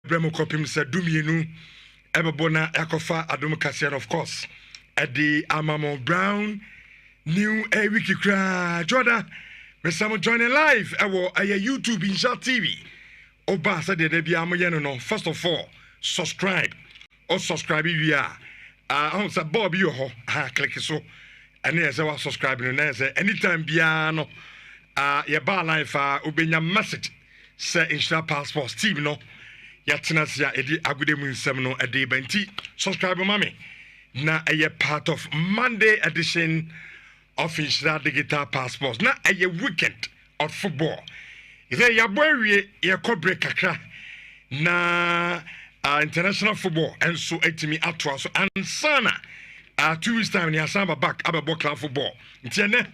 Bremo Kopim said Dumienu Ebabona Ekofa Adum Kasian, of course. At the Amamo Brown New Wiki Kra Jordan. Me some joining live our YouTube in Shot TV. Oba said the Debiamo no. First of all, subscribe. Or subscribe if you are. I say Bob you ho click so. And yes, I was subscribing and say anytime biano your bar life ubenya message say insha passport team no. Yatena sia edi agudemu nsem no edi benti subscribe mami na a part of Monday edition of Nhyira digital passports na a weekend of football is a ya boy we ya break kakra na international football and so etimi atwa so ansana 2 weeks time ni asamba back ababo club football ntiene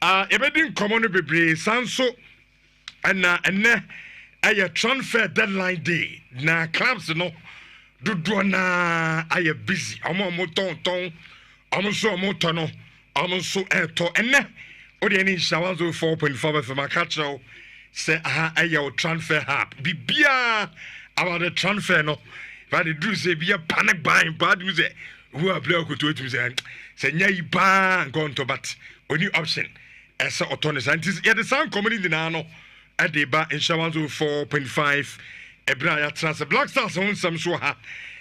ebedin common bebre sanso enne a transfer deadline day na clubs no do na aye busy omo ton no so to enne odi ani shawazo 4.5 for my catcher say aye transfer hub bibia about the transfer no but the do say bia panic buying bad music who are play ko to say nyai ba gone to but only option esa autonomous scientists yeah the sound community na no Adeba in Shawazo 4.5 Ebraya Trans Black Stars on some so ha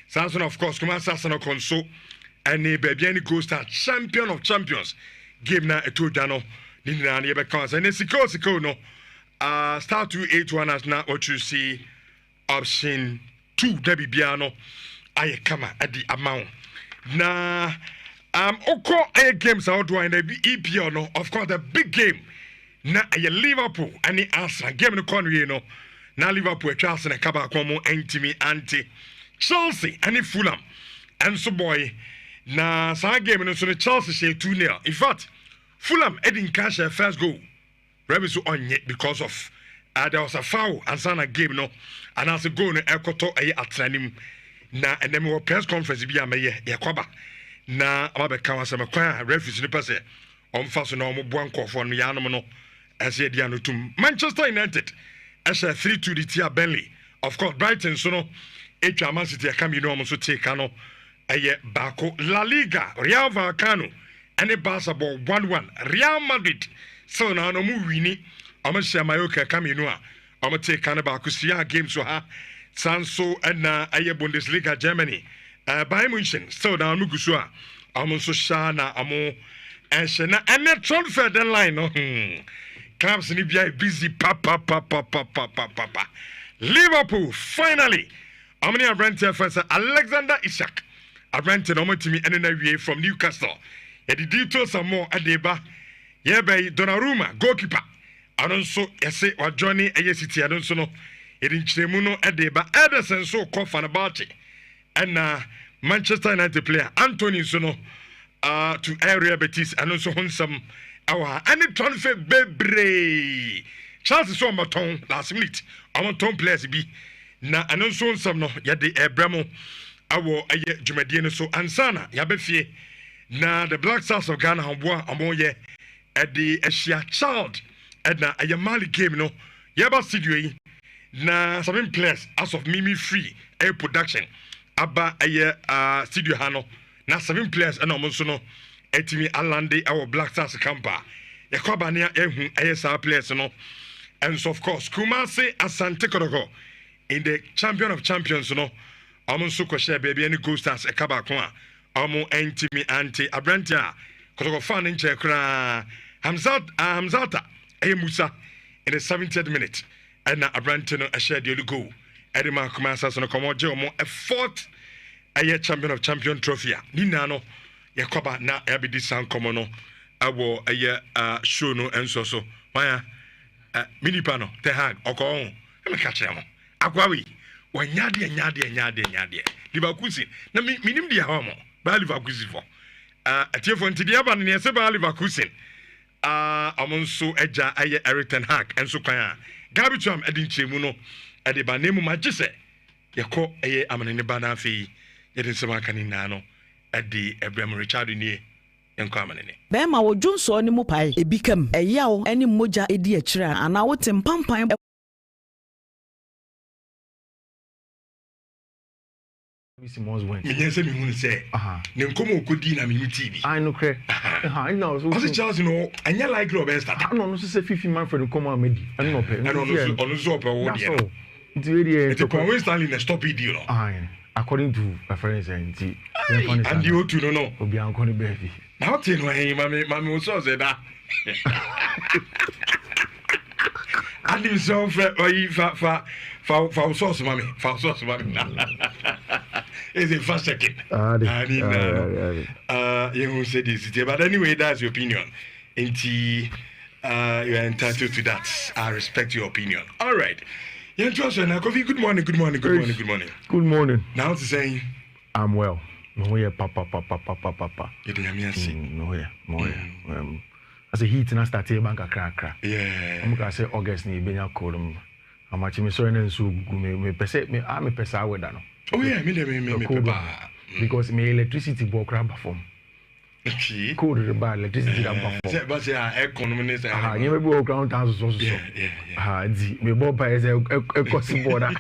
Samson of course come Sasano Conso and a baby Costa champion of champions game na eto dano Nina Niebe cause and Siko no start 281 as now what you see option 2 Debbie Biano I come at the amount na oko a games out in the EPL no of course the big game na a Liverpool any Arsenal game no corner you know na Liverpool Chelsea na kaba komo entimi anti Chelsea any Fulham and so boy na sa game no so the Chelsea say 2-0 in fact Fulham didn't catch their first goal Rebbe so on yet because of there was a foul and sana game no and as a goal no ekoto aye atranim na and then we press conference bi amaye yakoba na ababeka wasema kwa referee ni pase on faso na omo boanko for no yanom no as yet tum Manchester United as a 3-2 the tia Burnley of course Brighton so no etwa Man City come you know so take no aye bako La Liga Real Vallecano and Barca ball 1-1 Real Madrid so na no mu wini amashia Mallorca come you know am take kan bako sia game so ha Sanso and aye Bundesliga Germany Bayern Munich so na no guso a am so sha na amo and na transfer deadline no clubs ni bia busy papa. Liverpool finally amani Abrante first Alexander Isak Abrante no matimi enena from Newcastle e the details some more adeba ye be Donnarumma goalkeeper anonso yese wa Johnny City anonso no e di nchiremu no adeba Ederson so call Fenerbahce and Manchester United player Anthony so no to area Betis anonso honsam our any transfer bebre Charles so maton last minute our ton players be na anonso some no ya de ebramo awo aye dwumadie no so ansana ya befie na the Black Stars of Ghana homboa amoye at the Asia child na aye Mali game no ya ba studio yi na some players as of Mimi Free air production aba aye studio ha no na 7 players na omonso no etimi alande our Black Stars camper yakoba ne ehu ayesa players no and so of course Kumasi Asante Kotoko in the champion of champions no amonso ko share baby any Gold Stars e kaba ko a amo entimi anti Abrantia Kotoko fan nche kra Hamzata Musa in the 70th minute and na Abrantia no share the goal Edema Kumasi no komo je omo a fourth aye champion of champion trophy nina no yakoba na abidi san komo no awo aye show no enso so waya mini pano te hag oko on me ka kire mo akwawi wanyade Liverpool na minim dia ha mo ba Liverpool fo atiefo ntidi aba ne se ba Liverpool amonso eja aye Eric ten Hag enso kwan a gabicham edin chemu no ede ba nemu magise yako aye amane ba na afi yedin se maka ni na no ade Abraham Richard ni enko amane ni be ma wo dwonso ni mu pai ebikam eyawo eni moja edi akira ana wo tempampan Simmons went. Me say me who say. Ne nkomo okodi na me TV. I know cre. I know. So Chelsea no, anya like Robert start. I no say 50 man for the nkomo amedi. I no pay. I no so ope wo dia. It's really to Conway Stanley na stop it deal. According to reference and the O2 no. Obi anko ni baby. Now tell no hey mami so say that. And him so fa sauce mami. Is it first second? You said this, but anyway, that's your opinion. And you are entitled to that. I respect your opinion. All right. Good morning. Good morning. Now to say, I'm well. No, yeah, papa. You didn't hear me. No, yeah. As a heat and I started bank a crack. Yeah. I'm going to say August ni benya kolum. I'm actually sorry and so me pese me I'm a pesa with that. Oh yeah, me because my electricity book grab form. Okay. Cold the bar electricity that form. But say economy say. You may go ground towns so. Yeah. Me bob by as a cost border.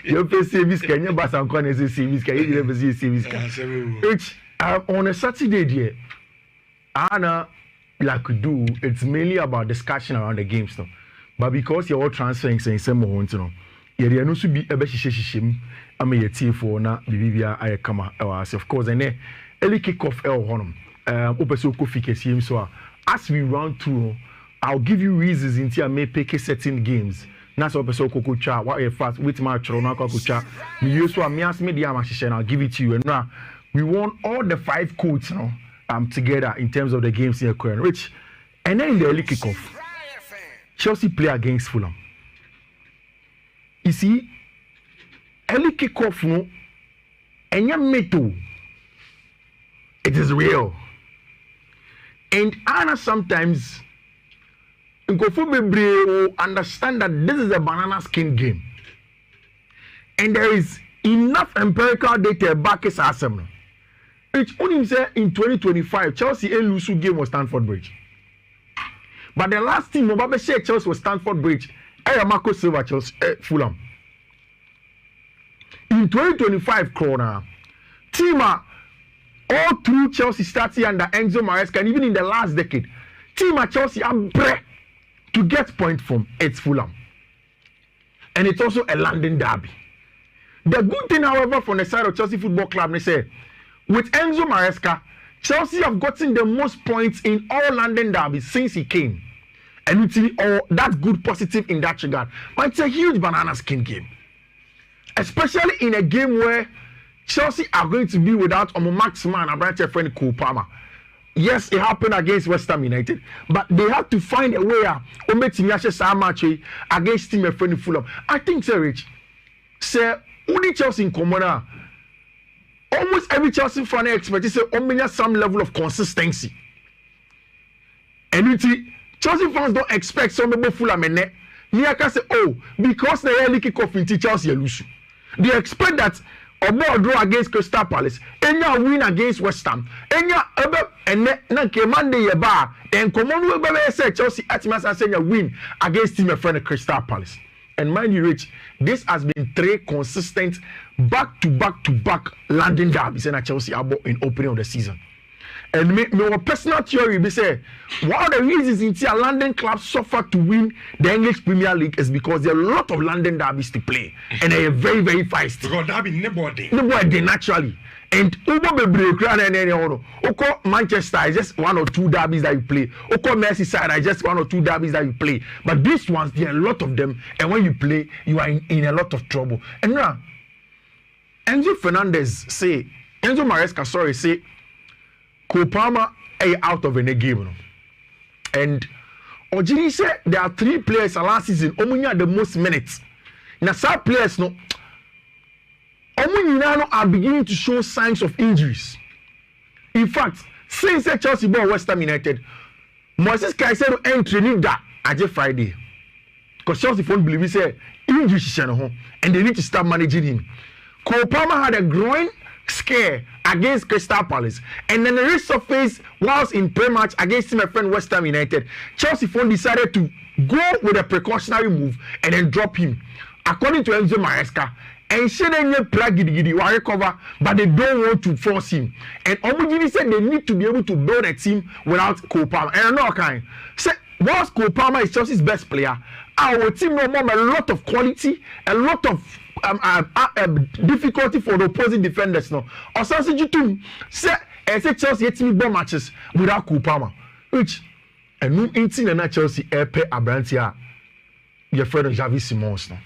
You pay service can you pass and con as service can you never see service can. Which on a Saturday there. Anna like we do, it's mainly about discussion around the games now. But because you're all transferring saying some more, you know, you're no should be a beshishim. I mean, your team for na Bibia I come of course, and then early kick off El Honum. Opeso Kofi so as we run through, I'll give you reasons until I may pick certain games. That's Opeso Kokucha, what a fast with my Chorona Kokucha. We use to me ask media and I'll give it to you. And now we want all the 5 codes now. Together in terms of the games here, which and then in the early kickoff, Chelsea play against Fulham. You see, early kickoff no, and you meto, it is real. And Anna sometimes will understand that this is a banana skin game, and there is enough empirical data back as awesome. Which only say in 2025, Chelsea lose game was Stamford Bridge. But the last team Mbappe said Chelsea was Stamford Bridge. Marco Silva Chelsea Fulham. In 2025, corner team all through Chelsea starting under Enzo Maresca and even in the last decade, team at Chelsea are bread to get point from it's Fulham. And it's also a London derby. The good thing, however, from the side of Chelsea Football Club, they say, with Enzo Maresca, Chelsea have gotten the most points in all London derbies since he came. And that's good positive in that regard. But it's a huge banana skin game. Especially in a game where Chelsea are going to be without Maximan and Brighton friend Cole Palmer. Yes, it happened against West Ham United. But they have to find a way against team friend Fulham. I think, Sir Rich, Sir, only Chelsea in common. Almost every Chelsea fan expects some level of consistency. And Chelsea fans don't expect some people Fulham and here can say, oh, because they early kick off in Chelsea lose. They expect that a draw against Crystal Palace, and win against West Ham, and Monday bar, and come on, we say Chelsea at win against team friend Crystal Palace. And mind you, Rich, this has been 3 consistent back-to-back London derbies in Chelsea in opening of the season. And my personal theory be say one of the reasons in a London club suffer to win the English Premier League is because there are a lot of London derbies to play, and they are very, very feisty. Because derby nobody naturally. And Manchester is just 1 or 2 derbies that you play. Merseyside is just 1 or 2 derbies that you play. But these ones, there are a lot of them, and when you play, you are in a lot of trouble. And now, Enzo Maresca say, Cole Palmer out of any game. And Ojiri said there are 3 players last season, only had the most minutes. Now, some players no. Are beginning to show signs of injuries. In fact, since Chelsea bought West Ham United, Moses Caicedo entering that at Friday. Because Chelsea don't believe he said injuries and they need to start managing him. Cole Palmer had a groin scare against Crystal Palace, and then the resurfaced whilst in pre-match against my friend West Ham United. Chelsea decided to go with a precautionary move and then drop him. According to Enzo Maresca, and Shedenye Pragidi will recover, but they don't want to force him. And Omugini said they need to be able to build a team without Cole Palmer. And no kind. Say, whilst Cole Palmer is Chelsea's best player, our team no more a lot of quality, a lot of difficulty for the opposing defenders. No, or something you do. Say Chelsea team ball matches without Cole Palmer, which and no inting and Chelsea airpay Abrantia, your friend Javi Simons. No,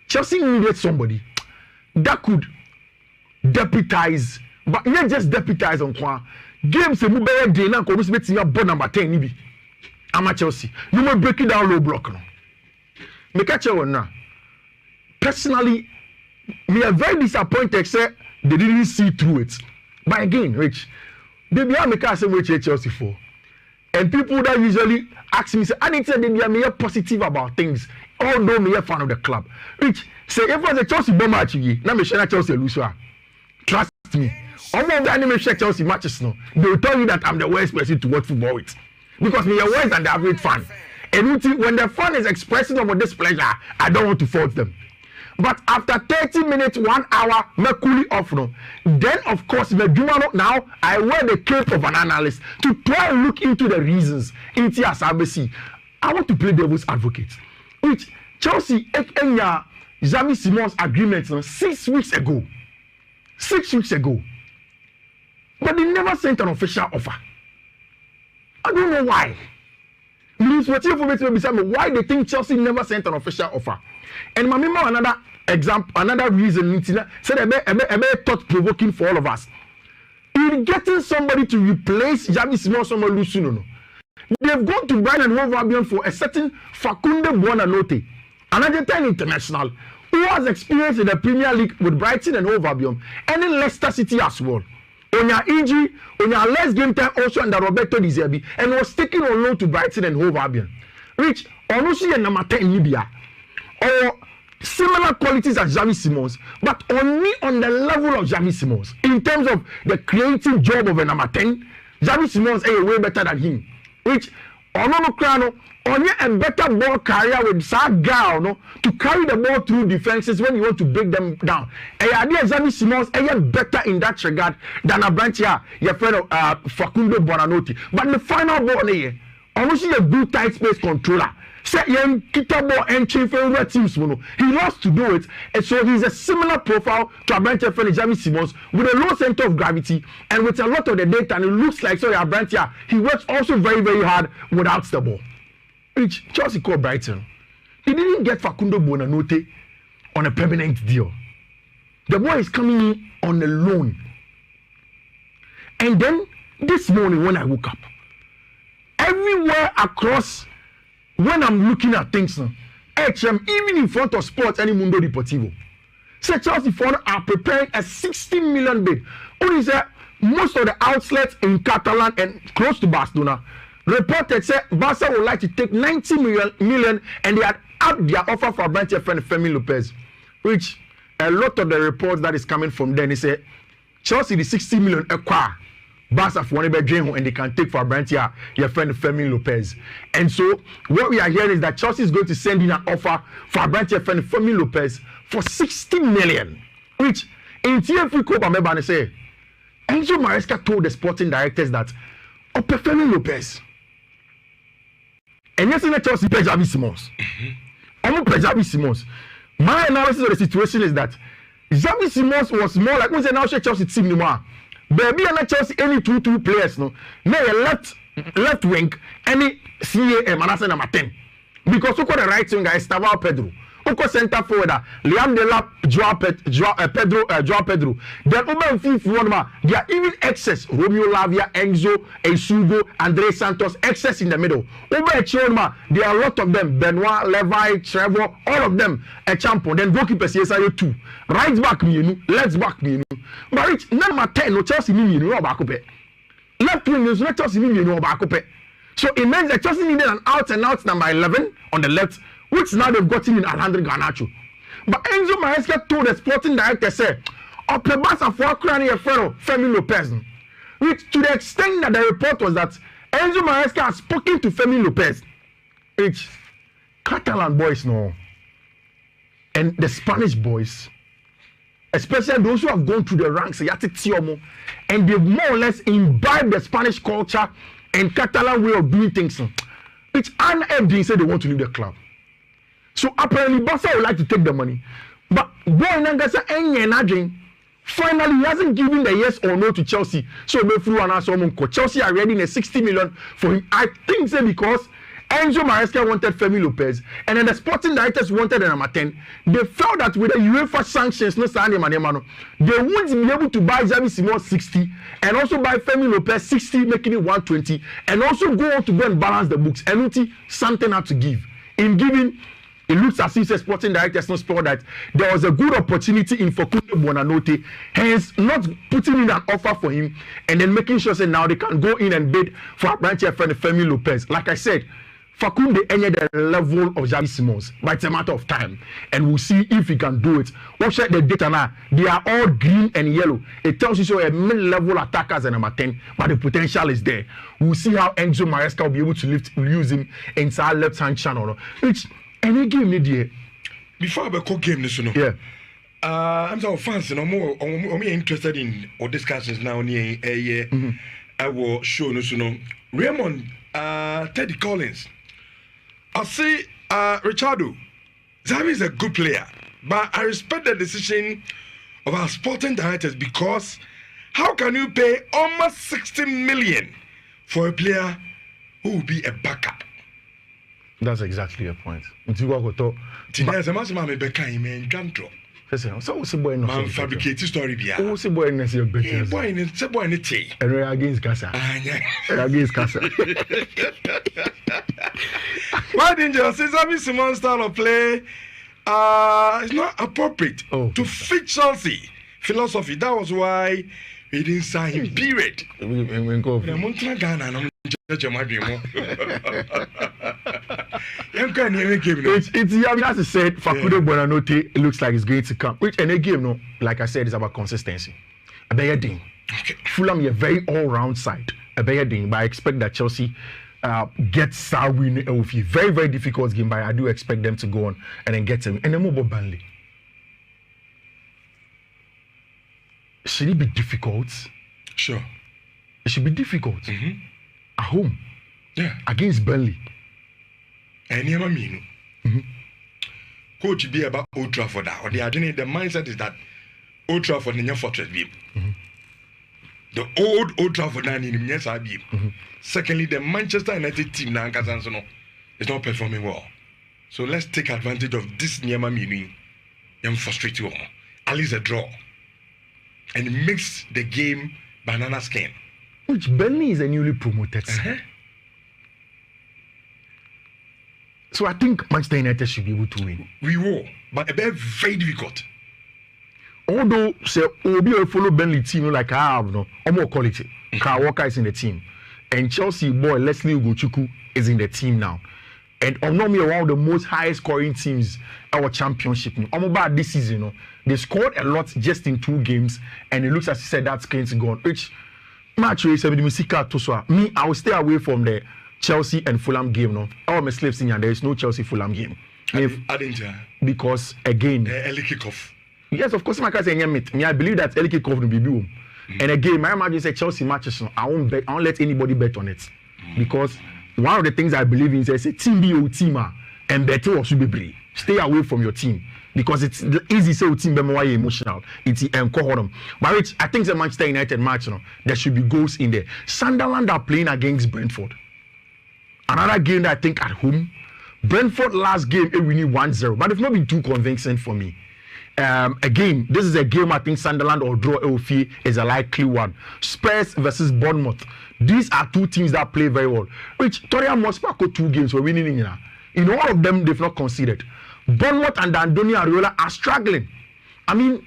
Chelsea needed somebody that could deputize, but not just deputize on Kwa. Games a mobile day now, because we your board number 10 nibi. I'm at Chelsea. You will break it down low block. No, me catch you now. Personally, me are very disappointed. Say they didn't see through it. But again, Rich, they be make us say Chelsea for, and people that usually ask me say, I need to say they be more positive about things, although me a fan of the club. Rich, say if was a Chelsea bomb match, now me share Chelsea lose. Trust me. All of the anime share Chelsea matches now. They will tell you that I'm the worst person to watch football with, because me are worse than the average fan. And when the fan is expressing about displeasure, I don't want to fault them. But after 30 minutes, 1 hour, me cool off no. Then of course, now I wear the cape of an analyst to try and look into the reasons. Into SABC, I want to play devil's advocate. Which Chelsea Enya Xavi Simons agreement 6 weeks ago. 6 weeks ago. But they never sent an official offer. I don't know why. Please, what you for me why they think Chelsea never sent an official offer. And my remember another example, another reason said a very thought-provoking for all of us. In getting somebody to replace Xavi Simons, someone Lusuno, they've gone to Brighton and Hove Albion for a certain Facundo Buonanotte, an Argentine international who has experience in the Premier League with Brighton and Hove Albion and in Leicester City as well. On your injury, on your last game time also under Roberto Di Zerbi, and was taken on loan to Brighton and Hove Albion. Rich, Onusi and Namate in Libya, or similar qualities as Xavi Simons, but only on the level of Xavi Simons. In terms of the creative job of a number 10, Xavi Simons is way better than him. Which, Onono only a better ball carrier with Sagal no, to carry the ball through defenses when you want to break them down. And idea Xavi Simons is better in that regard than a branch here, your friend Facundo Buonanotte. But the final ball here, almost a good tight space controller. Set young Kitabo and Chief favorite teams. He loves to do it, and so he's a similar profile to a branch friend Xavi Simons with a low center of gravity and with a lot of the data. And it looks like a branch here. He works also very, very hard without the ball. Which Chelsea called Brighton. He didn't get Facundo Buonanotte on a permanent deal. The boy is coming in on a loan. And then this morning when I woke up, everywhere across, when I'm looking at things now, HM, even in front of Sports and Mundo Deportivo, say Chelsea are preparing a 60 million bid. Only say most of the outlets in Catalan and close to Barcelona reported say Barca would like to take 90 million and they had upped their offer for branch friend Femi Lopez, which a lot of the reports that is coming from them, they say Chelsea the 60 million acquire Barca for one and they can take for a branch your friend Femi Lopez. And so what we are hearing is that Chelsea is going to send in an offer for a branch your friend Femi Lopez for 60 million, which in TFC Copa Mebane say Enzo Maresca told the sporting directors that Femi Lopez. And yesterday Chelsea pay Xavi Simons. I'm pay Xavi Simons. My analysis of the situation is that Xavi Simons was more like when they now Chelsea team no more. Baby and Chelsea any 2-2 players no. Now left wing any CAM and I say number 10. Because who got the right winger is Stavao Pedro. Who got center forward Liam Delap, Joao Pedro. Then over fifth one they are even excess. Romeo Lavia, Enzo, Esugo, Andre Santos, excess in the middle. Over a Chionma, there are a lot of them. Benoit, Levi, Trevor, all of them a champion. Then goalkeeper CSIO 2. Right back me, left back me. But it's number 10, no Chelsea me, no back. Left wing is not Chelsea me, no back. So it means that Chelsea needed an out and out number 11 on the left, which now they've gotten in Alejandro Garnacho. But Enzo Maresca told the sporting director, say, Opebasa for Ukraine a fellow Femi Lopez. Which to the extent that the report was that Enzo Maresca has spoken to Femi Lopez. Which Catalan boys know. And the Spanish boys especially those who have gone through the ranks, and they've more or less imbibed the Spanish culture and Catalan way of doing things. It's unevident say they want to leave the club. So apparently Barca would like to take the money. But finally he hasn't given the yes or no to Chelsea. So Chelsea are ready in 60 million for him. I think so because Enzo Maresca wanted Femi Lopez, and then the sporting directors wanted a number 10. They felt that with the UEFA sanctions, they won't be able to buy Xavi Simons 60 and also buy Femi Lopez 60, making it 120, and also go on to go and balance the books. And something had to give. In giving, it looks as if the sporting directors not saw that there was a good opportunity in Facundo Buonanotte, hence not putting in an offer for him and then making sure that now they can go in and bid for a branch friend Femi Lopez. Like I said, Facundo ended the level of Xavi Simons, but it's a matter of time, and we'll see if he can do it. We'll check the data now. They are all green and yellow. It tells you so a mid-level attacker as a number 10, but the potential is there. We'll see how Enzo Maresca will be able to use him inside left-hand channel. Which any game need here. Before I go game, yeah. I'm so fans, and I'm more interested in our discussions now. I will show Raymond, Teddy Collins. I say, Richardo, Xavi is a good player, but I respect the decision of our sporting directors because how can you pay almost 60 million for a player who will be a backup? That's exactly your point. So what's the boy man fabricate story bia. What's the boy next year better? Boy in tea. And we're against Casa. Against Casa. Why didn't you say Xavi Simons style of play? It's not appropriate to fit Chelsea philosophy. That was why we didn't sign him. Period. It's young, as I said, Facundo Buonanotte, it looks like it's going to come. Which any game, no, like I said, is about consistency. A better thing. Fulham is a very all-round side. A better thing, but I expect that Chelsea gets a win. It will be a very, very difficult game, but I do expect them to go on and then get a win. And then move Burnley. Should it be difficult? Sure. It should be difficult. At home. Yeah. Against Burnley. And coach be about Old Trafford. Or the mindset is that Old Trafford is your fortress. The old Trafford in secondly, the Manchester United team now is not performing well. So let's take advantage of this Nyama meaning and frustrate you. At least a draw. And it makes the game banana skin. Which Burnley is a newly promoted side. So I think Manchester United should be able to win. We will, but a very difficult. Although say Obi will follow Burnley team like I have no more quality. Kyle Walker is in the team, and Chelsea boy Leslie Ugochukwu is in the team now. And Onomi are one of the most highest scoring teams our championship. About this season, they scored a lot just in 2 games, and it looks as you said that's going to go on. Which match race me I will stay away from the Chelsea and Fulham game. No, our slaves in here. There is no Chelsea Fulham game. Because again, early kickoff. Yes, of course, my cousin me. I believe that early kickoff will be boom. And again, my imagine say Chelsea matches. I won't bet. I won't let anybody bet on it because one of the things I believe in is a team be team and better or should be stay away from your team because it's easy say team be more emotional. It's them. But I think the Manchester United match, there should be goals in there. Sunderland are playing against Brentford. Another game that I think at home, Brentford last game we need 1-0, but it's not been too convincing for me. Again, this is a game I think Sunderland or draw LFE is a likely one. Spurs versus Bournemouth. These are 2 teams that play very well. Which Tottenham Hotspur got 2 games we're winning in all of them they've not conceded. Bournemouth and Andoni Areola are struggling. I mean,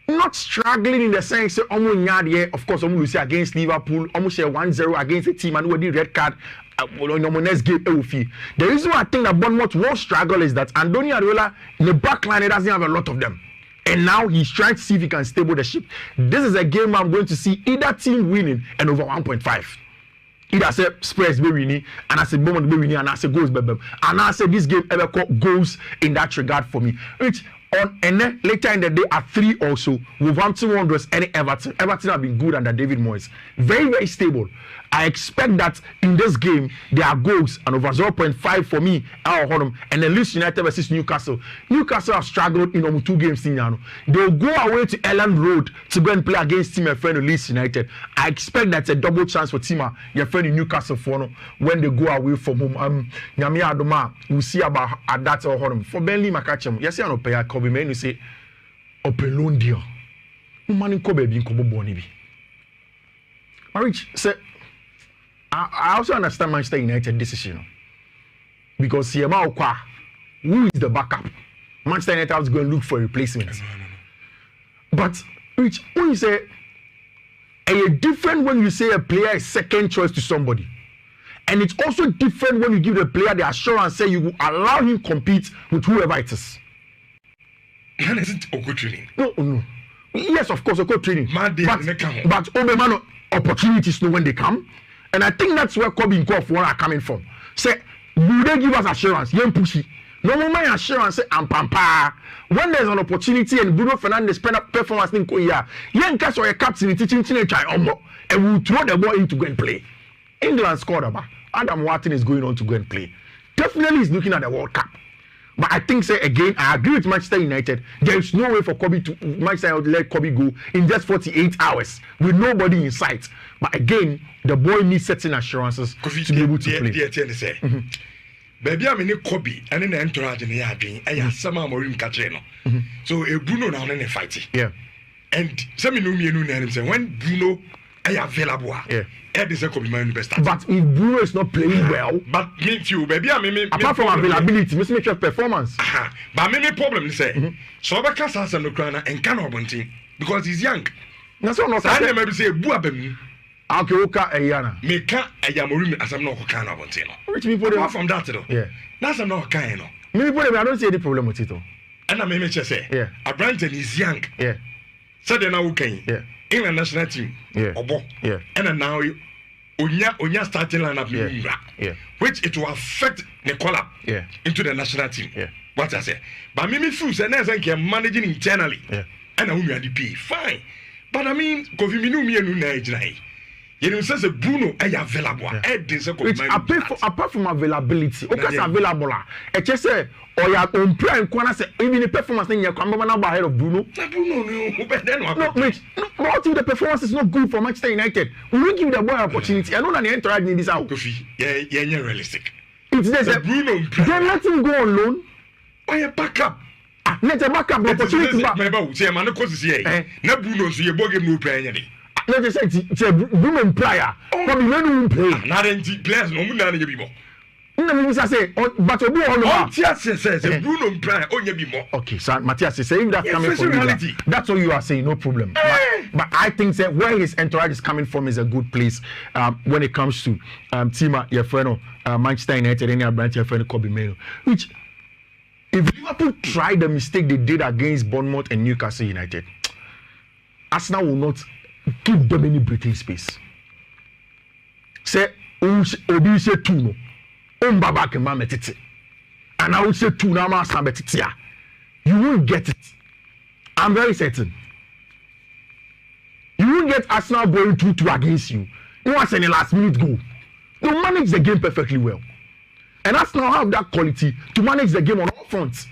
not struggling in the sense of course almost against Liverpool, almost 1-0 against a team and we did red card. Next game, the reason why I think that Bournemouth will struggle is that Andoni Areola in the back line, he doesn't have a lot of them. And now he's trying to see if he can stable the ship. This is a game I'm going to see either team winning and over 1.5. Either say Spurs be winning, and I say Bournemouth be winning, and I say goals be. And I say this game ever goes in that regard for me. Which on and then later in the day at 3 also, Wolverhampton Wanderers and Everton. Everton have been good under David Moyes. Very, very stable. I expect that in this game, there are goals and over 0.5 for me, and then Leeds United versus Newcastle. Newcastle have struggled in almost 2 games. They'll go away to Elland Road to go and play against team friend Leeds United. I expect that's a double chance for team your friend in Newcastle for when they go away from home. Nyamia Adoma, we'll see about that or home. For Burnley, Makachem, yes, I know pay a Kobe man, you say, open loan deal. Money Kobe being Kobo Bonibi. Marriage, say, I also understand Manchester United decision because Yema Okwa, who is the backup? Manchester United has to go and look for replacements. No. But Rich, when you say a different when you say a player is second choice to somebody, and it's also different when you give the player the assurance say you will allow him compete with whoever it is. And is it Oko training? No. Yes, of course, Oko training. But Obemano opportunities know when they come. And I think that's where Kobe and Kof are coming from. Say, you they give us assurance, young pushy. No moment assurance, say, I'm pampa. When there's an opportunity and Bruno Fernandes performance in Korea, young cast or a captain teaching teenager, and will throw the ball in to go and play. England scored about. Adam Watson is going on to go and play. Definitely he's looking at the World Cup. But I think, say again, I agree with Manchester United. There is no way for Manchester United to let Kobe go in just 48 hours with nobody in sight. But again, the boy needs certain assurances to be able to play. Baby, I mean, Kobe, and in the entourage in the yard, and some are more in Katrino. So a Bruno now in a fight. Yeah. And some know me and say, when Bruno is available, Ed is a Kobe man best. But if Bruno is not playing well, but me too, baby, I mean, apart from availability, must make sure performance. But maybe problem is say, so Bakas has an Ukraine and cannot want him because he's young. That's what not I maybe say, Buabem. Akoka Ayana. Meka Ayamorim as I'm not kind of want Which people apart from that, though. Yeah. That's a not kind of. Maybe I don't see any problem with it. And I may just say, yeah. A Branton is young. Yeah. So then I will came. Yeah. England national team. Yeah. Obo. Yeah. And now Onya starting lineup. Yeah. Which it will affect the call-up into the national team. Yeah. What I say. But Mimi Fools and I think managing internally. Yeah. And I will be DP. Fine. But I mean, Kofi Minu me and Nhyira. You know, says Bruno is available. Apart from availability, okay, available. It just say, or your own prime corner say, even the performance in your combat number ahead of Bruno. No, what if the performance is not good for Manchester United? We will give the boy opportunity. I know that the entourage in this out. Yeah, realistic. It's just a Bruno. Then let him go on loan. Why a backup? Let a backup opportunity. Say, man, of course, yeah. No Bruno, so you bog him no playing. Let us say, women player. But we don't play. Not empty players, no one anymore. No, I say, but Obu on Matthias says, Bruno player, only be more. Okay, so Matthias is saying that coming from reality. That's what you are saying, no problem. But I think that where his entourage is coming from is a good place when it comes to Tima, your friend, Manchester United, any branch, your friend, Kobe Meno. Which, if Liverpool tried the mistake they did against Bournemouth and Newcastle United, Arsenal will not give them any breathing space. Say, Obi say two no. Baba can metiti. And I will say two now, master betitia. You won't get it. I'm very certain. You won't get Arsenal going 2-2 against you. You want any last minute goal. They manage the game perfectly well. And Arsenal have that quality to manage the game on all fronts.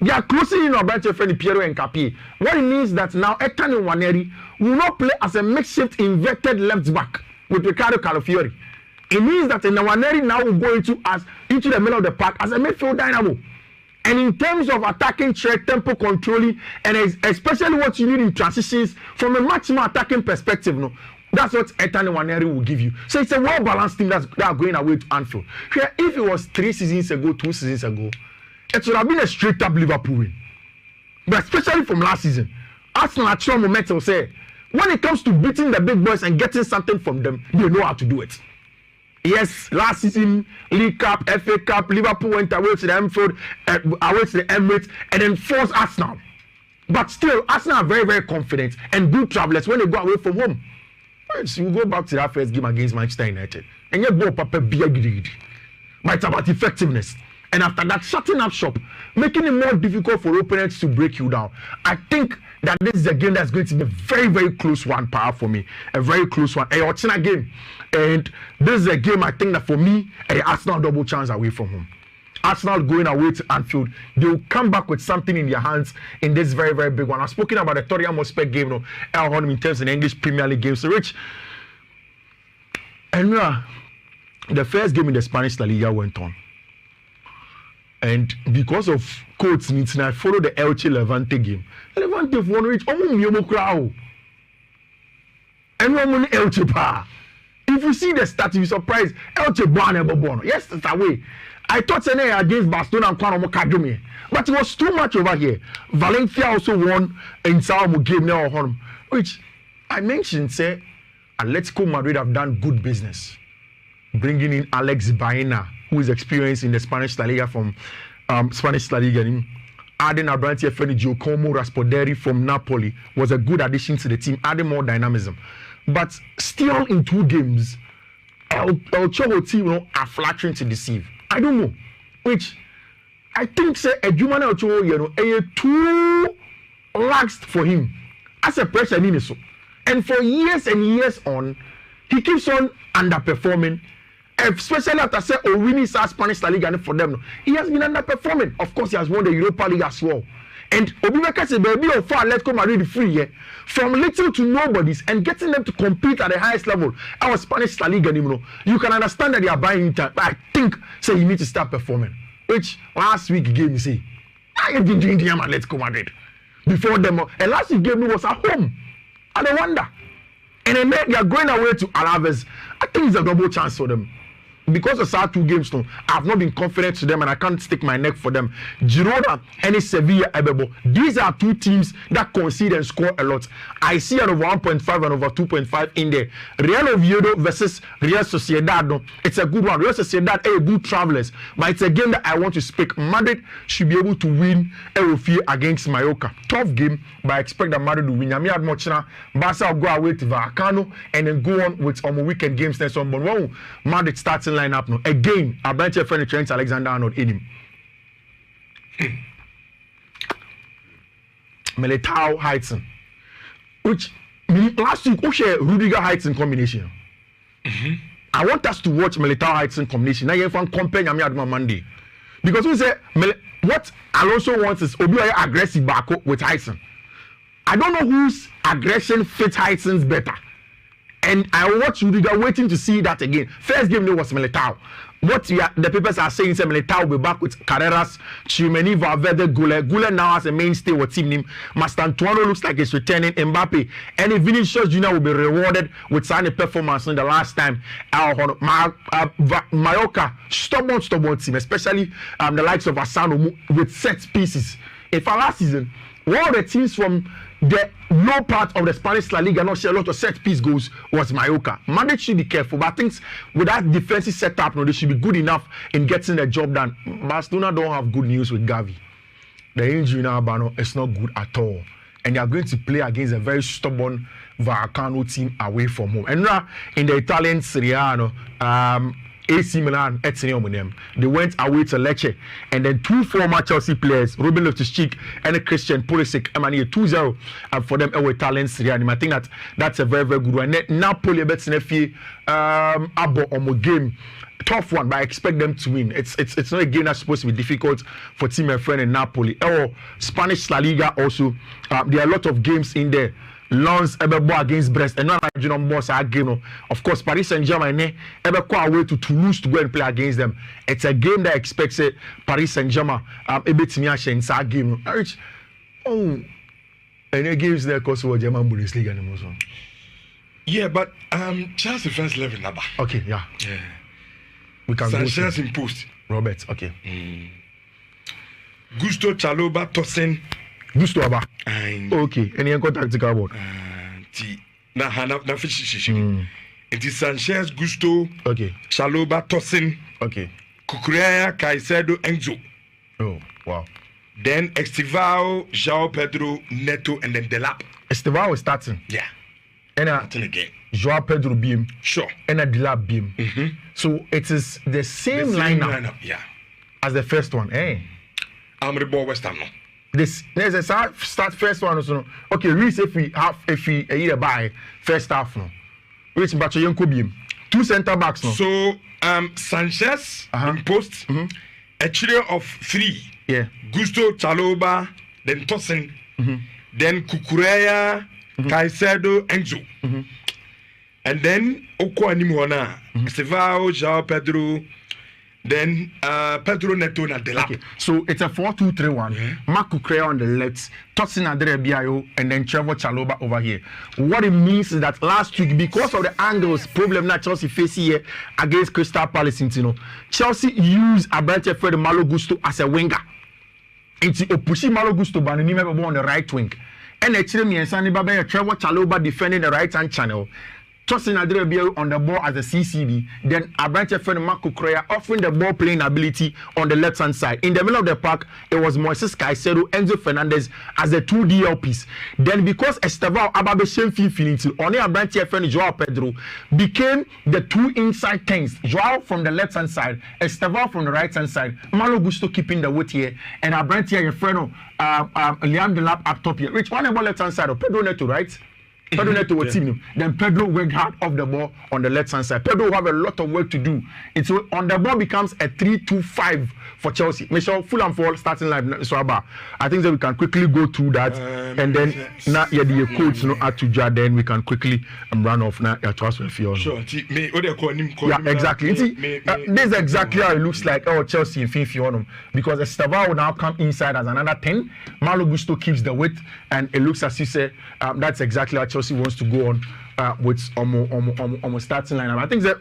They are closing in on your friend Piero and Capi. What it means that now Ethan and Waneri will not play as a makeshift inverted left back with Ricardo Calafiori. It means that Waneri now will go into the middle of the park as a midfield dynamo. And in terms of attacking threat, tempo controlling, and especially what you need in transitions from a maximum attacking perspective, no, that's what Ethan and Waneri will give you. So it's a well-balanced team that are going away to Anfield. Here, if it was 2 seasons ago, it would have been a straight-up Liverpool win. But especially from last season, Arsenal actual momentum say, when it comes to beating the big boys and getting something from them, they know how to do it. Yes, last season, League Cup, FA Cup, Liverpool went away to the Anfield, away to the Emirates, and then forced Arsenal. But still, Arsenal are very, very confident and good travelers when they go away from home. So you go back to that first game against Manchester United, and you go papa be but it's about effectiveness. And after that, shutting up shop, making it more difficult for opponents to break you down. I think that this is a game that's going to be a very, very close one, for me. A very close one. A Ochina game. And this is a game I think that for me, Arsenal double chance away from home. Arsenal going away to Anfield, they will come back with something in their hands in this very, very big one. I've spoken about the Tottenham Hotspur game, in terms of the English Premier League games. So, Rich, and the first game in the Spanish La Liga went on. And because of codes meeting, I followed the Elche Levante game. Levante won Rich, and Elche pa. If you see the stats, you'll be surprised. Elche born. Yes, that's away. I thought Senna against Barcelona and Kwano Kadumi, but it was too much over here. Valencia also won in some game now, which I mentioned. Say, Atletico Madrid have done good business, bringing in Alex Baena, who is experienced in the Spanish La Liga from Spanish La Liga. Adding Abrantia friend Giacomo Raspoderi from Napoli was a good addition to the team, adding more dynamism. But still, in 2 games, El Cholo team are flattering to deceive. I don't know, which I think say a human too relaxed for him as a pressure in so. And for years and years on, he keeps on underperforming, especially after say winning Spanish La Liga for them. He has been underperforming. Of course, he has won the Europa League as well. And Obimeka say baby of far Atletico Madrid free here from little to nobodies and getting them to compete at the highest level. Our Spanish La Liga, you can understand that they are buying time. But I think say you need to start performing. Which last week game you see, I have been doing the Atletico Madrid before them. And last week game was at home. And I wonder. And then they are going away to Alaves. I think it's a double chance for them. Because of our 2 games, I have not been confident to them and I can't stick my neck for them. Girona and Sevilla, these are 2 teams that concede and score a lot. I see an over 1.5 and over 2.5 in there. Real Oviedo versus Real Sociedad, it's a good one. Real Sociedad are good travelers, but it's a game that I want to speak. Madrid should be able to win against Mallorca. Tough game, but I expect that Madrid will win. I had much now. Barca will go away to Vallecano and then go on with weekend games next one. But Madrid starting line up now. Again, a bunch of friend Trent Alexander-Arnold in him. Militao Heighton. Which last week we share Rudiger Heighton combination. I want us to watch Militao Heighton combination. Now you can compare Yami Monday. Because we say what Alonso wants is Obi aggressive back with Heighton. I don't know whose aggression fits Heighton's better. And I watch Rudiger waiting to see that again. First game was Militao. What the papers are saying is Militao will be back with Carreras, Tchouameni, Valverde, Goulet now has a mainstay with team name. Mastantuano looks like he's returning. Mbappe. And if Vinicius Junior will be rewarded with signing performance in the last time. Mallorca, stubborn team, especially the likes of Asano with set pieces. In fact, last season, one of the teams from the low part of the Spanish La Liga not share a lot of set piece goals was Mallorca. Madrid should be careful, but I think with that defensive setup, they should be good enough in getting the job done. Barcelona don't have good news with Gavi. The injury now, it's not good at all. And they are going to play against a very stubborn Vallecano team away from home. And now in the Italian Serie A, AC Milan, they went away to Lecce, and then 2 former Chelsea players, Ruben Loftus-Cheek and Christian Pulisic, 2-0 for them with Italian Serie A. I think that's a very, very good one. Napoli, Abo on game. Tough one, but I expect them to win. It's not a game that's supposed to be difficult for team and friend in Napoli. Spanish La Liga also. There are a lot of games in there. Lens Ebebo against Brest, and not regional boss game. Of course, Paris Saint-Germain Ebeko away to Toulouse to go and play against them. It's a game that expects Paris Saint-Germain Ebetimiashe in that game. Any games there cause for German Bundesliga anymore. Yeah, but Chelsea first 11 number. Okay, yeah. We can Sanchez in post. Robert, okay. Gusto Chaloba Tosin. Gusto Aba. Okay. Any contact about? Na fish. It is Sanchez, Gusto. Okay. Chaloba Tosin. Okay. Cucurella, Caicedo, Enzo. Oh, wow. Then Estivao, João Pedro, Neto, and then Delap. Estivao is starting. Yeah. And starting again. João Pedro beam. Sure. And a Delap beam. So it is the same lineup. Yeah. as the first one. I'm the ball West Ham. There's a start first one also. Okay, Reese if we a year by first half no. Which Bacho Yankobium. 2 centre backs no. So Sanchez in post. A trio of 3. Yeah. Gusto, Chaloba, then Tosin, then Kukureya, Caicedo, Enzo. And then Oko Animona, Estevao, João Pedro, then Pedro Neto na Delap. Okay. So it's a 4-2-3-1. Mark Kukureya on the left, Tosin Adrebiayo, and then Trevor Chaloba over here. What it means is that last week, because of the angles problem that Chelsea face here against Crystal Palace, Chelsea used Abrante Fred Malo Gusto as a winger. It's Opushi Malo Gusto but on the right wing. And actually, me and Sandy Baba Trevor Chaloba defending the right hand channel. Tosin Adrebiayo on the ball as a CCB, then Abrante Fred Marco Correa offering the ball playing ability on the left hand side. In the middle of the park, it was Moises Caicedo, Enzo Fernandez as the 2 DLPs. Then because Estevao Ababe Shenfi Finiti, only Abrante Fred Joao Pedro became the 2 inside 10s. Joao from the left hand side, Estevao from the right hand side, Malo Gusto keeping the weight here, and Abrante Fred Liam Delap up top here. Which one about left hand side? Pedro Neto, right? Pedro Neto team. Then Pedro worked hard off the ball on the left hand side. Pedro will have a lot of work to do. It's on the ball becomes a 3-2-5 for Chelsea. Make sure Fulham for starting line. So I think that we can quickly go through that, and then now the coach at then we can quickly run off now. Sure. Yeah, exactly. This is exactly how it looks like. Chelsea in Fifi because the Estevao will now come inside as another 10. Malo Gusto keeps the weight, and it looks as you say that's exactly how Chelsea wants to go on with almost starting lineup. I think that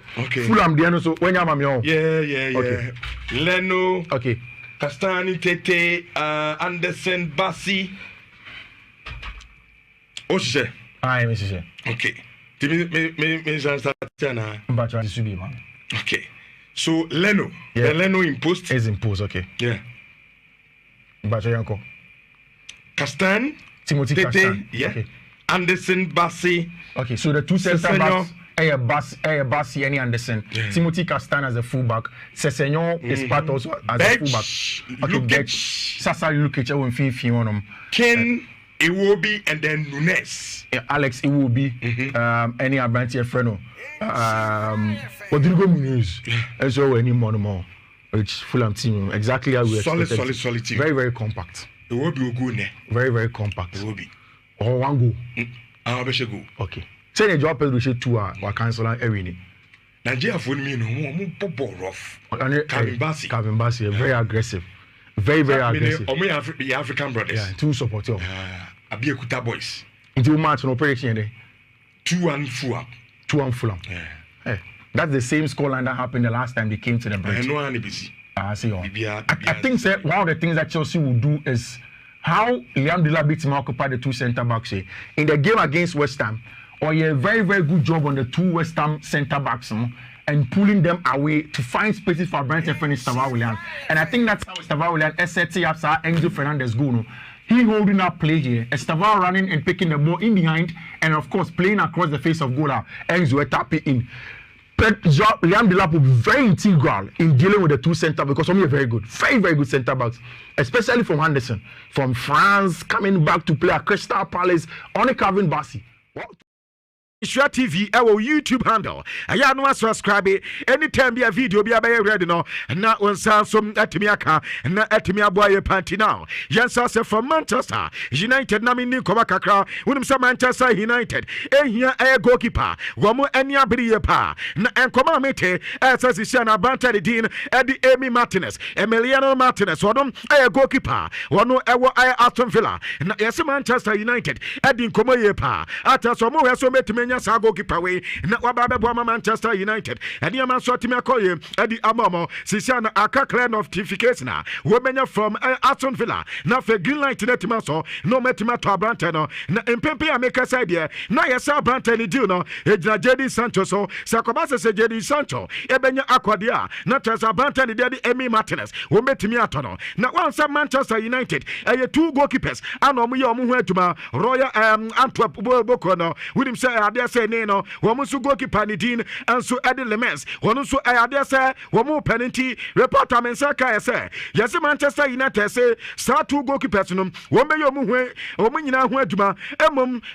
Fulham there so when you're yeah. Leno, okay. Castani, Tete, Anderson, Bassi. Oshe. Aye, Mr. Okay. Okay. So Leno, the Leno in post is in post. Okay. Yeah. Bachayanko. Castan, Timothy Tete, Castan. yeah. Okay. Anderson, Bassi. Okay, so the 2 center backs, Bassi, any Anderson. Yeah. Timothy Castan as a fullback. Sesenyo is part also as a fullback. Okay, Lukic. Sasa Lukic will Fifi on him. Ken Iwobi and then Nunes. Alex Iwobi. Any Abrante Freno. Rodrigo Muniz. And so any more. It's Fulham team. Exactly how we expected. Solid team. Very, very compact. Iwobi will go. Very, very compact. Iwobi. Or one goal. I'll be go. Okay. Say the job Pedro should 2 or cancel every Nigeria for me no more rough. Kevin Bassi, very aggressive. Very aggressive. The African brothers. Yeah, 2 supporters. Abiekuta boys. Into match no operation there. 2-1 Fulham. 2-1 Fulham. Yeah. Hey, that's the same scoreline that happened the last time they came to the bridge. I know I'm busy. I see. I think that one of the things that Chelsea will do is how Liam Delap beats him occupy the 2 centre backs here. In the game against West Ham, or a very, very good job on the 2 West Ham centre backs and pulling them away to find spaces for Brent and Estevao Willian. And I think that's how Estevao Willian SST up Enzo Fernandez go. He holding up play here. Estevao running and picking the ball in behind, and of course playing across the face of goal. Enzo tapping in. But Liam Delap will be very integral in dealing with the 2 centre because some are very good, very good centre backs, especially from Henderson, from France, coming back to play at Crystal Palace, on a Kevin Bassi. Nhyira TV our YouTube handle. Aya no subscribe anytime be a video be ready no na onsan som atimi aka na atimi aboye panty now. Yansa say from Manchester United na mini koma kakra wonim say Manchester United ehia goalkeeper wo mo ani abiri pa na enkoma mete SS Shana Banta the Dean Eddie Amy Martinez Emiliano Martinez wodom goalkeeper wono ewo Aston Villa na yes Manchester United Eddie nkoma ye pa ata so mo so metimi nya goalkeeper we na wababebo Manchester United eni ama so timi akoye edi amamo sisia na aka clear notification na wo menya from Aston Villa na fe green light na tima so no metima to Abrante no na empempe ameka side here na yesa Abrante ni deal no ejina Jadon Sancho so sakobase se Jadon Sancho ebenya akwade a na Tessa Abrante ni dey Emi Martinez wo metimi ato no na once Manchester United 2 goalkeepers ana omo ye omo ho aduma Royal Antwerp boko no winim say ade say ne no wo mo so goalkeeper ni din anso ade lemens wono so ade say wo mo penalty report amensa ka say yes Manchester United say start two goalkeepers no wo be yo mo nyina ho adwuma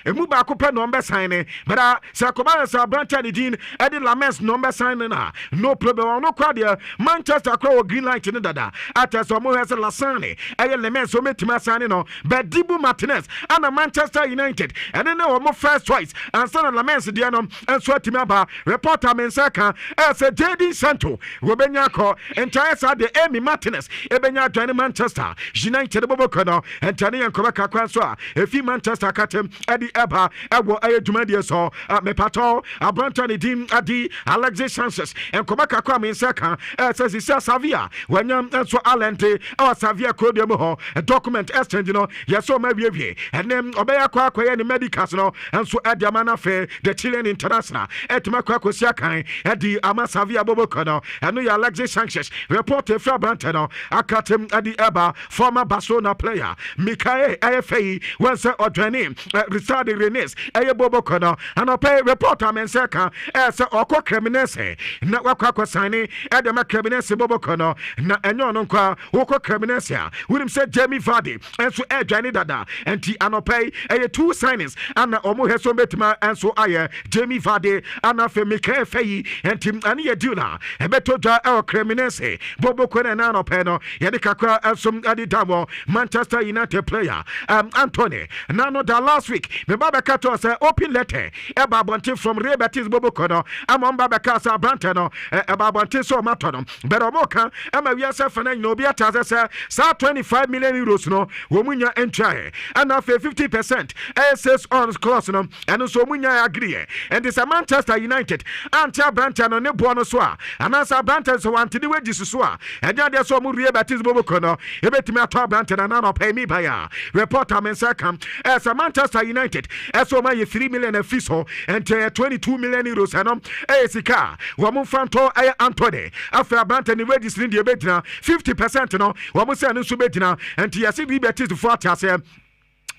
emu ba ko pe no be sign ne but Sakoba sa branch ni din ade lemens no be sign na no problem no kwa de Manchester kwa green light ni dada ata so mo hese lasane eye lemens so metima sign no but Dibu Martinez and Manchester United and then no first choice and son of Lamens Dianom and Swatimaba reporter Mensaka as a JD Santo Robeniako entire side the Amy Martinez Ebenya joining Manchester United Bobokono and Tani and Kobaka Kwanswa a few Manchester Katem Eddie Eba Ebo Ayumadia so Mepato Abrantani Dim Adi Alexis Sanchez and Kobaka Kwamensaka says he says Savia when and so Alente or Savia Kodemo a document exchange yes so maybe and then Obeya Kwakwa and Medicas no and so at the Manafe the Chilean International at Makako Siakai at the Amasavia Bobokono and no Alexis Sanchez reported from Brantano Akatem at the Eba former Barcelona player Mikael AFA was Odrenim Risadi Renes Bobokono and Ope reporter Menseka as Oko Creminese na Wakako Sani at the Macreminese Bobokono na Enyonkwa Oko Creminese with him said Jamie Vardy and so Johnny Dada and T Anope two signings and Omo Heso Betima and so I Jamie Vardy and Afe Mikael Fayi and Tim Ania Duna and Betoja El Creminese Bobo Kone Nano Peno Yadikakra and some Adidamo Manchester United player Anthony Nano da last week me Baba Kato say open letter Eba Bonte from Ray Baptiste Bobo Kono Amon Baba Casa Brantano Eba Bonte so Matono Beromoka Emma Yasa Fana no Biata say 25 million euros no Womunya entry and after 50% SS on clause no and so munya agree and this Manchester United antia Brantano ne bono so and as Brantano so want the wages so and there so mu Ray Baptiste Bobo Kono ebetimi ato Brantano na no pay me by reporter Mensaka as a Manchester United as so my 3 million fees and 22 million euros and esika womu fanto ay Anthony after Brantano wages in the betina 50% no womu say no so betina and yasi bi Baptiste for ase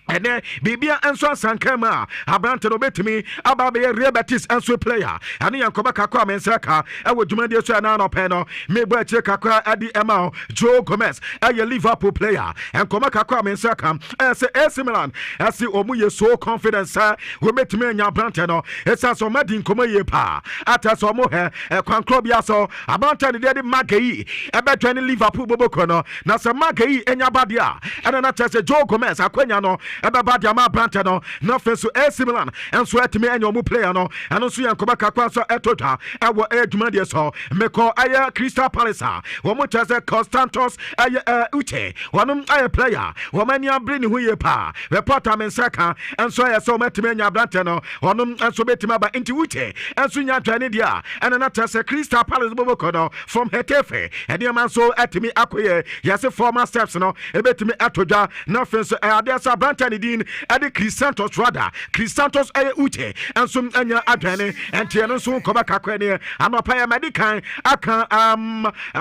and then Bibia Anso Sankama, Abrante Obetimi, Ababe Rebatis Anso player, and Yankobaka Mensaka, I would demand your Sanano Peno, Maybe Chekaka Adi Emao, Joe Gomez, a Liverpool player, and Komaka Mensaka, as a Milan, as the Omuye so confident, sir, we met me in Yabrantano, it's as a Madin Komoye Pa, at as Omohe, a Concrobiaso, Abrante the Daddy Magay, a better Liverpool Bobokono, Nasa Magay, and Yabadia, and an attach Joe Gomez, a Queniano. About Yama Brantano, no face to AC Milan, and sweat to me and your player no, and also Yankobaka Quasa Etota, our Edmadias, Meko Aya Crystal Palace, Womotaza Constantos Aya Ute, one Aya player, Womania Brini Huyepa, reporter Mensaka, and so I saw Metimania Brantano, one and so Betimaba into Ute, and Sunya Tranidia, and another Crystal Palace Bobokono from Hetefe, and Yamanso at me Aquie, yes, a former steps no, a bit me Atoja, no face, there's a Brantano. Din ade Crisantos rather Crisantos ute and some anya adwane and tiano so kobaka kwene anopa medican aka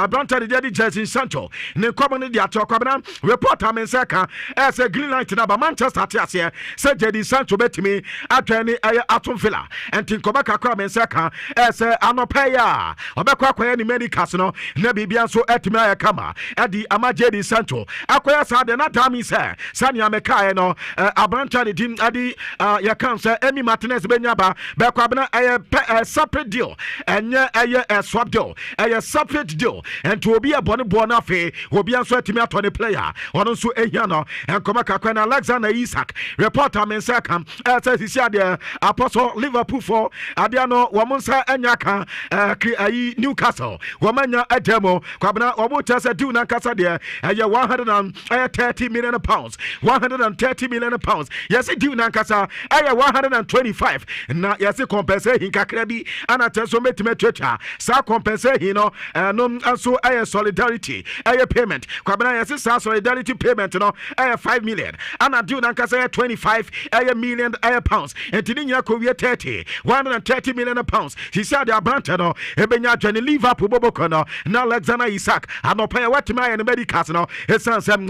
Brantani dedi Jason Sancho ne komone di atokobana reporter Mensaka as a green light na ba Manchester atiase say Jason Sancho betimi adwane atomfila and tin kobaka kwa Mensaka as anopa ya obekwa kwene ni medicals no na bibia so etimi ayakama adi Jason Sancho akoya sa de na dami say sanya mekae no Abranta the team adi ya cancer Emi Martinez Benyaba Bekwabna a separate deal and a swap deal a separate deal and to be a bona fe will be answer to me at 20 player on also a yano and Komaka Kwen Alexander Isak reporter Mensaka says he said the apostle Liverpool for Adiano Wamonsa Enyaka Newcastle Wamanya a demo Kwabna Obutas a Duna Casa there a 130 million pounds 130 million pounds. Yes, it do Nankasa. I 125. Now, yes, it compensate in Kakrabi and I tell so many treasure. So compensate, no, and so I solidarity. I payment. Kwabana, yes, solidarity payment, no, I 5 million. And I do Nankasa 25 million pounds. And Tinia Korea 30, 130 million pounds. He said, Abrantano, Ebenya Johnny Liverpool Bobokono, now Alexander Isak, and no pay what my and medicals, no, it's some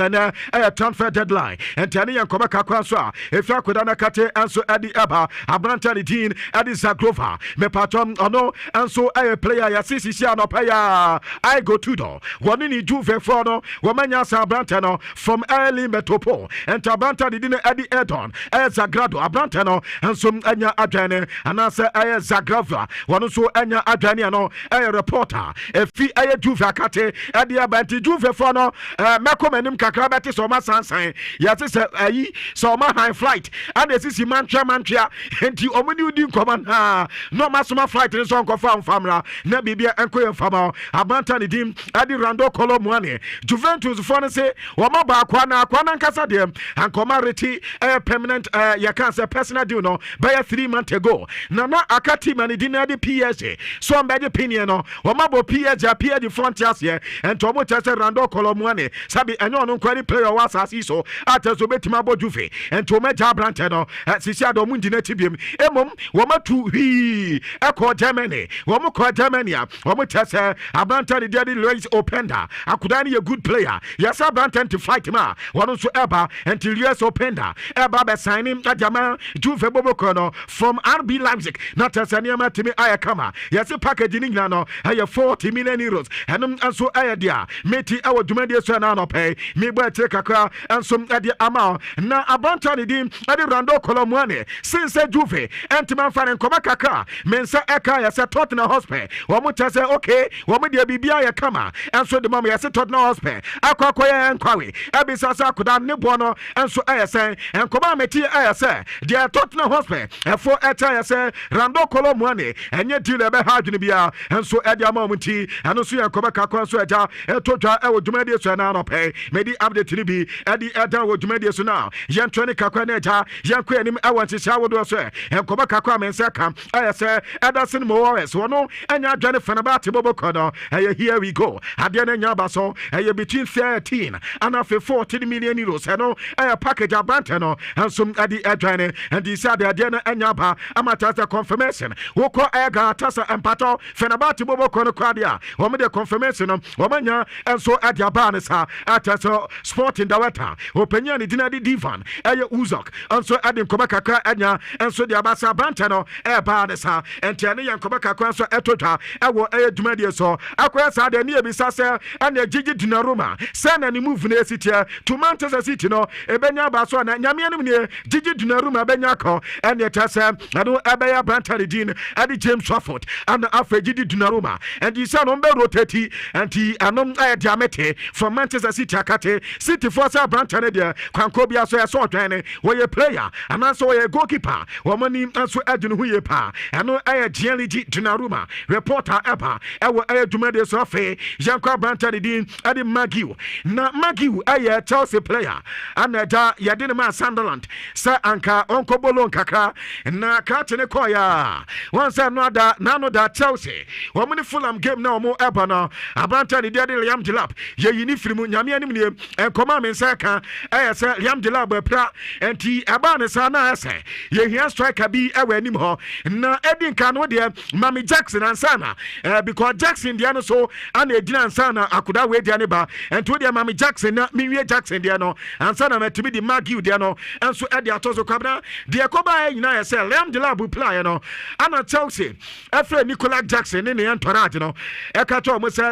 transfer deadline. And Tania yankoma kakwa so a efia koda na kate anso edi eba abranta din edi Zagrova me patom ono anso a player ya sisi anopa ya I go to do one ni Juve for no wamanya sa abranta no from early metopo enta abranta din edi Edon Zagrado abranta no anso anya adwane anase Zagrova one so anya adwane no reporter efi Juve akate edi abanti Juve for no mekomanim kakra beti so ma sansan ya se ayi so ma high flight and esisi mantra enti omuni udi nkoma ha no masoma flight ni so nkofa mfamra na bibia enkoye mfama abanta ni dim adi rando kolo muane Juventus for no say wo ma ba akwa na nkasa dem ankoma reti permanent ya can say personal deal no by 3 months ago na akati mani din adi PSG so mbede pinie no wo ma bo PSG frontiers here enti omo chese rando kolo muane sabi enyo no kwari player was asiso atezo betima bo Juve enti omo ja brante no sisi ado mu ndina tibiem emom wo ma tu hi eko Germany wo mo ko Germany a wo mo chese abrante de dey Luis Openda akudani a good player yes abrante to fight ma wono so eba enti Luis Openda eba be sign him adama Juve boboko no from RB Leipzig na Tanzania ma timi ayakama yes package ni nyina no 40 million euros enum anso ayadia meti awo dwumade so na no pay me gba tire kakra anso ade ama na abrante de din ade rando kolomwane since Juve entiman fane nkoma kakra mensa eka ya se Tottenham Hotspur wo mo tese okay wo mo de bibia ya kama enso de mama ya se Tottenham Hotspur akwakoye enkwawe ebisa sa koda ne bo no enso ayese enkoma meti ayese de Tottenham Hotspur efo eta ya se rando kolomwane enye dile be ha dwene bia enso ede ama omuti eno so enkoma kakra so eja etodwa ewo dwumade so na no pay medi update ni bi edi eda wo dwumade so na yentwene kakra na eja yankwa anim awanti sha wodo so enkoma kakra mensa kam ayese Ederson Moraes wono anya adwane Fenerbahce bobokono here we go ade na nya baso between 13 and 14 million euros eno package abante no ansum ade adwane and he said ade na anya ba amata confirmation woko ega tasa empato Fenerbahce bobokono kwadia wo me de confirmation no wo manya enso ade abane sa atasa sporting director openya ni dinadi divan Uzok enso ade nkoma kakra anya enso de abasa abante no ba de sa entiane yankoba kakra so etotwa ewo dwumade so akwa sa de ne ebisa se ana Gigi Donnarumma se na ni move na esitia to Manchester City no ebenya ba so na nyame anim ne Gigi Donnarumma benya ko ene tase ado ebeya brantare din ade James Trafford and afa Gigi Donnarumma and he said on be rotate anti anom diamete from Manchester City akate City force brantare de kwanko bia so so odwane wo ye player and so wo ye goalkeeper wo mani anso adunu hu ye pa eno Gigi Donnarumma reporter eba ewo dwumade so afa yankwa brantare din ade Magiu na Magiu Chelsea player and da yadine ma Sunderland sa anka onkobolo nkakra na katene koya once no da Chelsea wo muni Fulham game na omo eba no abrantare de Liam Delap ye yini firimu nyame anim ne enkoma mensa ka se Liam Delap bepra enti eba ne sa na ese ye hia striker bi ewa anim ho na Edin Kano de Mami Jackson ansana because Jackson dia no so ana edina ansana akuda we dia ne ba ento de Mami Jackson na miwie Jackson dia no ansana metumi di Magiu dia no enso e dia tozo kwabna de koba nyina ya se Liam Delap play no ana Chelsea efre Nicolas Jackson ne entourage no e ka to mo se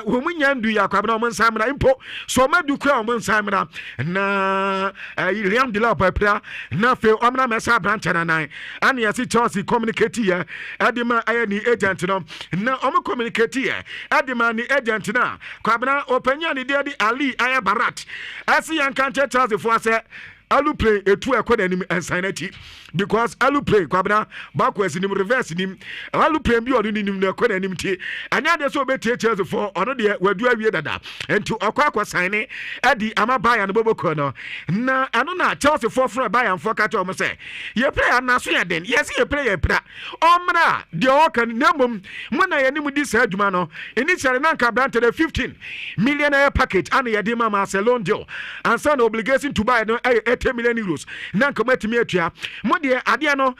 wo munya ndu ya kwabna mo nsamra impo so madu kwa mo nsamra na Liam Delap pra na fe omna mesa branch na nan ana ya si Chelsea communicate here adima ayani agent no na omo communicate here adima ni agent na kwabna openya ni de Ali Ayabarat asi yankanche Chelsea for say alu play etu ekodanim ensanati because alu play kwabna backwards nim reverse nim alu play bi onu nim na ekodanim ti anya de so betie Chelsea for ono de wadu awie dada enti akwa sign adi amabaya no boboko no na ano na Chelsea for Bayern for kata o say ye play na so ye den yes ye play ye pra omra de o kan namum mo na ye nim di sa aduma no initially na nka brand the 15 million package and ye di Barcelona deal and some obligation to buy no 30 million euros na nkomatimi atua mo de ade no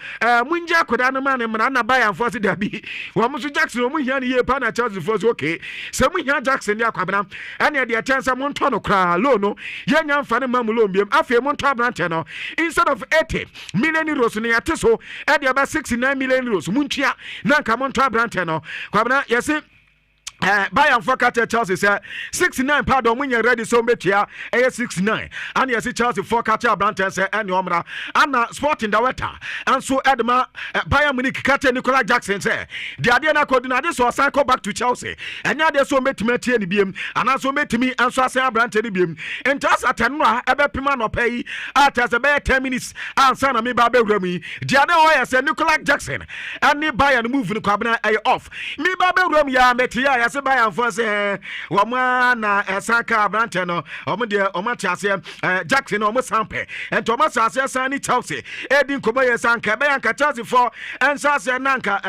munja akoda no ma ne mra na Bayern force da bi wo mo so Jackson mo hia ne ye pa na Chelsea force okay se mo hia Jackson ne akwabena ene de chance mo nto no kra loan no ye nya mfa ne mam loan biem afi mo nto abrante no instead of 80 million euros ne yate so e de ba 69 million euros muntua na nka mo nto abrante no kwabena yesi Bayern for Chelsea say 69 pardon when you ready so metia 69 and you see Chelsea for Branton say any omra and Sporting director and so Edma Bayern Munich Nicola Jackson say the idea na coordinator so cycle back to Chelsea and now they so met me any biem and also met me and so say Branton biem and just at no ebe pima no pay at as about 10 minutes and sana me ba bewrami the other way say Nicola Jackson and the Bayern move no kwabena off me ba bewram ya metia se Bayern for say woma na Saka Branton no omo de omo tiase Jackson omo sampe and Thomas ase sani Chelsea edin komo ye Sanka Bayern ka Chelsea for and say nanka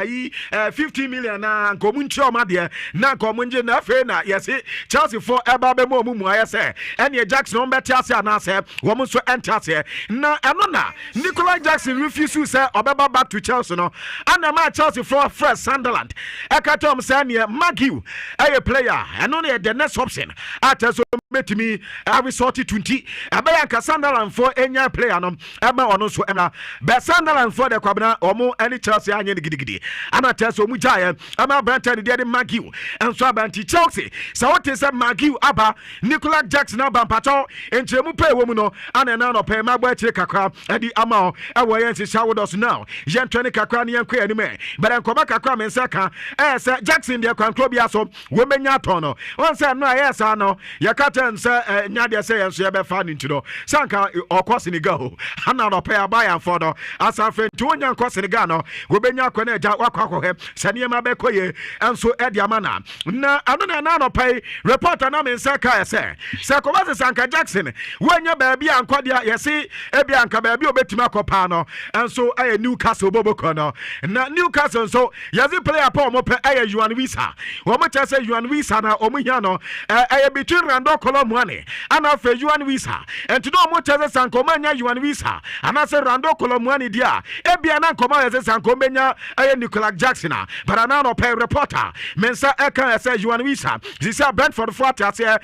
50 million na komunchi omo de na komunje na fe na yes Chelsea for eba be mo mu ayese and Jackson omo tiase na say womo so entiase na eno na Nicola Jackson refuse to say obeba back to Chelsea no and na Chelsea for fresh Sunderland ekatom say ne Magiu a player and only the next option at so met me I resort 20 Abayanka Sunderland for any player no Emma ono so Emma but Sunderland for the Kwabena omo any Chelsea anya gidi ama teso mu jaye ama Branton de Magiu and so abanti Chelsea so what is Magiu aba Nicola Jackson aba pato enchemu pay wo mu no ana na no pay magbo achire kakra edi ama e wo yen si shawo dos now yen twene kakra ne yen kwa anime but enkoma kakra men saka say Jackson de kwankro bia so we menya tono on say no yes no yakata say nyade say yenso ye be fa ninti no sanka okose ni ga ho ana no pay Bayern for no asa friend to onya nkose ni ga no we benya kwa na eja wakwa he sane ma be koye enso e dia mana na ano na no pay reporter na men saka say kobase sanka Jackson wenya ba bia ankodia yesi e bia anka ba bia obetima akopa no enso aye Newcastle boboko no na Newcastle so yesi player pa mo pe aye Juan Visa wo mo say Juan Visa na omo hia no between Rando Colomwani and afa Juan Visa and to no mo say sanko manya Juan Visa and I say Rando Colomwani dia e bia na nkoma say sanko menya Nicola Jackson but na no pay reporter mensa e kan say Juan Visa this is Brentford for say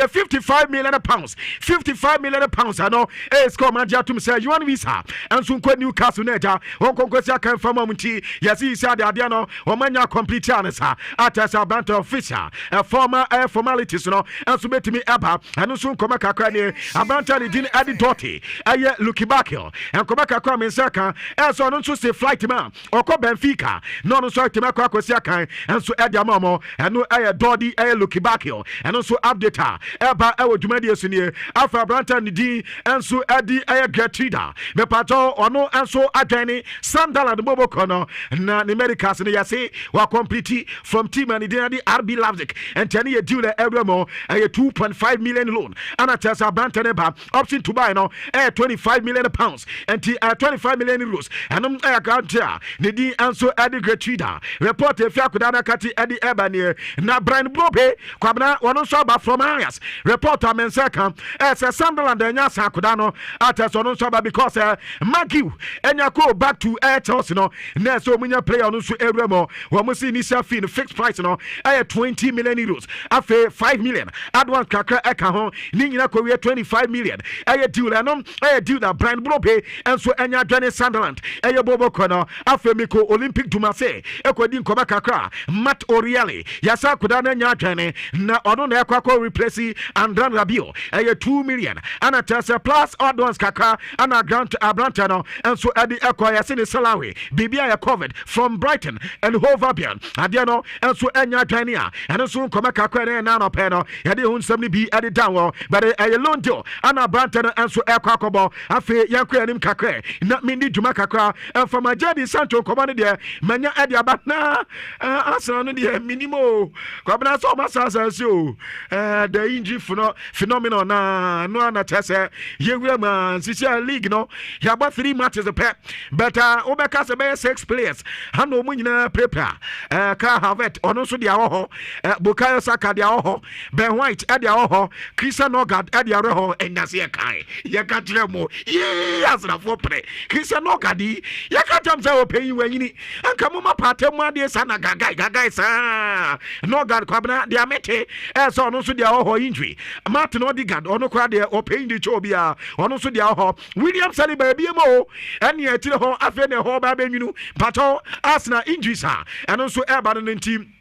55 million pounds 55 million pounds no score manja to say Juan Visa and so ko Newcastle neja won konkosi kan fama munti yesi say ade no o manya complete ansa at as Brentford official former formalities no and so betimi eba and so nkoma kakra ne abanta ne din adi doti aye Lukibakio and nkoma kakra mensaka so no so say flight man okọ Benfica no so tema kwa kwesi akan and so edi amamo and no aye dodi aye Lukibakio and so update eba ewo dwumadi esunie afa abanta ne din and so edi aye Gertruda me pato ono and so adwani Sunderland boboko no na the Americans ne yase wa complete from team and the RB Leipzig and tani ye deal every more a 2.5 million loan and at as a bantaneba option to buy no 25 million pounds and 25 million euros and account here the answer at the Gertruda report if you could kati at the Ebony na Brian Brobe kwabna one so ba from areas reporter mensaka as a Sunderland and Yasa Kudano at as on so because Magiu and Yako back to Chelsea no na so munya player on so every more we must see initial fee fixed price no 20 million euros afe 5 million advance kakra eka ho ni nyina ko we 25 million deal anom deal that Brian Brobe and so enya dwane Sunderland boboko no afe miko Olympic Dumase ekodi nkoba kakra Matt Oriali yasa koda na nya dwane na ono na ekwa replace Andran Rabiot 2 million ana tasa plus advance kakra ana grant Abranta no and so edi ekwa yase ne salary bibia ya covered from Brighton and Hove Albion adia no and so enya dwane a and so nkoma kakra na no pe no yade hun samni bi edi down but a loan deal ana Abranta and so ekwa kobo afe yankwa nim kakra na mindi dwuma kakra from Ajadi Santo komane de manya edi abatna asana no de minimo kwabna so masasa so the injury phenomenon na no na tese yewura man sisia league no ya ba 3 matches the pep but obeka se be 6 players hano mu nyina prepare ka havet ono so dia wo ho Bukayo Saka dia ho Ben White e dia ho Christian Ogard e dia ho enyase ye kai ye ka kire mo yes na fo pre Christian Ogard ye ka tam say opeyi wanyini anka mo ma patem ade sa na gagai sa no God kwabna dia mete so no so dia ho injury Martin Odegaard ono kwa dia opeyi di chobia ono so dia ho William Saliba bia mo ene atire ho afi ne ho ba benwinu pato Arsenal injuries ha eno so eba no team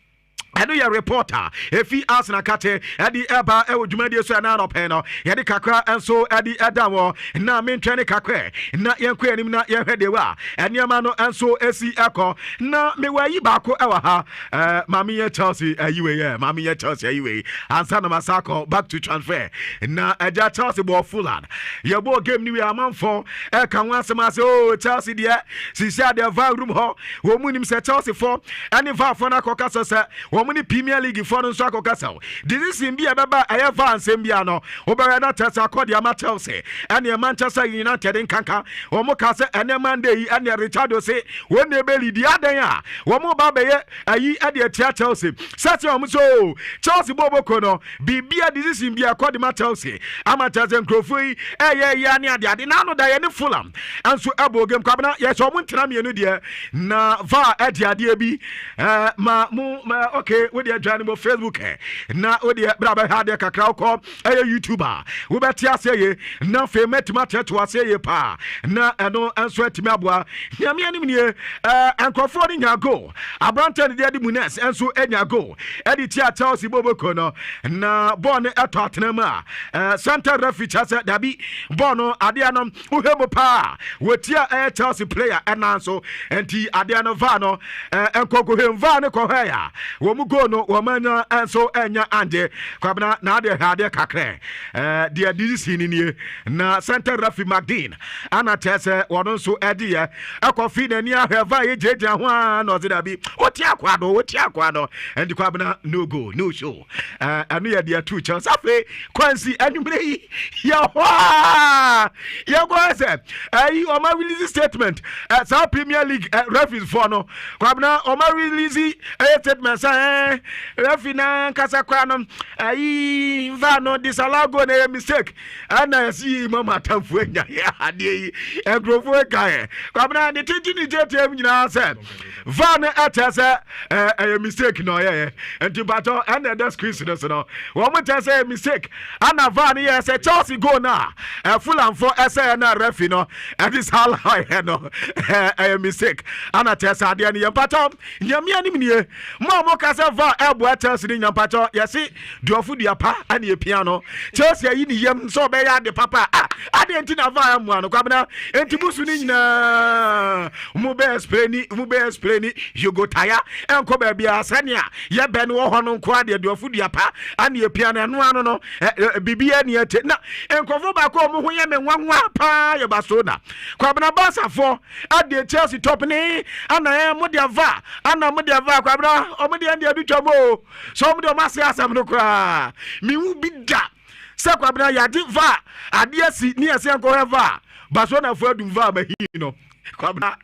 eno ya reporter efi Arsenal kate edi eba e odwumadi so na no pen no yedi kakra enso edi edawo na mentwene kakra na yenkwa anim na yehwedewa eniama no enso esi eko na mewayi baako ewa ha mami ye Chelsea ayiwe mami ye Chelsea ayiwe ansa na masako back to transfer na eja Chelsea bo Fulham ye bo game ni we amanfo e kan wasema se oh Chelsea de sisia de va room ho wo munim se Chelsea for eni va for na kokasa se Omuni Premier League for no swako kasa. This is Mbia baba ayeva ansembia no. Obere na tesa akodi ama Chelsea. Ene Manchester United nkanka. Omo kase ene Monday ene Richardo se wonne be lidi adan a. Omo ba be ayi ade atia Chelsea. Sati omo so Chelsea boboko no. Bibia this is Mbia akodi ma Chelsea. Ama Chelsea nkrofui eye ya ne ade na no da ye ne Fulham. Anso abo game kwabna ye so omo ntena mienu de na va ade ade bi okay we dey join mo Facebook na we dey braba ha dey kakra ko YouTuber we beti aseye na fe metima teto aseye pa na eno enso atimi aboa nyame anim nie enkrofo ni nya go abrante dey di munes enso enya go edi tia Chelsea boboko no na ball ne eto atenama center referee chase dabi ball no ade anom uhemo pa wetia Chelsea player enanso enti ade anom va no enkoko hemva ne ko haya go no womanya enso enya ande kwabna na ade hade kakre de this ni na center referee Magdine ana tese wono so ede ye ekofi na ni aheva ye jeje ho na ozida bi oti akwado and kwabna no go no show anu ye de two chance afi kwansi anumre yi ya go say o ma release statement South Premier League referees for no kwabna o ma release statement refina kasa kwa no ayi va no disalago na mistake ana si mama tamfu enya ya ade egrofo kai kwabna de titi ni jetem nyina se va no atese mistake no ye entibato ana the screen no wo mo tese mistake ana va no ye se Chelsea go na Fulham for ese na refi no this how no mistake ana tese ade ne yempato nyame anim nie mo kasa va ebo Chelsea ni nyampacho yesi duofu duapa ani epiano Chelsea yi ni yem so be ya de papa ade enti na va amu ano kwabena enti busu ni nyina mu be explain you go tire enko ba bia sania ye be no ho no nko ade duofu duapa ani epiano eno ano no bibia ni ete na enkofo ba ko mu ho ye me nwanwa pa ye basoda kwabena basafo ade Chelsea top ni ana mu de va kwabena o mu de ande twamo so mo de mase asam no kra mi wu bida se kwabena ya di va ade asi ni ase enko va baso na fu adum va ba hi no kwabena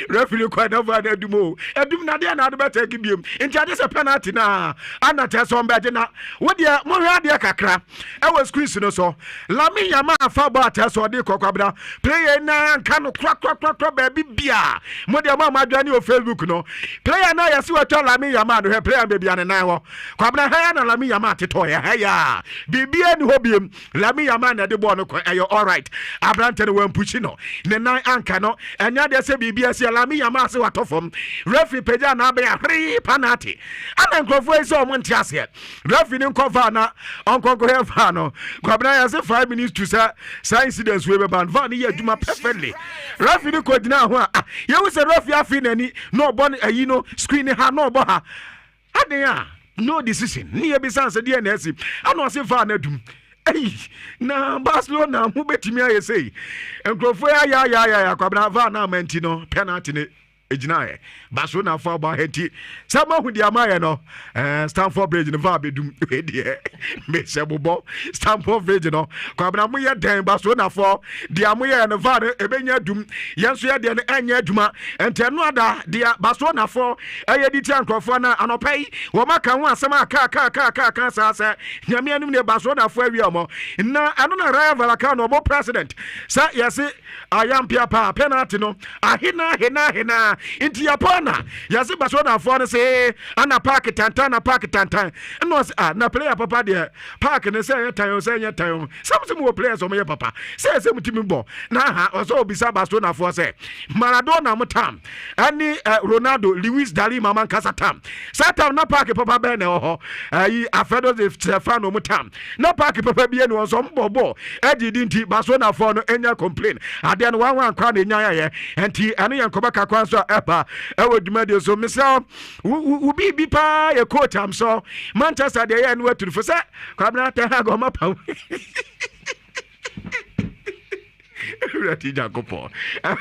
referee kwa na va na dumo edum na de na ade beta kibiem enti ade se penalty na ana te so mbe na wo de mo hwa de kakra e was squeeze no so Lami Yama fa ba te so de kokwabra player na nka no kra ba bibia mo de ma adwani o Facebook no player na yesi wato Lami Yama no he player be bia ne nan wo kwabra ha na Lami Yama teto ya ha ya bibia ni hobiem Lami Yama na de ball no ayo all right abrante no wampuchi no ne nan anka no enya de se bibia Lami Yama se watofom referee peja na be free penalty ana nkrofo ese o monti ase referee ni cover na onkonko he fa no kwabna ya se 5 minutes to say incidents we be ban van ye aduma perfectly referee ni ko dina ho ye wo se referee afi nani no bon ayi no screen ha no bo ha aden no decision ni e bi sanse de na asi ana o se fa na dum na Barcelona mu betimi ayesei enkrofo ya kwabna va na manti no penalty ne ejinae Barcelona for ba henti sama hu dia maye no Stamford Bridge no va bedum e de me se bobo Stamford Bridge no kwabna mo ye den Barcelona for dia mo ye no va e benya dum yenso ye de no anya aduma ente no ada dia Barcelona for eye di ti ankrofo na anopai wo maka ho asema ka sa nyame anum ne Barcelona for awi omo na ano na Rayo Vallecano mo president sa yesi ayam piapa penalty no ahina inti yapona yesi Barcelona for no say ana park tantan no na player papa de park ne say yetayo some more players o me papa say mutimi bo na ha oso obisa Barcelona for say Maradona mutam ani Ronaldo Luis Dali mama kasa tam satam na park papa be ne ho ayi Alfredo de Stefano mutam na park papa bi ene so mbobo edidi nti Barcelona for no enya complain ade no wan kwa na enya ye enti ane yankoba kakwan so eba ewoduma de so misel ubi bi pa ye coach am so Manchester de ye no aturu for say kwabna ta ha go mapa Rati Jacopo. I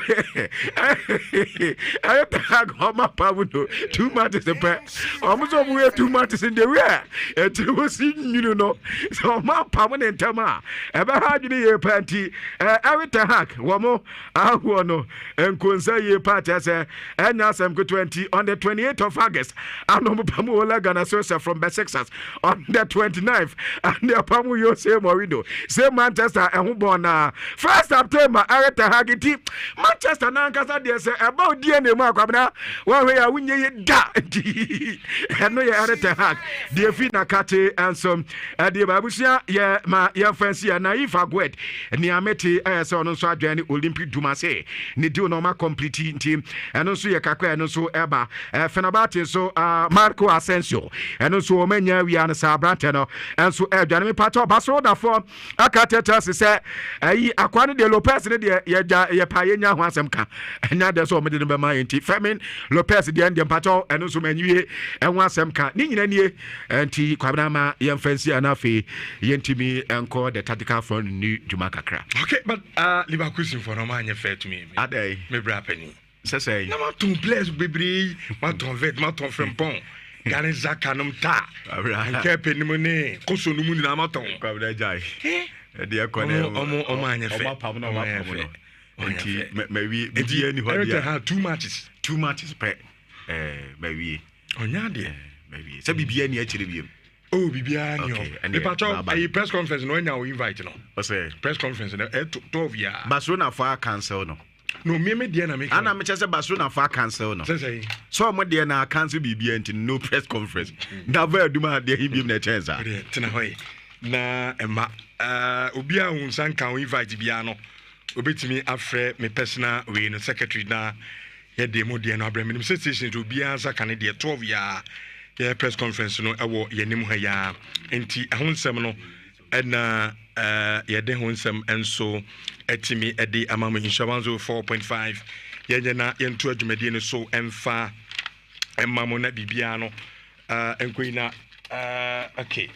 have mapa window 2 months a pair. Almost over 2 months in the rear. And it was you know. So my permanent tama. Ever had you a panty. I to hack. One more. I want and consider ye party as and now some good 20 on the 28th of August. I know Pamola Gana Sosa from Besexas on the 29th. And the Pamu you say Morido. Same Manchester and who born 1st September. Areta Hagiti Manchester Nankasa de say about DNA ma kwabna one way awunye da and no ya Areta Hag de fi na kate and some de babusia ye ma ye fancy na ifa gwed ni ameti so no so adwane Olympic Dumase ni di no ma complete team and so ye kakwa and so eba Fenerbahce so Marco Asensio and so omanya wi an sa brante no and so adwane me pato Barcelona for akateta se ayi akwane de Lopez ne de ye paye nya ho asem ka enya de so omede no be ma enti Fermin Lopez de ndem pato eno so manwie enho asem ka ni nyina nie enti kwabna ma ye mfansi anafe ye ntimi enko the tactical front ni djuma kakra. Okay, but Liverpool for no man ye fair to me adai me bra pani say na ma ton place bebri ma ton vet ma ton frempon gane zakanum ta nke penimu ne koso no mu ni na ma ton kwabna jai dia kone omo anya fe pam no ma pam no enti maybe bia ni ho dia ha 2 matches pe maybe onya de maybe say bibia ni akire biem oh bibia ni ho the pato a press conference no nya we invite no o say press conference no 12 year Barcelona for cancel no me dia na me ana me chese Barcelona for cancel no say so mo dia na cancel bibia enti no press conference da va aduma dia biem na chance tina hoy na ema obi a hunsan kan invite bia no obetimi afre me personal we no secretary na ye de mo de no abrami nim station to obi ansa kan de 12 ya ye press conference no ewo ye nim ha ya enti ahunsem no na ye de hunsem enso etimi ede amamo insurance 4.5 ye na ye nto adwumade no so emfa emamo na bibia no enkoina okay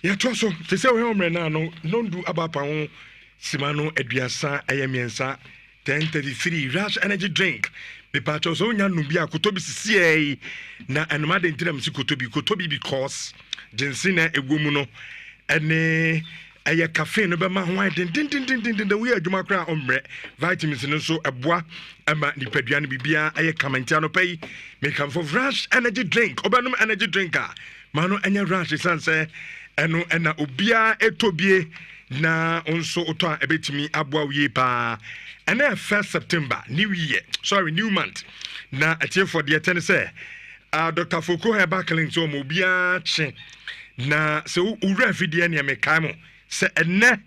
ya toso te se we omre na no nondu abapa ho simano aduasa ayemiensa 1033 Rush energy drink me pato so nya no bia kotobi sisi na enoma de ntiram si kotobi because jinsi na egwomu no ene eye cafe no be ma ho den we adwuma kra omre vitamins no so eboa ama nipadua no bibia eye kamantia no pay me come for Rush energy drink obanum energy drinker mano enya Rush sanse eno ena obia etobie na onso oto a ebetimi aboa wie pa ena 1st September new month na atie for the ten say Dr. Foko Herbal Clinic so mo bia che na se ura fidie ne me kai mo se ena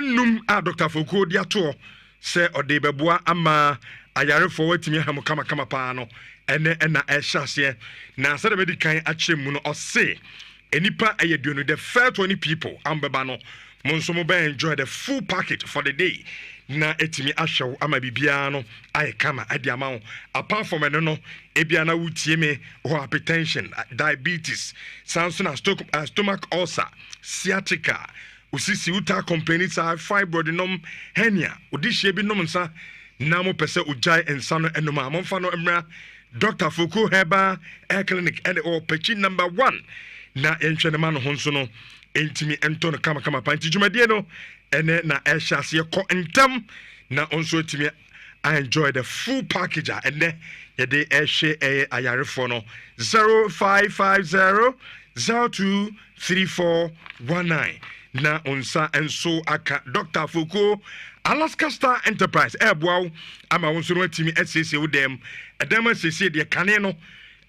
num Dr. Foko dia to se ode beboa ama ayare for watimi ha mo kama pa no ena ehyaase na se de medikan ache mu no o se enipa ayeduno the first 20 people ambeba no monso mo be enjoy the full package for the day na etimi ahwew ama bibia no aye kama ade ama apart from no ebia na wutie me hypertension diabetes sansona stomach ulcer sciatica usisi uta complaints fibroid nom hernia odihye bi nom nsa na mo pese ujai ensano enoma momfa no emra Dr. Fuku Heba Air Clinic and or pechi number 1 na enhwe ne ma no honso no entimi ento no kama panti dwumadie no ene na ehwase ko entam na onso etimi I enjoy the full package and then yede ehwe ayarefo no 0550023419 na onsa enso aka Dr. Fuku Alaska Star Enterprise eboaw ama onso no atimi esese wo dem edem esese de kane no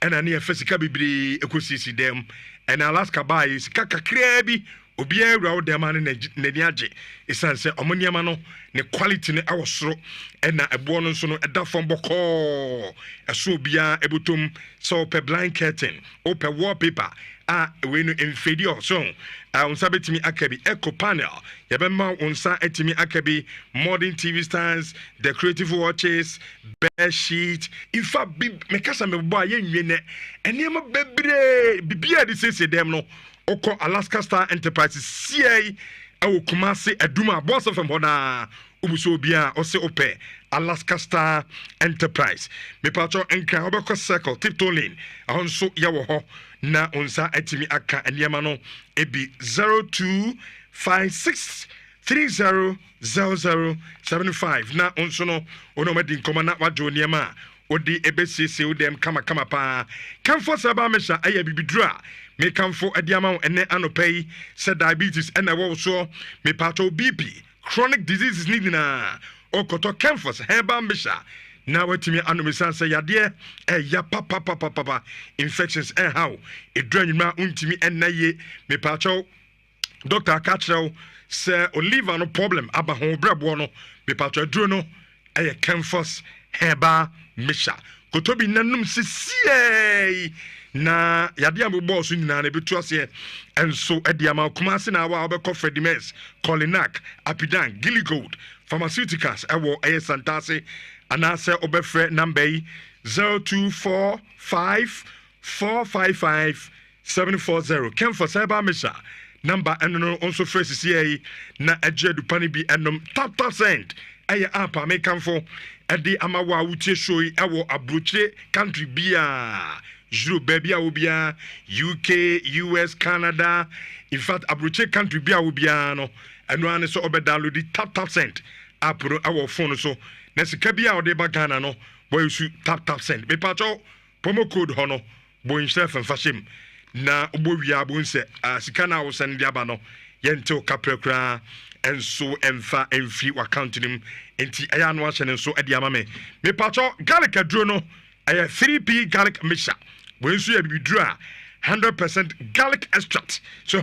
ena ne efesika bibiri ekosisi dem ena Alaska buy sika kakra bi obi awura wo dem ane n'ani age esanse omoniama no ne quality ne awosoro ena ebo no nso no eda fom boko eso obia ebotom so pe blind curtain o pe wallpaper we no inferior so unsa betimi akabi eco panel yebema unsa etimi akabi modern TV stands decorative watches bed sheet ifa mekasa mebo aye nwie ne enema bebre bibia de sese dem no oko Alaska Star Enterprise CA awo Kumasi Aduma boss of Mbona ubuso bia ose ope Alaska Star Enterprise me pacho enka obeko circle tiptoe lane ahonso yawo ho na onsa etimi aka eniema no ebi 0256300075 na onso no ono medi nkoma na wajo niema odi ebesese udem kama pa kamfo saba mesha aya bibidura me kamfo adiama ene anopai se diabetes ene wo so me pato BP chronic diseases ni na okoto kamfo heba mesha na watimi anomisa se yade ya papa infections how edranima untimi enaye me pato Dr. Kachel se oliver no problem aba ho brabo no me pato duro no kamfo heba mesha kotobi nanum sisie na yade ambo so nyina na betu ase enso ediama Kumasi na wa obekọ Fedimes Colinac Apidan Gilligold Pharmaceuticals ewo Santase anase obefre number 0245455740 Kemfo Cyber Mesha number eno onso fresh CA na ejedu pani bi enom top cent apa me kamfo edi amawa wutie show ewo abrochire country bia Juro baby obia UK US Canada in fact abrochire country bia obia no eno ane so obe download the top cent app no our phone so na sika bia ode ba Ghana no boy use top cent me pacho promo code hono boy himself and fashim na obowia bo nse sika na wo send dia ba no yente kaprekra enso emfa emfi account nim enti aya no ahye ne so ade ama me pacho garlic aduro no 3p garlic mixture when you have 100% garlic extract so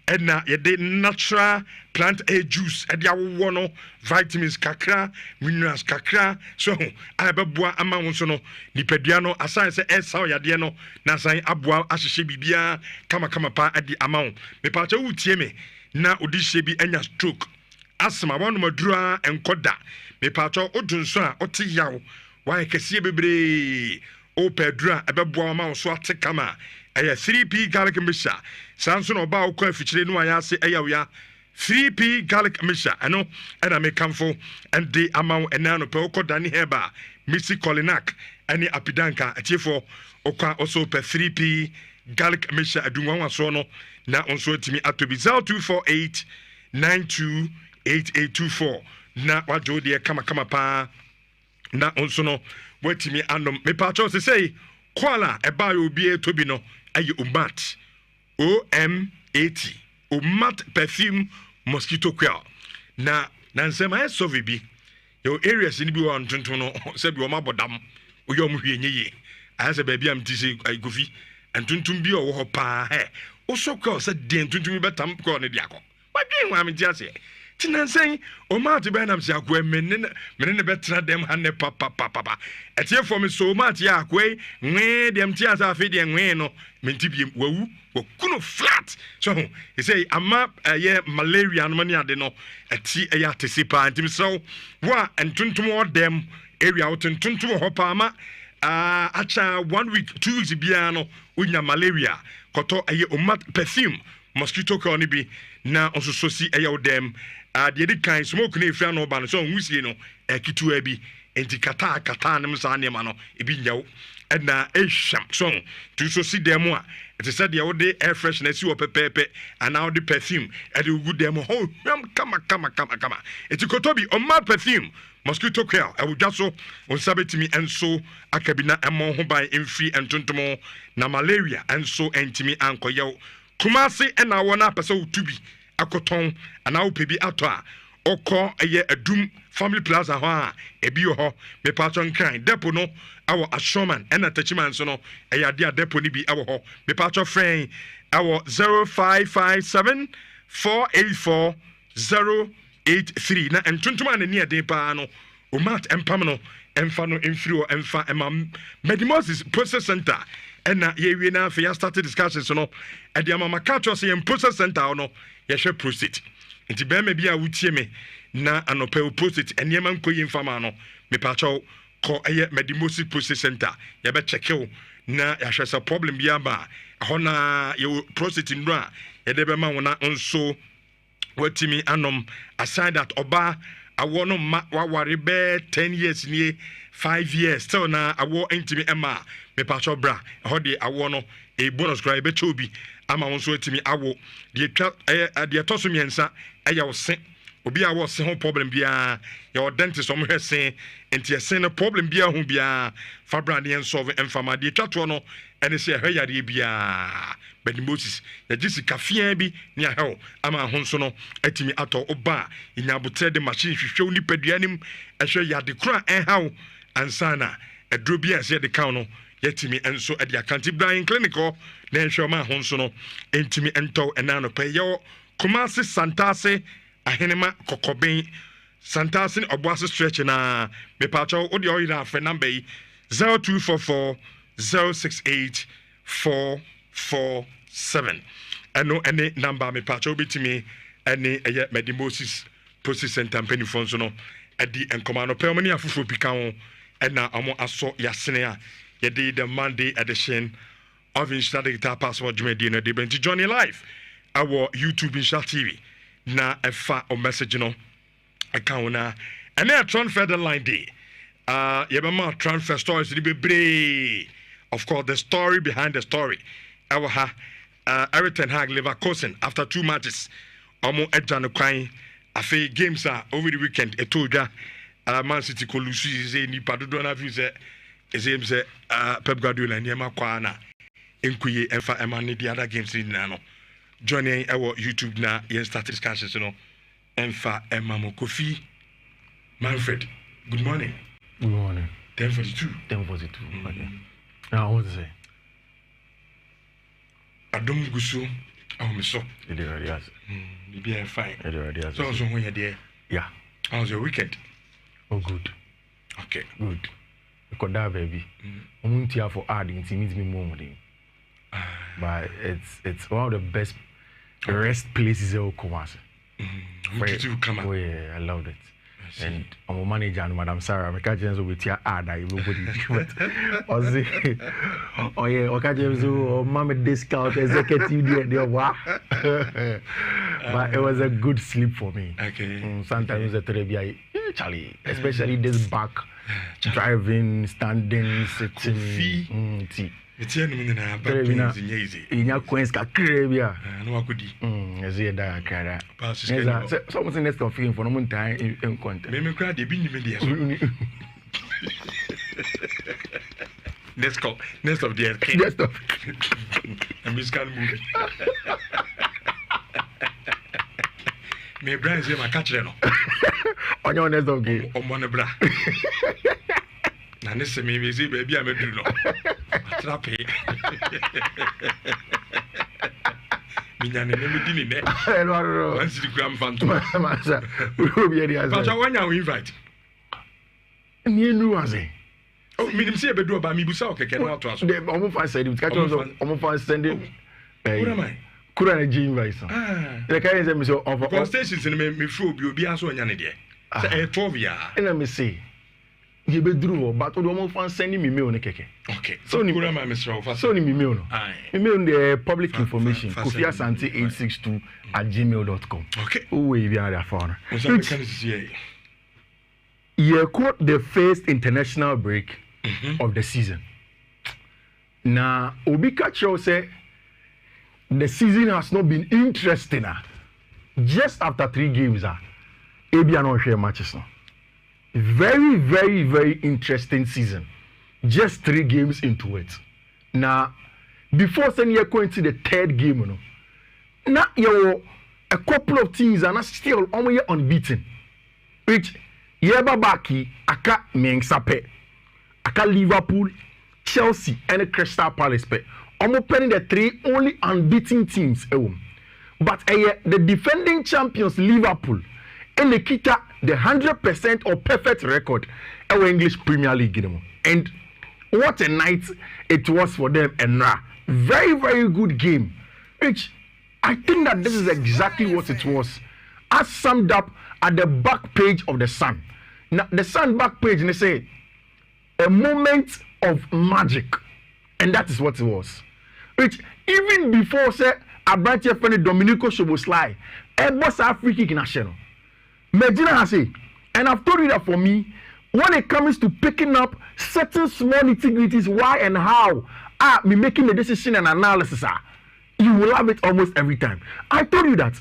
and yede natural plant a juice and ya wono vitamins kakra minerals kakra so abeboa ama wonso no nipadua no asan se esa yade no na san aboa ahye bibia kama pa adi ama wo me pa cha wutie me na odi hye bi anya stroke asma wonu madura enkoda me pa cha odunso a ote yawo wa kese bebre o pedra ebeboa ma so ate kama 3p garlic mixture sanso no ba okwa fichire no ayase eyawoya 3p garlic mixture eno na me kamfo and the amount enano pe okoda ni heba misi Colinac ani apidanka atiefo okwa also pe 3p garlic mixture adunwa so no na onso timi atobi 0248928824 na wajo de kama pa na onso no watimi anom me pacho se say kwala eba yo bi etobi no aye umat OMAT umat perfume mosquito coil na nsema esovi bi yo areas ni bi wa ntonton no se bi o mabodam o yo mo hwe nyeye ase ba bi am ti se agofi ntonton bi o wo pa he o so coil se de ntonton bi betam coil ne diako wadwen wa me ti ase tinansen o ma ti benam si akwa menene betra dem hanne papa etie for me so ma ti akwa nwe dem ti asa afi de nwe no menti bi wawu wakuno flat so he say ama ye malaria no mani ade no eti eya tesipa ntim so wa entuntum o dem area o tuntum ho pa ama acha 1 week 2 weeks bia no unya malaria koto eye umat perfume mosquito coil ni bi na onsoso si eya o dem de di kan smoke na efia no ba no so nwusie no ekitu abi enti kata nem sa ne ma no ebi nyawo na ehwam so to so si dem a it said the old air freshness you pepe and now the perfume and the good dem ho kama it kotobi on my perfume mosquito coil I would just so on sabetimi and so akabina emo ho ban emfiri entontomo na malaria and so entimi ankoyew kumase and na wona pese utubi akoton and now pebi ato a oko eye adum family plaza ho a ebi ho me patron kan depo no awo ashoman and atachiman so no eya dia depo ni bi awo ho me patron friend awo 0557 484 083 na entontoma na ni eden pa no o mat empam no emfa no emfiri o emfa emam medimosis process center na ye wie na fa ya started discussions no e dia mama catch us in process center no ye hwe prostate nti be ma bia wutie me na anope o prostate eniema nkoyi mfama no me pacho ko eye medimosis process center ye be check o na ya hwe sa problem bia ba ho na ye prostate ndro a ye de be ma wona nso watimi anom aside that oba awo no ma waware be 10 years ni 5 years still na awo intimi ema me pacho bra ho de awo no e bonus cry be chobi ama won so atimi awo de twa de toso miensa eya wo se obi awo se ho problem bia ya o dentist om hwese enti ese no problem bia ho bia fa bra de solve enfama de twa to no ene se hwe yare bia but Moses ya jisi kafia bi ni ahel ama ho so no atimi ato oba inyabotre de machine hwehwe ni paduanim ehwe yade kura enhaw ansana edro bia se de kan no yetimi enso ade akanti blind clinical na ehwe ma ho so no entimi ento enano pe yo Kumasi Santase ahenema kokoben Santase ni oboase stretch na me pacho odi oyira afa number 0244 068 447 eno ene number me pacho bitimi ene eye medimosis process center penifon so no edi enkomano pelmani afufo pika ena amo aso yasene a yede the Monday edition of Nhyira Digital Passport Jumedi no de benti Johnny Live our YouTube Nhyira TV na efa o message no account na ene a transfer deadline day yebema transfer stories di bebre. Of course, the story behind the story. Our Everton Hag Leverkusen after 2 matches. Omo Edjano Kwai. Afe games are over the weekend. Etoja Man City Kolusi ze ni padodo na view ze ze Pep Guardiola ni ema kwana. Enkuye emfa emani the other games ni no. Joining our YouTube na yen start discussions no. Emfa emamo Kofi Manfred. Good morning. Good morning. 10:42. 10:42. Okay. Now what to say? Adom gusu awmeso. It already has. Be fine. It already has. So when you there? Yeah. How was your weekend? Oh good. Okay. Good. Because that baby. I'm here for adding to meet me more. But it's one of the best rest places in Kumasi. Oh yeah, I loved it. And I'm a manager and Madam Sarah, I can't just with your ad. I will put it. Oh yeah, okay, just mommy discount executive there. Wow. But it was a good sleep for me. Okay. Sometimes the Trebia, Charlie, especially this back driving, standing, sitting, tea. It's here na ba easy. Inya Queens ka krebia. No akudi. Eze da kara. So much next of feeling for no time in contact. Me kra de bi ni me dey so. Next of the king. Next of. I'm just can move. Me brand say ma catch no. Onyo next of game. Omo ne bra. Na ne se me say baby amedu no. Trape. Minyane ne me di ni ne. Hello. Once the gram phantom. Masa. We be here. But when you invite. Ni nu aze. Oh, me nim say be do ba mi busa o keke no ato aso. Dem omo fan send it. Catch omo fan send it. What am I? Kura na G invite. The kind say me so over. Because stations in me free obi aso nya ne de. Say 12 ya. And let me say. You be drew, but omo fan sending me mail ne keke. Okay. So ni kura ma Mr. Ofa. So ni me mail no. Email the public information. kofiasante862@gmail.com. Okay. Oh, we be there for. Can see you caught the first international break of the season. Now, Obika Cho say the season has not been interesting. Just after 3 games, Abia no share matches now. Very, very, very interesting season. Just 3 games into it. Now, before sending you going to the 3rd game, now you a couple of teams are still only unbeaten. Which Yeba Baki, Aka Mengsape, Aka Liverpool, Chelsea, and Crystal Palace. I'm opening the 3 only unbeaten teams. But the defending champions Liverpool and the kita the 100% or perfect record our English Premier League. And what a night it was for them. And very, very good game. Which I think that this is exactly what it was. As summed up at the back page of the Sun. Now the Sun back page, they say a moment of magic. And that is what it was. Which even before say Abranche Fene Dominico Szoboszlai, boss African national. Medina has said, and I've told you that for me, when it comes to picking up certain small nitty-gritties, why and how, me making the decision and analysis, you will have it almost every time. I told you that.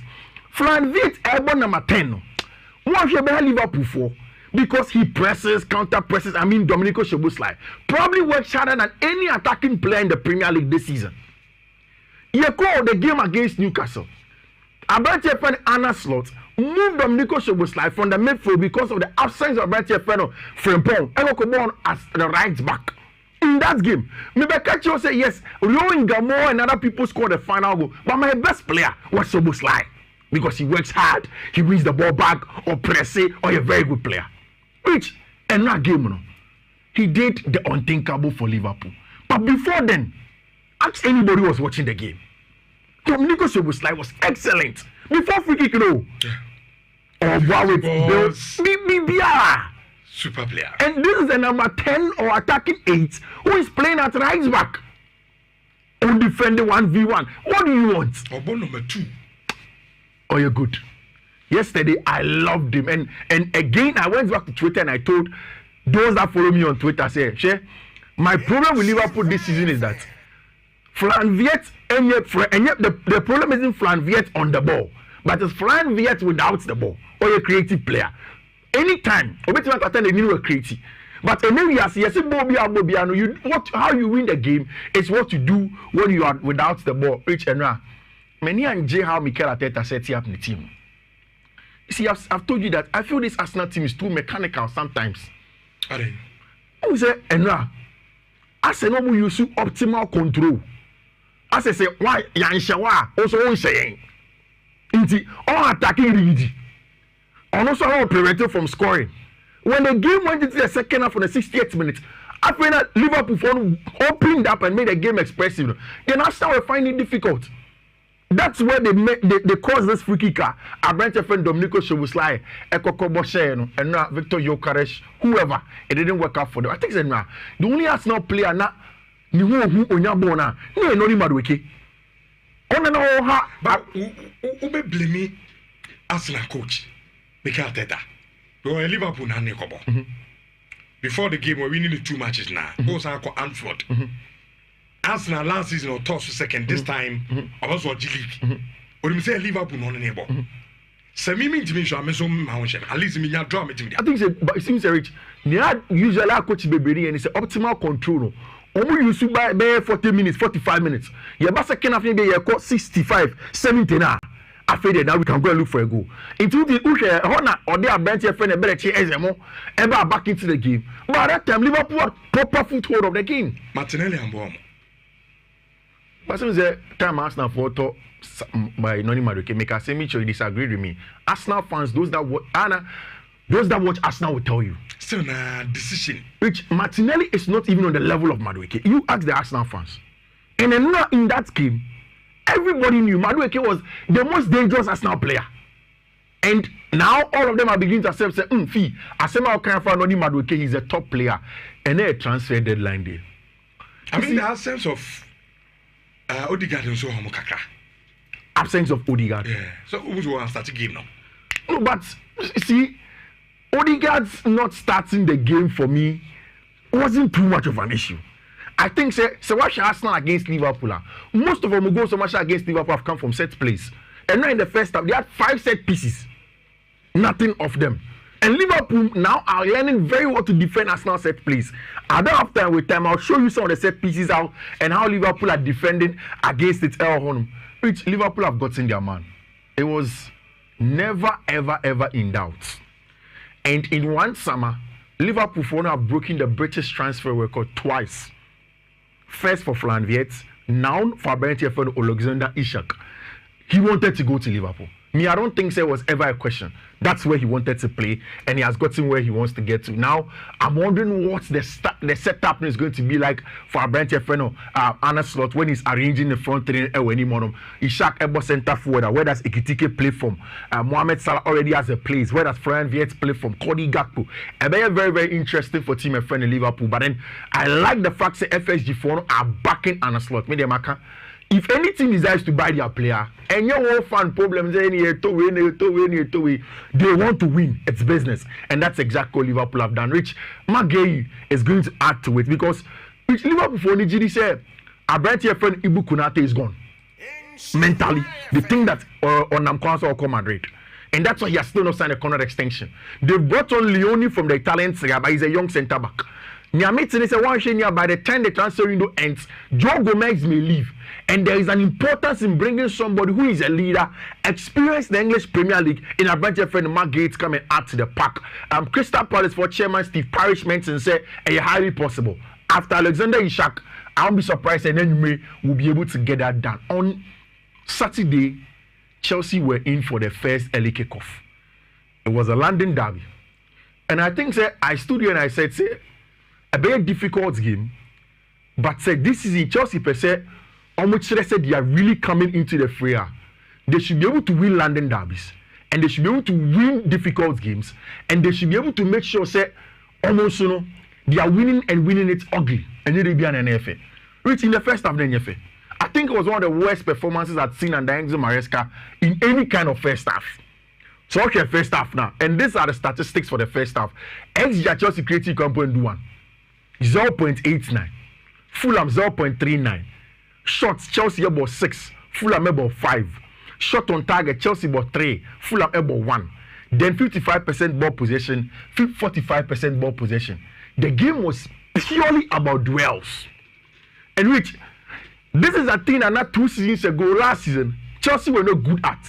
Fran Viet, airborne number 10. What should be Liverpool for? Because he presses, counter presses. I mean, Dominico Szoboszlai probably works harder than any attacking player in the Premier League this season. You call the game against Newcastle. Abranche Fene Anna Slot moved Dominico Szoboszlai from the midfield because of the absence of Abranche Fene Frimpong and come on as the right back. In that game, Mibekacho said yes, Rio Gamo and other people scored the final goal, but my best player was Szoboszlai because he works hard, he brings the ball back or press it, or a very good player. Which in that game, he did the unthinkable for Liverpool. But before then, ask anybody who was watching the game. Dominico Szoboszlai was excellent. Before free kick, or wow, super player. And this is the number 10 or attacking 8 who is playing at right back. Or defending 1v1. What do you want? Or number 2. Oh, you're good. Yesterday, I loved him. And again, I went back to Twitter and I told those that follow me on Twitter, say, my problem with Liverpool this season is that Fran Viet, and yet the problem isn't Fran Viet on the ball, but it's Fran Viet without the ball, or a creative player. Anytime, a creative. But how you win the game is what you do when you are without the ball. Rich and many and J how Mikel Arteta set up the team. You see, I've told you that I feel this Arsenal team is too mechanical sometimes. I say, Arsenal will use optimal control. I say, why Yanshawa also won't say, all attacking Rigi, and also all prevented from scoring. When the game went into the second half on the 68th minute, after that Liverpool opened up and made the game expressive, then Arsenal were finding it difficult. That's where they caused this free kicker. Abranche Fene Dominico Szoboszlai, Ekoko Boshe, and now Victor Gyökeres, whoever. It didn't work out for them. I think the only Arsenal player now, who Onyabona, no Madueke. But who may blame me Arsenal coach, Mikel Arteta? We were Liverpool and Nekobo. Before the game, we're winning the 2 matches now. Both are called Anfield. Arsenal last season or toss second, this time I was watching league. Or you say Liverpool on the neighbor. Semi mean to me, so I'm so at least me draw me. I think but it seems rich. Usually I coach baby and it's optimal control. Only you should buy 40 minutes, 45 minutes. Your best second half maybe you got 65, 70 now. After that, now we can go and look for a goal. Into the Usher, or they are bench a friend a better chance ever back into the game. But at that time, Liverpool had proper foothold of the game. Martinelli and Bournemouth. But since the time Arsenal photo by Noni Madueke, make us sure you disagree with me. Arsenal fans, those that watch Arsenal will tell you. Still na decision. Which Martinelli is not even on the level of Madueke. You ask the Arsenal fans. And then now in that game, everybody knew Madueke was the most dangerous Arsenal player. And now all of them are beginning to accept, say, Asema Okayafa Noni Madueke, he's a top player. And then a transfer deadline day. I mean, the absence of Odegaard and so on, absence of Odegaard. Yeah. So who's going to start the game now? No, but see, Odegaard's not starting the game for me wasn't too much of an issue. I think so watch Arsenal against Liverpool. Most of them who go so much against Liverpool have come from set plays. And now in the first half, they had 5 set pieces. Nothing of them. And Liverpool now are learning very well to defend Arsenal set plays. I don't have time with time. I'll show you some of the set pieces out and how Liverpool are defending against its Honum, which Liverpool have gotten their man. It was never, ever, ever in doubt. And in one summer, Liverpool for now have broken the British transfer record twice. First for Flanviet, now for Alexander Isak. He wanted to go to Liverpool. Me, I don't think there was ever a question. That's where he wanted to play, and he has gotten where he wants to get to. Now, I'm wondering what the setup is going to be like for Abrante Feno, Anna Slot, when he's arranging the front three when he mono. Ishak Ebo center forward, where does Ekitike play from? Mohamed Salah already has a place. Where does Florian Wirtz play from? Cody Gakpo. Very, very interesting for team friend in Liverpool. But then, I like the fact that FSG Fono are backing Anna Slot. If any team decides to buy their player, and you won't find problems, they want to win. It's business. And that's exactly what Liverpool have done. Rich Maguire is going to add to it because Liverpool for Nhyira said, I bet your friend Ibu Konate is gone. Mentally, they think that Onamkwanso will come Madrid. And that's why he has still not signed a contract extension. They brought on Leone from the Italian Serie A, but he's a young centre back. Nyamiti said one thing by the time the transfer window ends, Joe Gomez may leave. And there is an importance in bringing somebody who is a leader, experienced the English Premier League, in a bunch of friend Mark Gates coming out to the pack. Crystal Palace for chairman Steve Parish mentioned say it's highly possible. After Alexander Isak, I won't be surprised and then we will be able to get that done. On Saturday, Chelsea were in for the first early kickoff. It was a London derby. And I think I stood here and I said, a very difficult game, but this is in Chelsea per se. Almost said they are really coming into the fray. They should be able to win London derbies, and they should be able to win difficult games, and they should be able to make sure almost they are winning and winning it ugly. And they be an NFA. Which in the first half, I think it was one of the worst performances I've seen under Enzo Maresca in any kind of first half. So okay, first half now, and these are the statistics for the first half. XG Chelsea creative component do 1. 0.89. Fulham 0.39. Shots Chelsea about 6. Fulham about 5. Shot on target Chelsea about 3. Fulham about 1. Then 55% ball possession, 45% ball possession. The game was purely about duels. And which this is a thing that not 2 seasons ago, last season, Chelsea were not good at.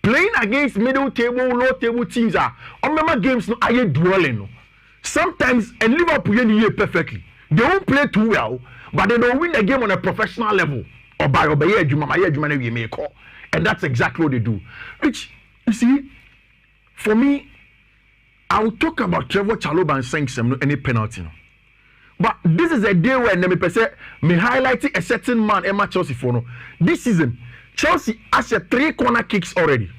Playing against middle table, low table teams are on games no are dueling. Sometimes, and Liverpool play perfectly. They won't play too well, but they don't win the game on a professional level. Or by and that's exactly what they do. Which, you see, for me, I will talk about Trevor Chalobah and saying some any penalty. But this is a day where me highlighting a certain man, Emma Chelsea for this season. Chelsea has 3 corner kicks already.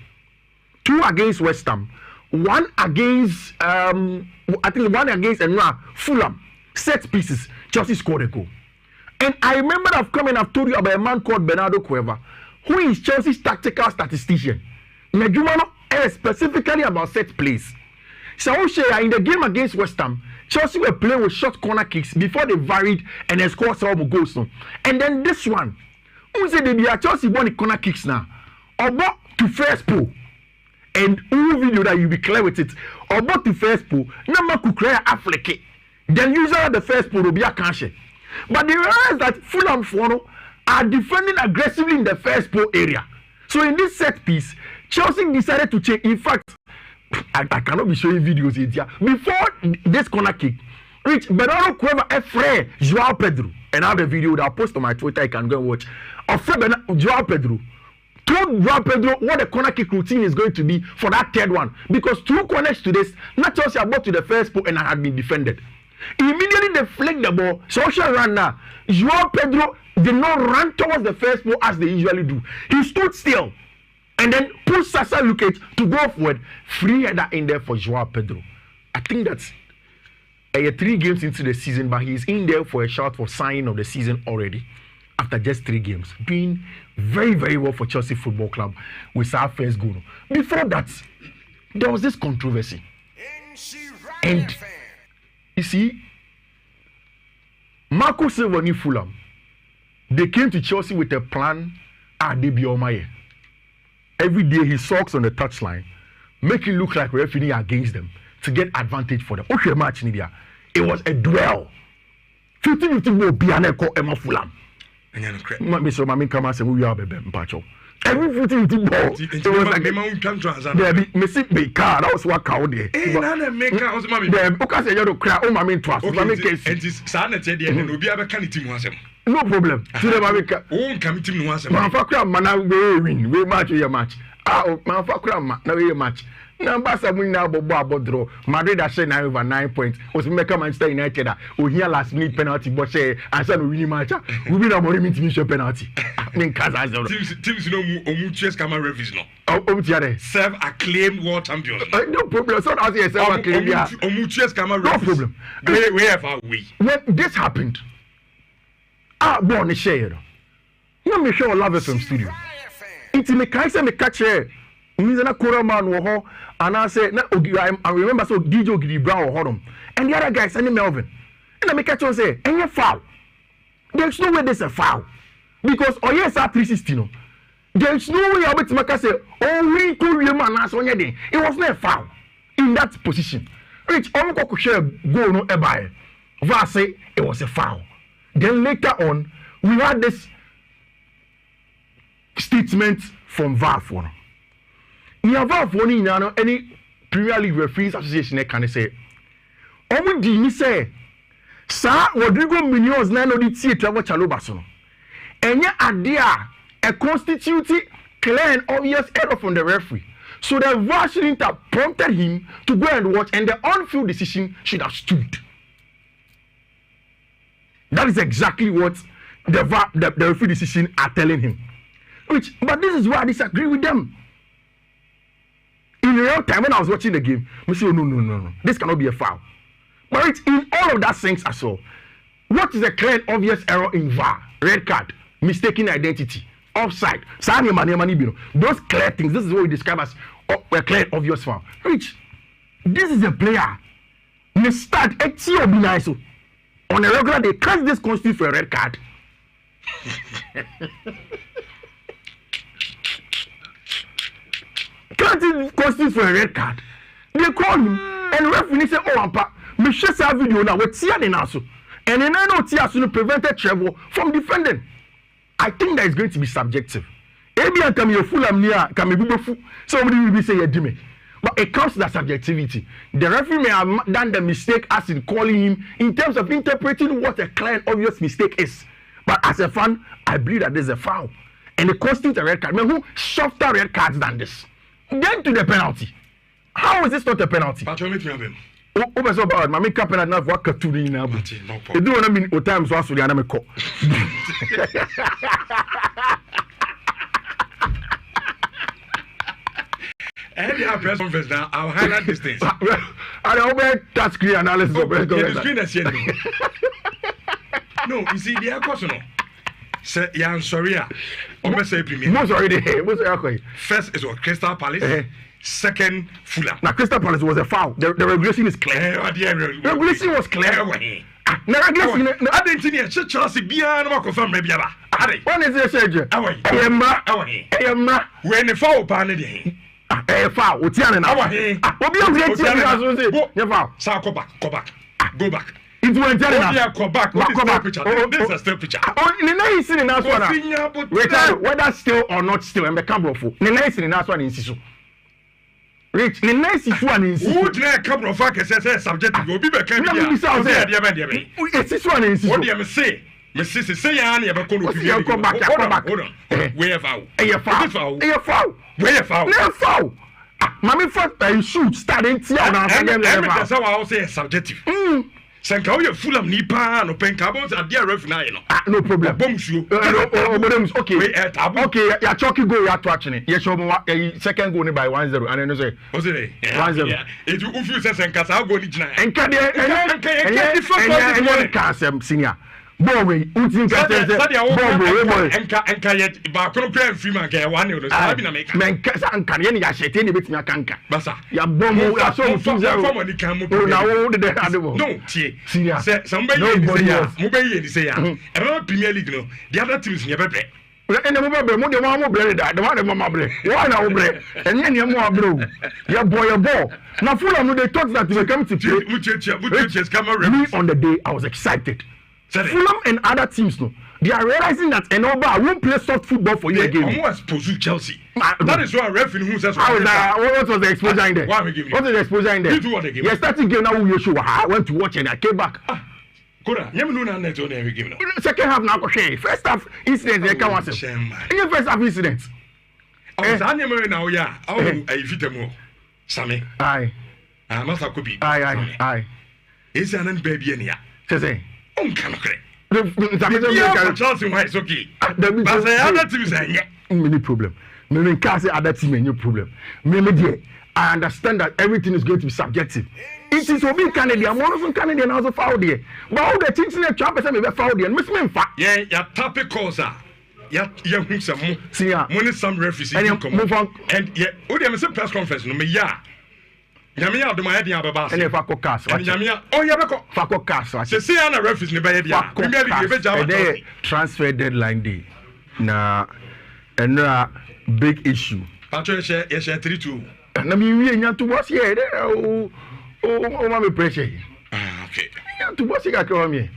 2 against West Ham, 1 against I think 1 against Fulham. Set pieces. Chelsea scored a goal. And I remember I've come and I've told you about a man called Bernardo Cueva, who is Chelsea's tactical statistician. Nejumano specifically about set plays. So in the game against West Ham, Chelsea were playing with short corner kicks before they varied and they scored some goals. And then this one, who said they are Chelsea won the corner kicks now? About to first pool. And who video that you be clear with it? About to first pool, number could create Africa. Then usually the first pool will be a cancel. But they realize that Fulham are defending aggressively in the first pool area. So in this set piece, Chelsea decided to change. In fact, I cannot be showing videos here. Before this corner kick, Rich Bernardo Cueva Efre Joao Pedro. And I have a video that I'll post on my Twitter. You can go and watch. Joao Pedro told Joao Pedro what the corner kick routine is going to be for that third one. Because 2 corners to this, not Chelsea about to the first pool and I had been defended. Immediately they flicked the ball. Social ran now. Joao Pedro did not run towards the first ball as they usually do. He stood still and then pushed Sasa Lukic to go forward. Free header in there for Joao Pedro. I think that's 3 games into the season, but he's in there for a shout for signing of the season already after just 3 games. Doing very, very well for Chelsea Football Club with our first goal. Before that, there was this controversy. And you see, Marco Silva ni Fulham, they came to Chelsea with a plan. They be Omaye. Every day he sulks on the touchline, make it look like referee against them to get advantage for them. Okay, match in India. It was a duel. 50-50 will be an echo Emma Fulham. So my main come say we are baby mpacho. Every 50-50 ball. It was like the man come to us. There be me be car. That was what cow there. Na na make house mami. There because you don't cry. Oh my main trust. My main case. It is sana che there no be aba kan team wasem. No problem. To the mami ka. Oh come team no wasem. Man fa kra man na we win. We match we match. Man fa kra man na we match. Number 7 now Bobo Madrid are saying 9 points. Was make Manchester United. We hear last minute penalty, but say and said we win match. We win a more minute penalty. Teams no Omuches Kama Revis no. Serve acclaimed world champions. No problem. So as you serve acclaimed. Omuches Kama Revis. No problem. Wherever we. When this happened, born a share. Let me show LIVESTREAM studio. It's me kaisa me catch here. Means na Koraman wo ho and I say na I remember so DJ Ogidi Brown wo ho and the other guys and Melvin and I make catch on say any foul. There's no way there's a foul because yes 360 no. There's no way I bet make say oh we to we man as onye den. It was not a foul in that position. Rich onko share goal no ebae. VAR say it was a foul. Then later on we had this statement from VAR for no. We have any Premier League Referees Association can say. Omu di ni say, Sir Rodrigo Munoz na no di tie travel chaloba so. Enya adea a constitute clear and obvious error from the referee. So the VAR shouldn't have prompted him to go and watch, and the on-field decision should have stood. That is exactly what the referee decision are telling him. But this is why I disagree with them. In real time, when I was watching the game, I said, no. This cannot be a foul. But it's in all of that things I saw. What is a clear and obvious error in VAR? Red card, mistaken identity, offside, those clear things. This is what we describe as a clear and obvious foul. Rich, this is a player. You start on a regular day, can't this constitute for a red card? Can't it constitute for a red card? They call him and referee say, "Oh, Ampa, me share that video now. What's here then also?" And then I know Tia prevented Trevor from defending. I think that is going to be subjective. Maybe I can be a Fulham near, can be fool. Somebody will be saying, "Dime," but it comes to that subjectivity. The referee may have done the mistake as in calling him in terms of interpreting what a clear and obvious mistake is. But as a fan, I believe that there's a foul, and it constitutes a red card. I mean, who softer red cards than this? Then to the penalty. How is this not a penalty? But you him. Oh, so bad. My make up and enough work to do now. You do want to mean times was the anime call. Any press conference now, I'll highlight this thing. I don't touch screen analysis of the screen. No, you see, the question. Say, yeah, I'm sorry. I'm sorry, Premier. Most already. First is what Crystal Palace. Second, Fulham. Now, Crystal Palace was a foul. The regulation is clear. The regulation was clear. The regulation. I didn't think Chelsea be an confirm maybe. When is the surgery? When the foul panel. Foul. What's your name? Go back. It went go back. This is a still picture. Nina is in the last one. Whether still or not still, and the camera full. Nina is in the last one in Sisu. Rich, Nina is one in Sisu. Who did a couple of factors say subject will be back? It's this one in Sisu. What do you say? Mrs. Say, I never come back. Hold on. Where foul? Where foul? Mammy fought by shoot starting to that's how I say subjective. Sanka you Fulham nipa no penkabos are there referee no problem. Okay. Okay, ya chalky go ya to actually. Yes, second goal by 1-0 and then say 1-0. It you say Sanka go ni gina. Enka different senior. Boy, uti enka ye ba kono kra free man ka one no so bi na make men ka san kan ye ya shete ne betimi akanka basa ya bomo ya so 2-0 for money kan mo na wo de adebo no tie serious say somebody say ya mo be ye ni say ya e ba Premier League no the other teams ne be ene mo be mo de mo bre da de one mo bre one na wo bre ene ne mo bre ya boy na Fulham no they thought that they come to play me on the day I was excited. Fulham and other teams no they are realizing that Enoba won't play soft football for you again. Almost exposed Chelsea. That is why referee who says what was the exposure in there? What was the exposure in there? Yes, starting game now we show I went to watch and I came back. Second half now first half incident they can once. In the first half incident. Sammy. Aye. Masa Kobi. Aye. Is an baby in here. Say. Chelsea why it's okay. But the other teams are many problem. Maybe can't say other team any problem. Maybe I understand that everything is going to be subjective. It is obi Canadian, one of Canadian also foul there. But all the things in the champ say me foul there. Miss me fa. Yeah, ya topic cause ya hu some money some referees and yeah, o dey say press conference no me ya. Nyame ya do my head ya baba. And fa cast. Nyame ya oh ya beko fa cast. Say na referees ne be head ya. Premier League be jam transfer deadline day. Na enra big issue. Patro share 3-2. Na me wi nya to boss here o ma me pressure. Okay. Nya to boss ga kwa me.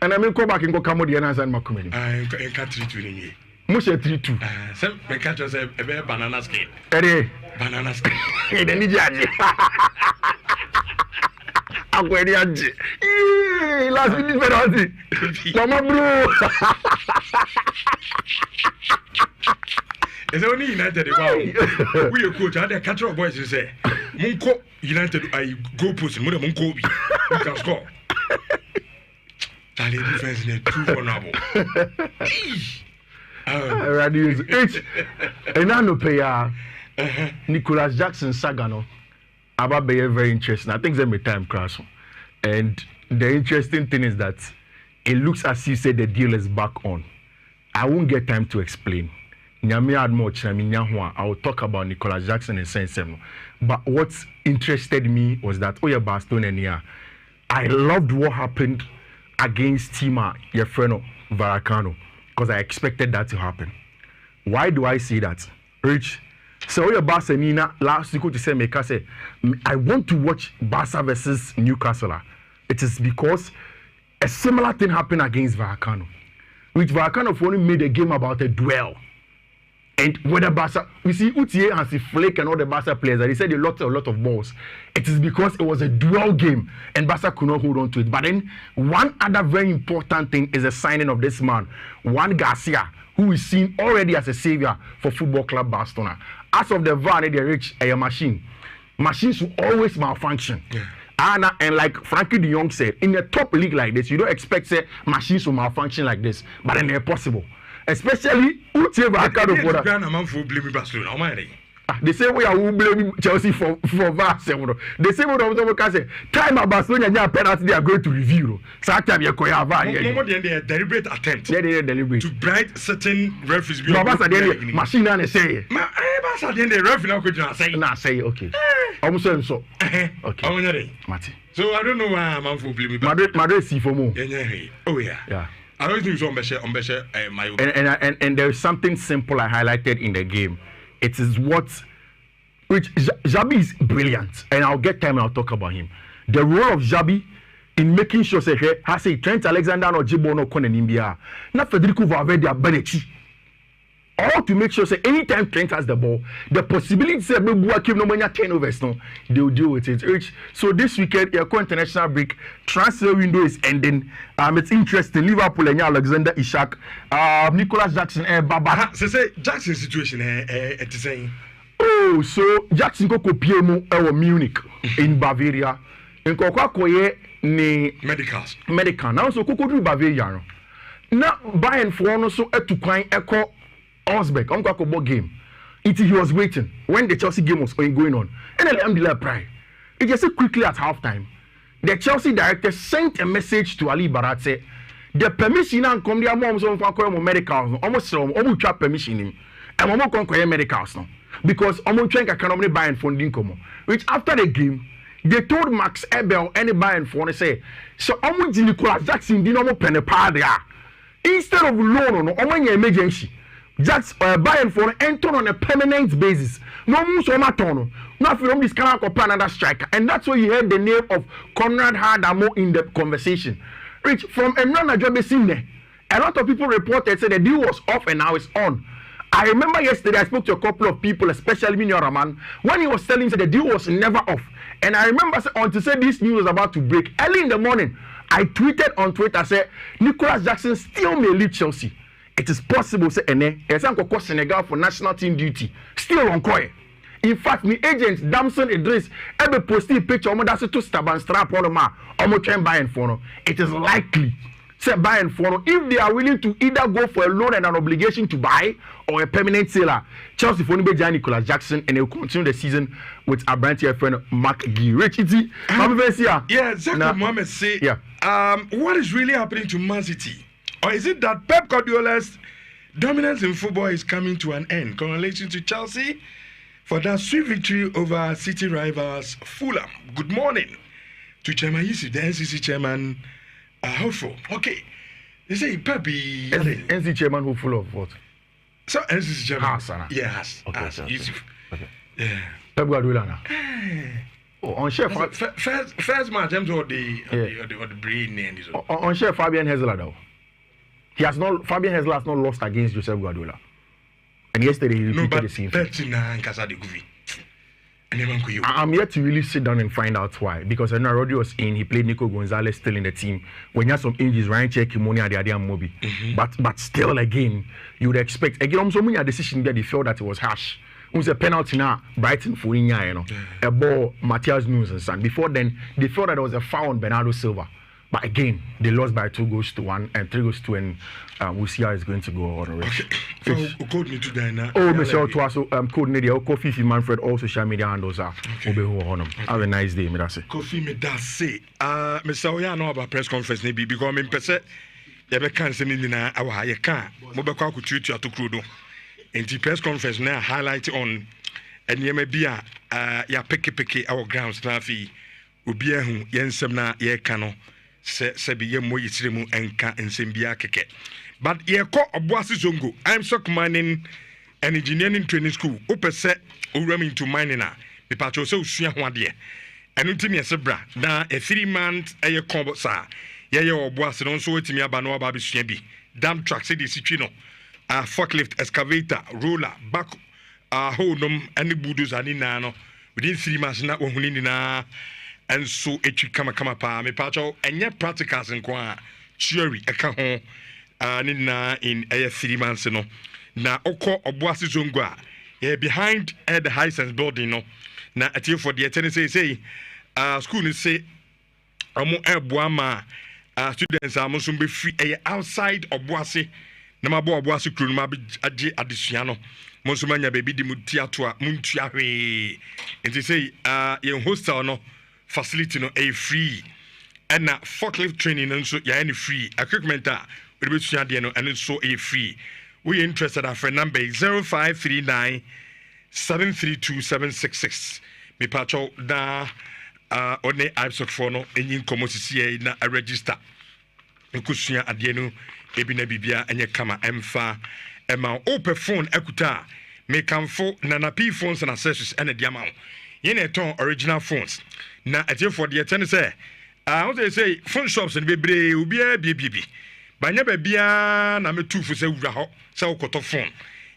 And I mean, go back and go come with the answer and Macumini. I can't treat you in here. Musha 3-2. Some catch us a banana skin. Banana skin. Then you judge. I'm going to judge. Last minute penalty. Mama Blue. It's only United. Wow. We are coach. I had a catcher of boys to say, Munko United, I go push Muda Munkobi. You can score. Charlie defense is too vulnerable. And I know pay Nicholas Jackson Sagano about be very interesting. I think they time crash. And the interesting thing is that it looks as you said the deal is back on. I won't get time to explain. I will talk about Nicholas Jackson in sense. But what interested me was that Bastone I loved what happened against Tima Yefreno Varacano because I expected that to happen. Why do I say that? Rich, so your Barcelona last week to say say I want to watch Barca versus Newcastle. It is because a similar thing happened against Varacano, which Varacano only made a game about a duel. And whether Barca, we see Utier and Flake and all the Barca players, they said a lot of balls. It is because it was a dual game and Barca could not hold on to it. But then one other very important thing is the signing of this man, Juan Garcia, who is seen already as a savior for Football Club Barcelona. As of the VAR, they reach a machine. Machines will always malfunction. Yeah. And like Frankie de Jong said, in a top league like this, you don't expect say machines will malfunction like this, but then they're possible. Especially they say we are blame Chelsea for VAR. They say we can say time about Barcelona penalty they are going to review. So time you go VAR. They deliberate attempt. They deliberate to bribe certain referees. No, machine and say. Barca the referee now could say. Nah, say okay. Almost so. Okay. Mati. So I don't know why I'm for blame. Madrid see for more. Oh yeah. Yeah. I don't think so. My and there is something simple I highlighted in the game. It is which Xabi is brilliant, and I'll get time and I'll talk about him. The role of Xabi in making sure say has a Trent Alexander-Arnold no Konenimbia, not Federico Valverde Benechi. All to make sure say anytime Trent has the ball, the possibility say Bebuakim no many turnovers no, they will deal with it. So this weekend, your international break, transfer window is ending. It's interesting. Liverpool and Alexander Isak, Nicholas Jackson, Baba. Say Jackson situation it is saying. Oh, so Jackson go Piemo Munich in Bavaria. In Kokoye ni medical. Now so Kokodu Bavaria. Now Bayern for no so to coin echo Osbeck, Uncle game. He was waiting when the Chelsea game was going on. And then Alhamdulillah pride. It just quickly at halftime. the Chelsea director sent a message to Ali Barat say the permission and come their moms on for medicals almost trap permission him and mom conquer medicals no because almost trying to economy buying funding come which after the game they told Max Ebel any buying for say so almost Nicolas Jackson didn't almost pen a pad there instead of loan no almost emergency just buying for enter on a permanent basis no more so matono not from this kind of another striker and that's why you heard the name of Conrad Hardamo in the conversation. Rich, from a non-job there, a lot of people reported said the deal was off and now it's on. I remember yesterday I spoke to a couple of people, especially Nhyira man, when he was telling me the deal was never off. And I remember until say this news was about to break early in the morning, I tweeted on Twitter said Nicolas Jackson still may leave Chelsea. It is possible say Ene Senegal for national team duty still on coin. In fact, my agent Damson Idris ever posted a picture of that to stab and strap on ma try and buy and for. It is likely say buy and for if they are willing to either go for a loan and an obligation to buy or a permanent seller. Chelsea for Nicolas Jackson and they will continue the season with our brand here friend Mark Gee. Rich, yeah, Zach Mohammed say, what is really happening to Man City? Or is it that Pep Guardiola's dominance in football is coming to an end? Congratulations to Chelsea for that sweet victory over City rivals Fulham. Good morning to Chairman Yusuf, the NCC chairman. Hopeful. Okay. They say Pep be NCC chairman hopeful of what? So NCC chairman. Sana. Yes. Okay. Yusuf. Okay. Yeah. Pep Guardiola. Oh, on chef. First match, I'm or the brain and this. On chef Fabian Hezler though. Fabian Hezler has not lost against Joseph Guardiola. And yesterday he repeated the same thing. I'm yet to really sit down and find out why. Because I know Rodri was in, he played Nico Gonzalez still in the team. When you have some injuries, Ryan Check, Kimoni, and the other Mobi. But still, again, you would expect. Again, I'm so many decision there, they felt that it was harsh. It was a penalty now, Brighton for Inya, you know. A ball, Matthias Nunes and son. Before then, they felt that it was a foul on Bernardo Silva. But again, they lost by 2-1 and 3-2, and we'll see how it's going to go on the rest. Code me today now. Michelle Tuaso, code Nadia, Kofi Manfred, all social media handles are. Have a nice day, Midase. Kofi Midase. Mr. Oya know about press conference, maybe because I'm in person. You can't send me now. You can't. Mobile could treat you to Crudo. In the press conference now, highlight on and you may be ya picky our grounds, Nafi, Ubiahu, Yensemna, Ye Cano. Se be mo yisiremu enka nsembia keke but ye ko oboase zongo I'm stock mining and engineering training school opese owram into mining a me patcho se osua ho ade enu timi esebra na a 3-month eye combo sa ye oboase no so wetimi aba no aba besua bi dam truck se de sitwi no forklift excavator roller back holdum any bulldozer ni na no within 3 months na ohuni ni na. And so it kama pa me pacho enye practicals nko theory eka ho nina in 3 months no na okọ oboase zongo a behind the high sense building no na atie for the ten say school ni say omo eboa ma students am so be free outside oboase na mabo oboase kru no ma age adesua no mo so manya baby di mutiato a muntua hwe enti say ye hostel no facility no a free and forklift training and so ya any free equipment we be sua de no and so a free we interested our friend number 0539 732 me pacho da one IPSOC for no enyin komosisi na register nkusua ade no ebi na bibia enye kama emfa ema open phone ekuta me kamfo na P phones and accessories and the amount yene ton original phones na atie for the ten say what they say phone shops and bebre ubia bibi banya babia na metufu say wura ho say okoto phone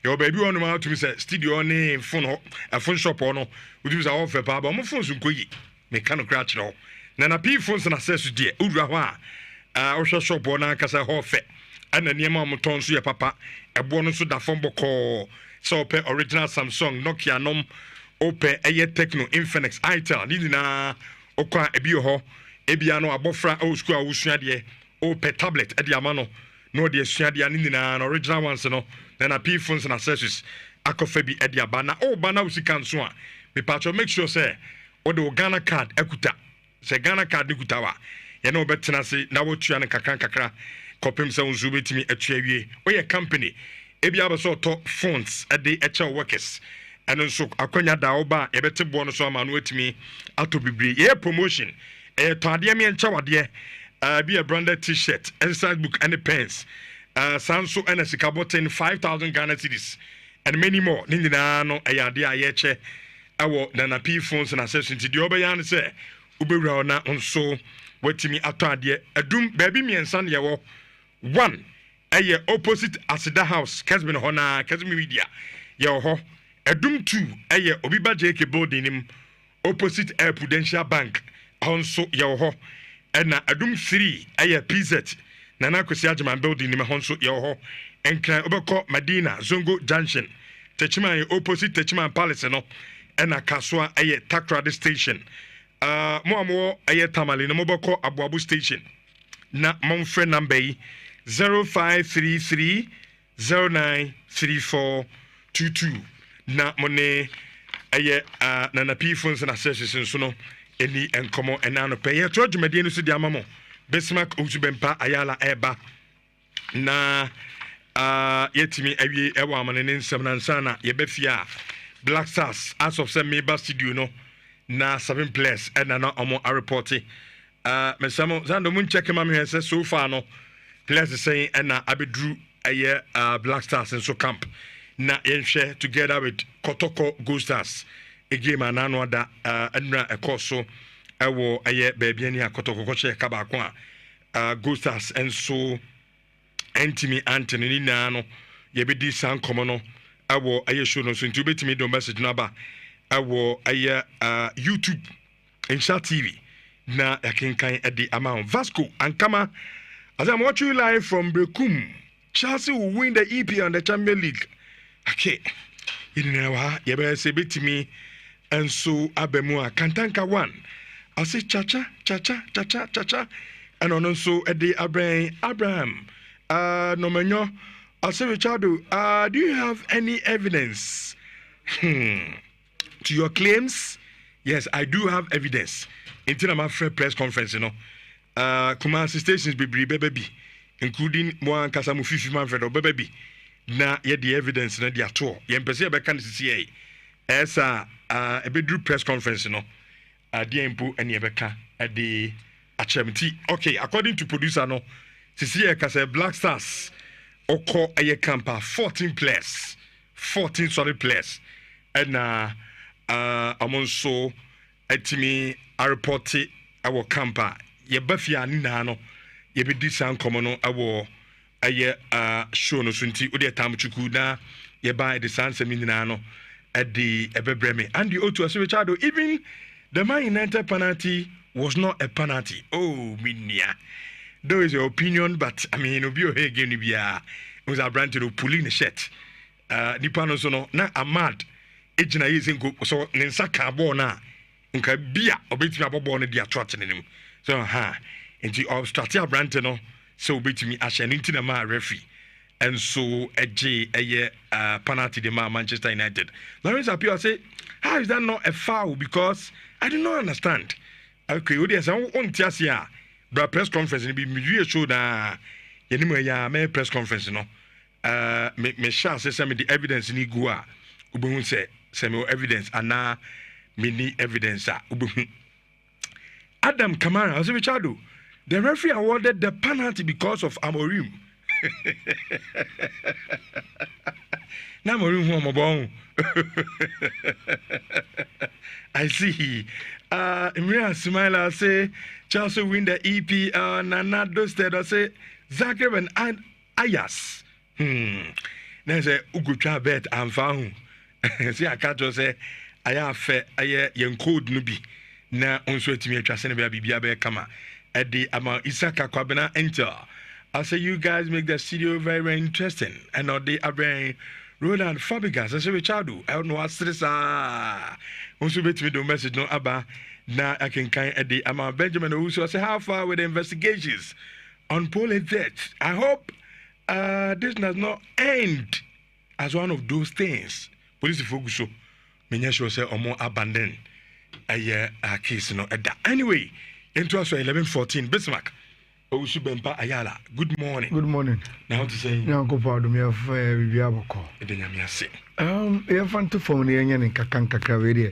your baby on ma to me say studio ne phone ho a phone shop no we do say offer pa ba mo phones nkoyi me kan kra kire na P phones and accessories de wura ho a ohwe shop na kasa ho fe ana niema mo ton so ya papa ebo no so da phone boko so pe original Samsung Nokia nom open eye Techno Infinix Itel ni na okwa ebi ho ebia no abofra old school awusua de open tablet e de amano no de asua de ni na original ones no na P phones and accessories akofa bi e de abana o bana usika nso a me patcho make sure say o de Ghana card ekuta sɛ Ghana card ne kutawa yɛne wobɛtena se na wotua no kakra kɔpem sɛ wo nso wobɛtumi atua wie woyɛ company ebia bɛ sɛ ɔtɔ phones de ɛkyɛ workers ɛno nso akwanya da wo ba yɛbɛte boɔ no so ama no watumi atɔ bebree yɛyɛ promotion ɛyɛ tɔ adeɛ meɛnkyɛ wadeɛ bi a branded t-shirt exercise book and pens saa nso ɛna sika bɔten 5,000 Ghana cedis and many more ne nyinaa no ɛyɛ adeɛ a yɛkyɛ ɛwɔ Nana P phones and accessories nti deɛ ɔbɛyɛ ne sɛ wobɛwura na nso watumi atɔ adeɛ adum baabi mmiɛnsa no yɛwɔ 1 ɛyɛ opposite Asida House Kesmin hɔ na Kesmin Media yɛwɔ hɔ adum 2 ɛyɛ Obiba JK building nim opposite Air Prudential Bank hɔ nso yɛwɔ hɔ ɛna adum 3 ɛyɛ PZ Nana Kwesi Agyeman building nim hɔ nso yɛwɔ hɔ ɛnkran wobɛkɔ Medina Zongo Junction Techiman opposite Techiman Palace no ɛna Kaswa ɛyɛ Takrade Station mo amo ɛyɛ Tamale no mobɛkɔ Abuabu Station na momfrɛ number yi 0533093422 na mone ɛyɛ Nana P phones and accessories nso no ɛni nkɔmɔ ɛna no pɛ yɛ to dwumadie no so di ama mo Bismarck Otubempa Ayala Eba na yɛtimi awie ɛwɔ amane ne nsɛm na nsa na yɛbɛfia Black Stars as of some Meba studio no na 7 players ɛna na ɔmo a reporte mesamo zando mun check ma me sɛ so far no players saying ɛna abedru ɛyɛ Black Stars nso camp na yɛnhwɛ together with Kotoko Gold Stars a game anano ada ɛnra ɛkɔ so ɛwɔ ɛyɛ baabi ani a Kotoko kɔhyɛ ka baako a Gold Stars nso Antimi Anthony ni na no yɛbɛdi san kɔmɔ no ɛwɔ ɛyɛ show no so nti wobɛtumi do message no aba ɛwɔ ɛyɛ YouTube Nhyira TV na yakenkan ɛde ama Vasco Ankama as I'm watching you live from Brekum. Chelsea will win the EP on the Champions League. Okay. You know what? You better say betimi and so abemua kantanka 1. I say cha-cha. And also Eddie Abraham. No menyo. I say Richardo, do you have any evidence to your claims? Yes, I do have evidence. Until I'm after press conference, you know. Kumasi stations baby, including one Kasamu 50 man for baby. Na yet the evidence na the ato. Yempese be kan CCA. Esa a bedroom press conference, you know. Diempo and Yebeka at the HMT. Okay, according to producer no, CCA kase Black Stars oko aye camper 14 players. 14 solid players. And amonso etimi a report our camper. Ye bafia ni na no ye be di san komo no awo aye show no sunti odi atamchuku na ye buy the san semi na no e di ebebreme and the otu aso Richard even the Man United penalty was not a penalty. Oh minia, there is your opinion, but I mean obi o he game ni bia was a brand to pulling the shirt nipa no so no na amad ejina yezin go so ne nsaka ball na nka bia obetimi abobo no dia trot nenim. So into obstructive brand no so betimi ahye nti na ma referee and so a penalty the man Manchester United. Lawrence Appiah say how is that not a foul because I do not understand. Okay, we dey say on tiasia bra press conference ni bi me show na yenimu ya me press conference no me sha say me the evidence ni go a ubehun say me evidence ana me ni evidence a ubehun Adam Kamara, I was Richardo. The referee awarded the penalty because of Amorim. Now Amorim I see. Nhyira Smiler say Chelsea win the EP. Nana Dosted say Zagreb and Ayas. Then say Ugutra bet and found. See I can't just say I have fair. I code nubi. Na onso etimi atwase ne bia be kama edi ama Isaka Kwabena enter. I say you guys make the studio very, very interesting and not the Abraham Roland Fabregas. I say Richardo I don't know what stress onso betimi do message no aba na akenkan edi ama Benjamin Owusu say how far with the investigations on Poland death. I hope this does not end as one of those things. Police focus so menya sure say omo abandon a case no eda. Anyway, into us 11:14 Bismarck. Owusu Bempa Ayala. Good morning. Good morning. Now to say Nyanko Pado me of Bibiaboko. Edenyamiase. You fan to phone the onion in Kakanka radio.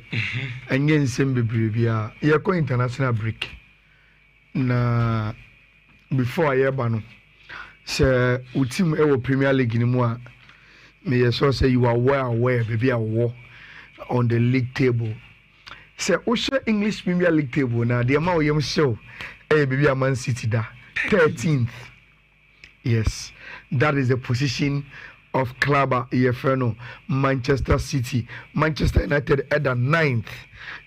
And yen send Bibia. You go international break. Na before I bano. Sir, Utim Ewo Premier League in moi. May so say you are well aware, baby, a war on the league table. Sir, Osha English Premier League table now. The amount you show, baby, a Man City da 13th. Yes, that is the position of club EFNO, Manchester City, Manchester United at the 9th.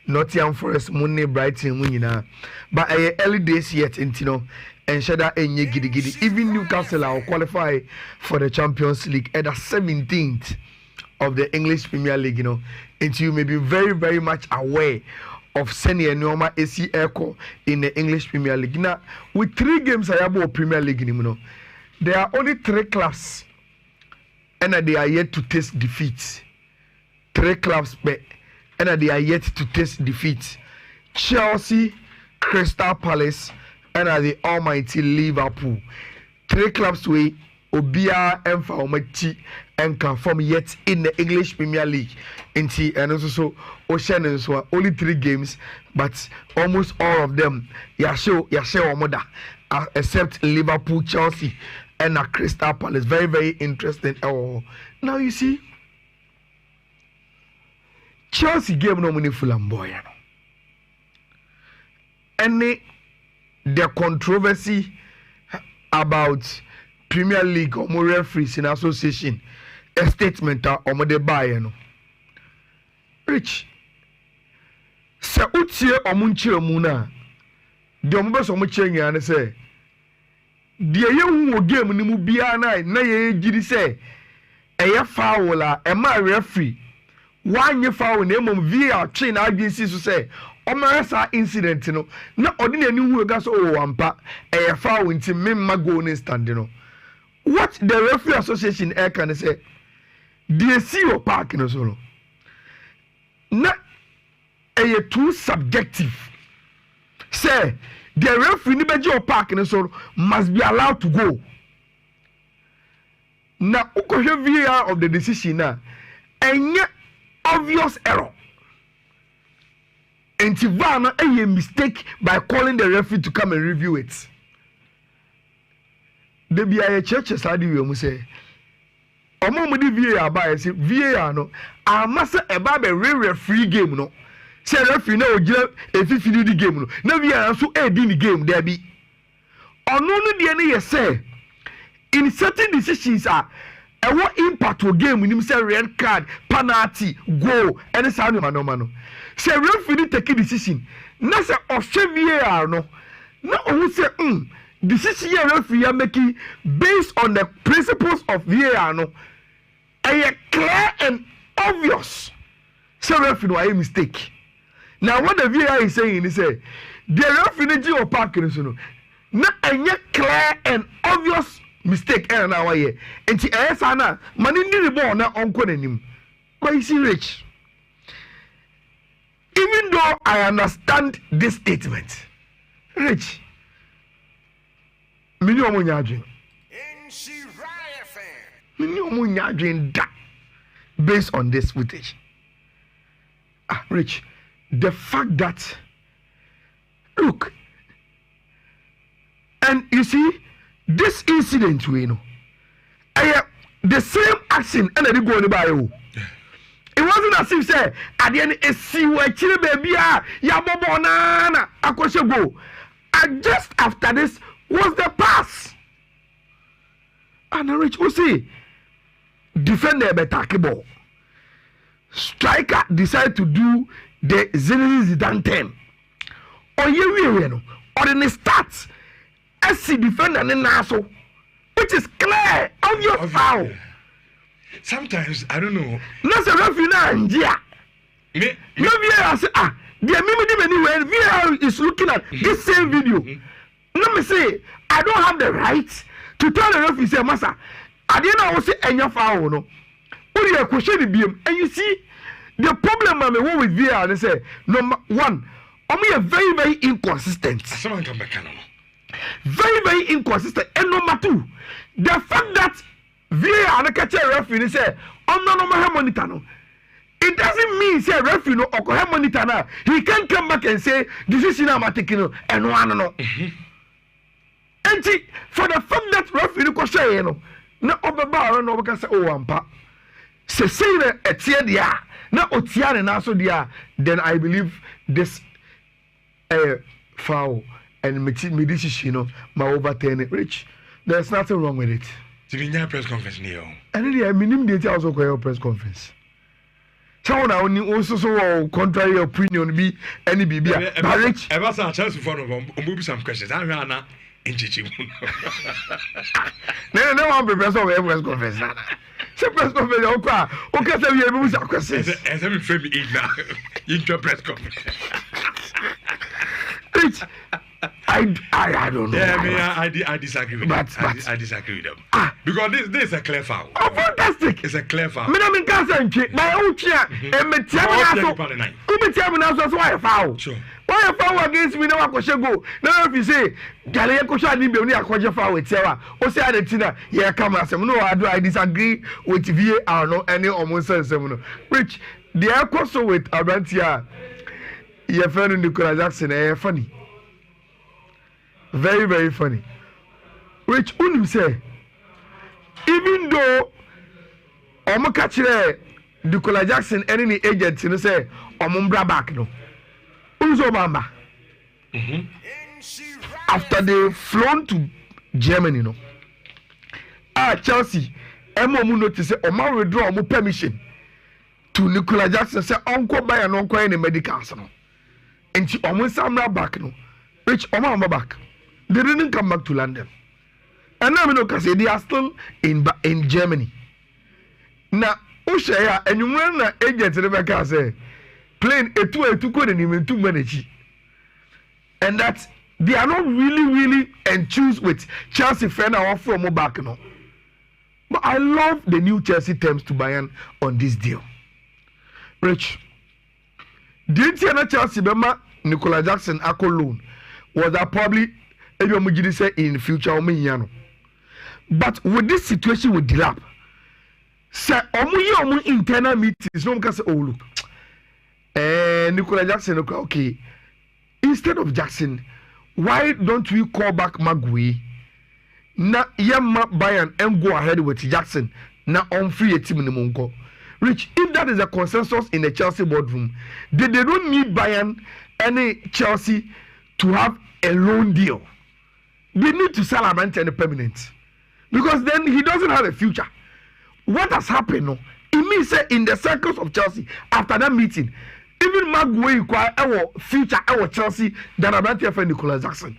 Nottingham Forest, Money, Brighton, Winina. But early days yet, and Shada Enye Gidi Gidi. Even Newcastle will qualify for the Champions League at the 17th of the English Premier League, and you may be very, very much aware of Senior Noma AC Echo in the English Premier League. Now, with 3 games I have about Premier League, there are only 3 clubs and they are yet to taste defeat. 3 clubs, and they are yet to taste defeat. Chelsea, Crystal Palace, and the almighty Liverpool. 3 clubs we Obia and Faumati and confirm yet in the English Premier League. And also Ocean only 3 games, but almost all of them Yashe Omoda, except Liverpool, Chelsea, and Crystal Palace. Very, very interesting. Now you see, Chelsea game no money Fulham boy. And the controversy about Premier League or more referees in association, a statement or more the buy. Rich. Se utie omunchi omuna. The omubes omuche nyane say. The ye game ni mu bia na ye gidi say. Eye foul a ma referee. One foul na mom VAR chain agency so say. Omarasa incident no. Na odine ni hu ga so wampa. Eye foul nti memma go ne stand no. What the referee association can say. The CEO park no so no. Na too subjective. Say the referee ni beji o park no so must be allowed to go. Na ukohwe VAR of the decision na enye obvious error. And VAR na a mistake by calling the referee to come and review it. There be a church study we mu say omo mo di VAR ba say VAR no amasa e ba be referee game no say referee na ogira efifiri di game no na VAR so e di ni game there be ono no de na ye say in certain decisions are e what impact o game ni say red card penalty goal any sound no say referee take decision na say o VAR no na o say decision referee are making based on the principles of VAR no a clear and obvious. So referee no a mistake. Now what the VAR is saying is say the referee or park no na a clear and obvious mistake and now here and ti na mani ndi the ball na onko nanim. But you see Rich, even though I understand this statement, Rich, many of my based on this footage. Rich, the fact that look, and you see this incident we know the same action and they go by you. It wasn't as if say at the end a see where chile baby ya bobo na akoshe go. And just after this was the pass. And Rich will see defender better ball. Striker decide to do the Zinedine 10. Or you or in the stats SC defender in Naso, which is clear, obvious foul. Sometimes I don't know. Not a referee na Nhyira. Me VAR say the VAR is looking at this same video. Let me say, I don't have the right to tell the referee say, Massa, I didn't know say any foul no. Only a question the BM, and you see The problem I mean with VAR, they say number one, are very, very inconsistent. Someone come back, Very, very inconsistent. And number two, the fact that VAR and catch a referee say, no monitor no. It doesn't mean say referee no or monitor now. He can come back and say this is cinema taking and no. And for the fact that referee no say you know, na obeba no can say oh ampa. Say na etie dia na otia na so dia, then I believe this foul and me decision no ma overturn it. Rich, there's nothing wrong with it. To press conference near. And the minimum data also call press conference. So now also so contrary opinion be any BB. But Rich, I was a chance to follow move some questions. I'm Rana in Chichi. No one prepares for press conference. So press conference, okay, so we have some questions. As I'm frame eat now. Into press conference. Rich, I don't know. Yeah, I disagree with them. I disagree with them. Because this is a clear foul. Oh, fantastic. It's a clear foul. Me can't say my own chair and me tell me now so why a foul? Sure. Why a foul against me now go now if you say Gale Kosha ni be only a foul with Sarah. O say Argentina, yeah, come as no I disagree with VAR no any almost sense no. Rich, the also with Abrantia. Your friend Nicola Jackson funny. Very, very funny. Which Unim say, even though Omo catch Nicola Jackson any agent, you know, say Omumbra back no. Uzo Mamba. After they flown to Germany, no. Chelsea, Emo notice say Oma withdraw Omo permission to Nicola Jackson say Uncle buy an uncle in the medical no. And she almost samra back no. Which Oma back. They didn't come back to London. And now because they are still in Germany. Now, Oshaya and you run an agent in the say playing a 2 code and even 2 minutes. And that they are not really enthused with Chelsea fan or from back no. But I love the new Chelsea terms to Bayern on this deal. Rich, did you know Chelsea Bema Nicola Jackson Ako loan? Was that probably say in the future? But with this situation with Dilap, say omu internal meetings, no one can say, oh look, Nicola Jackson, okay. Instead of Jackson, why don't we call back Magui? Na yamma Bayern and go ahead with Jackson. Na on free a team in the Monko. Rich, if that is a consensus in the Chelsea boardroom, they don't need Bayern any Chelsea to have a loan deal. They need to sell Amante and permanent. Because then he doesn't have a future. What has happened? No? It means that in the circles of Chelsea, after that meeting, even Magui require our future, our Chelsea, than Amante and Nicola Jackson.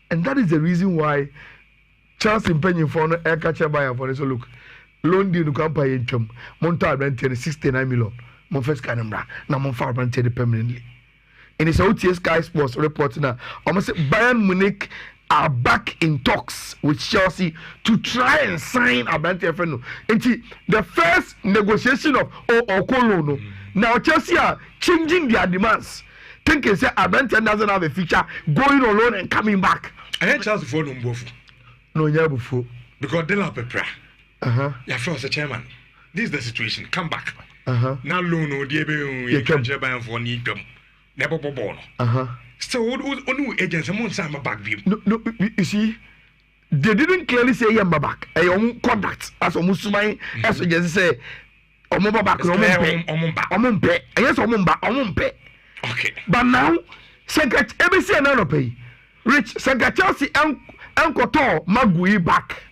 And that is the reason why Chelsea paying for no air catcher buyer for this. So look, loan deal to come pay income, Monta Amante 69 million. Mon first canambra, now mon far Amante permanently. And it's OTS Sky Sports reporting now. Almost Bayern Munich are back in talks with Chelsea to try and sign Abante Feno. And the first negotiation of Okolo. Now Chelsea are changing their demands. Thinking say Abante doesn't have a future going on loan and coming back. I had Chelsea for no bofu. No, yeah, before. Because they love a prayer. Your first chairman. This is the situation. Come back. Now loan or you can't buy for need them. Never born. So what agents someone say my back view. No, you see, they didn't clearly say I'm back. I own contact as almost my as you just say I'm back. I'm pay. Yes, I'm back. Okay. But now, Secret every no pay. Rich Secret Chelsea Uncle Magui back.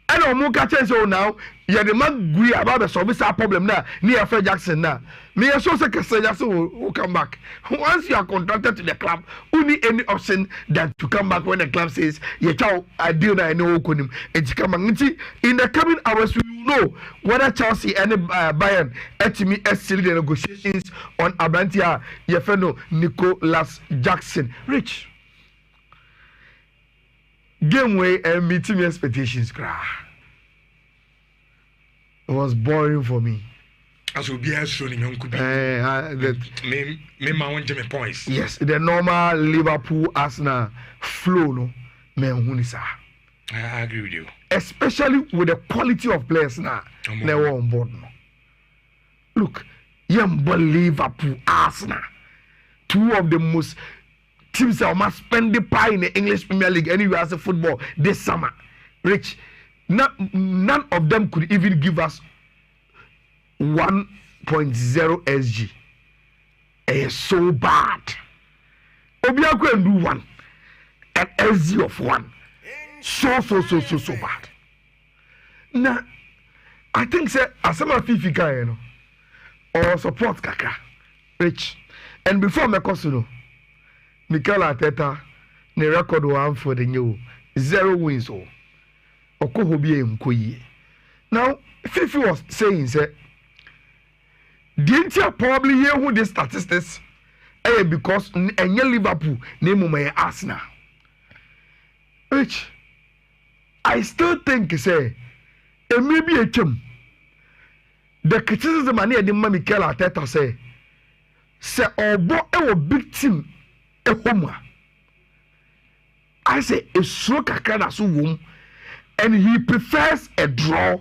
I don't know catch so now. Yeah, the Magui about the service problem now near Fred Jackson now. Me also say Jackson will come back. Once you are contracted to the club, only any option than to come back when the club says, yeah, I deal that I know him. And come back. In the coming hours, we will know whether Chelsea and Bayern actually still the negotiations on Abantia Yefeno Nicolas Jackson. Rich. Game way and meeting expectations. It was boring for me. As will be as soon in could be me my points. Yes, the normal Liverpool Arsenal flow no me I agree with you. Especially with the quality of players now. They were on board now. Look, Liverpool Arsenal, two of the most teams that must spend the pie in the English Premier League anywhere as a football this summer. Rich, none of them could even give us 1.0 SG. It's so bad. Obiako can do one, an SG of 1. So bad. Now, I think say as some of Fifi you know, or support Kaka, Rich, and before me kosuno, Mikel Arteta ne record one for the new 0 wins or Okohobie Mkoyi. Now, Fifi was saying say, didn't you probably hear who the statistics? Because any Liverpool name my Arsenal. Rich, I still think say it may be a chum. The criticism I need the Mikel Arteta say a big team a home. I say a so kakana so womb, and he prefers a draw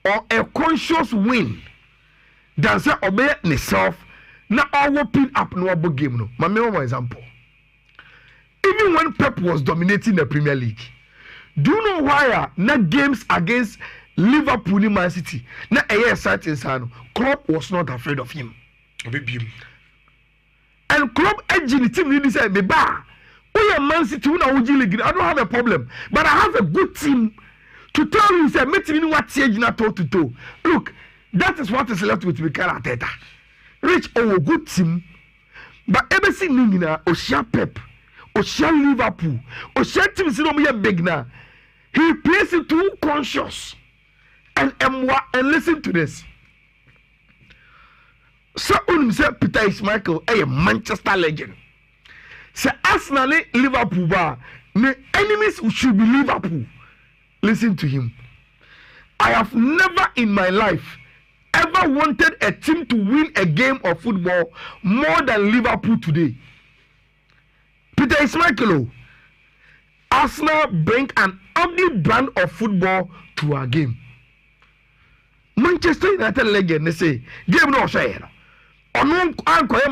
or a conscious win than say obey himself. Now I will pin up no about game no. My main example. Even when Pep was dominating the Premier League, do you know why not games against Liverpool in Man City? Na a certain son, Klopp was not afraid of him. And Klopp edging the team really said, "Me ba, we are Man City, we are League. I don't have a problem, but I have a good team to tell you. Say, me team what stage na toe to toe. Look, that is what is left with Mikel Arteta. Rich good team, but everything ningina Oshia Pep, Oshia Liverpool, Oshia team si no me big na. He plays it too conscious. And listen to this. So say Peter Schmeichel a Manchester legend. Say Arsenal Liverpool bar, the enemies should be Liverpool. Listen to him. I have never in my life ever wanted a team to win a game of football more than Liverpool today. Peter Schmeichel, Arsenal bring an ugly brand of football to our game. Manchester United legend, they say, game no share. On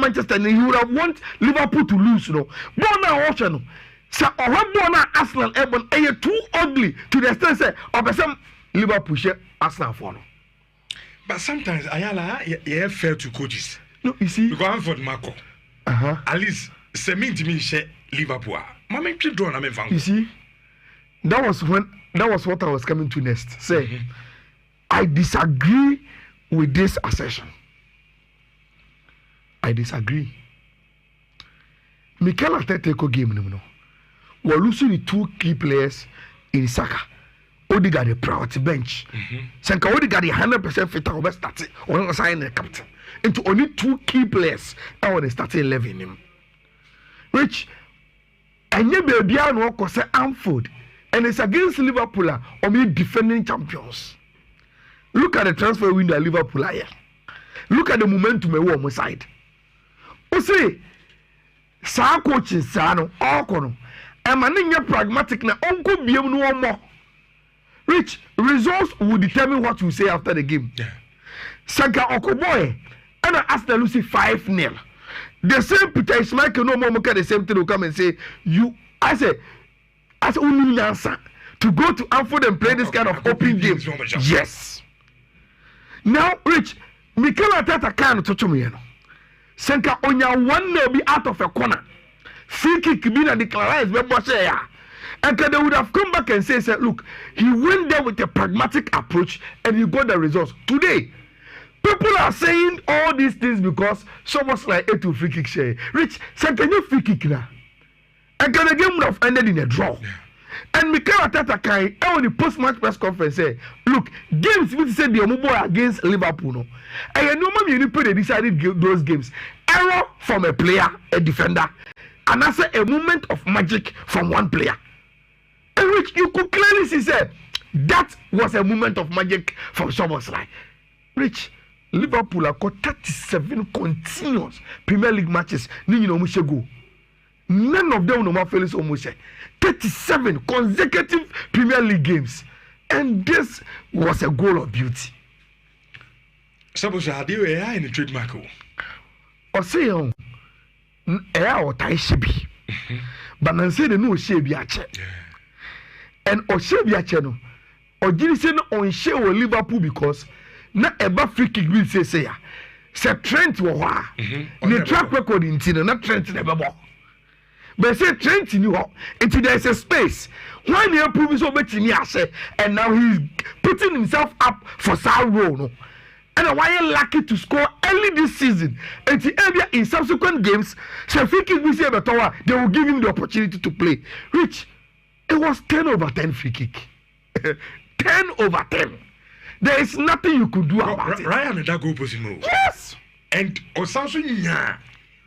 Manchester, he would have want Liverpool to lose, no. Bona Ocean, so Bona Arsenal, Ebon, too ugly to the extent say, some Liverpool share Arsenal for no. But sometimes Ayala, you fair to coaches. No, you see, because I'm for Marco. At least, Semin to me share Liverpool. You see, that was what I was coming to next. Say, I disagree with this assertion. I disagree. Mikel Arteta game no. We're losing the two key players in Saka. Odegaard the priority bench. Sanka Odegaard the 100% fit over starting or sign the captain. Into only two key players I want to start 11 him. Which and you baby no ko say Anfield and it's against Liverpool or me defending champions. Look at the transfer window at Liverpool here. Look at the momentum we on side. O say sa coaches sa no all kono e ma nya pragmatic na onko biem no more. Rich results will determine what you say after the game. Yeah. Saka Okoboy and Arsenal lose 5-0. The same Peter Schmeichel no more the same thing will come and say you I say only answer to go to Anfield and play this kind of open game. Yes. Now Rich Mikel Arteta can't touch me no. Senka onya 1-0 be out of a corner. Free kick be na declared be boss ya. And they would have come back and say, look, he went there with a pragmatic approach and he got the results. Today, people are saying all these things because someone's like 8 to free kick share. Rich, can you free kick now? And the game would have ended in a draw. Yeah. And Mikel Arteta can on the post-match press conference say, look, games which said the Omubo against Liverpool, no. And normally you they decided those games. Error from a player, a defender, and that's a moment of magic from one player. In which you could clearly see said that was a moment of magic from someone's life. Rich, Liverpool have got 37 continuous Premier League matches. None of them no more almost 37 consecutive Premier League games. And this was a goal of beauty. Suppose I do in the trademark. Or say or tie shibi. But I say the no shabi ache. And or shabi ache no. Or did say no on share with Liverpool because na eba free kick will say ya. Say Trent wo ha. The track record in Tina, not Trent never ball. But say Trent in you, there is a space. Why the approve so much in here, and now he's putting himself up for Sal no. And why are lucky to score early this season? And in subsequent games, so free kick we say better, they will give him the opportunity to play. Rich, it was 10/10 free kick. 10/10. There is nothing you could do about it. Ryan and that goal position move. Yes. And Osanso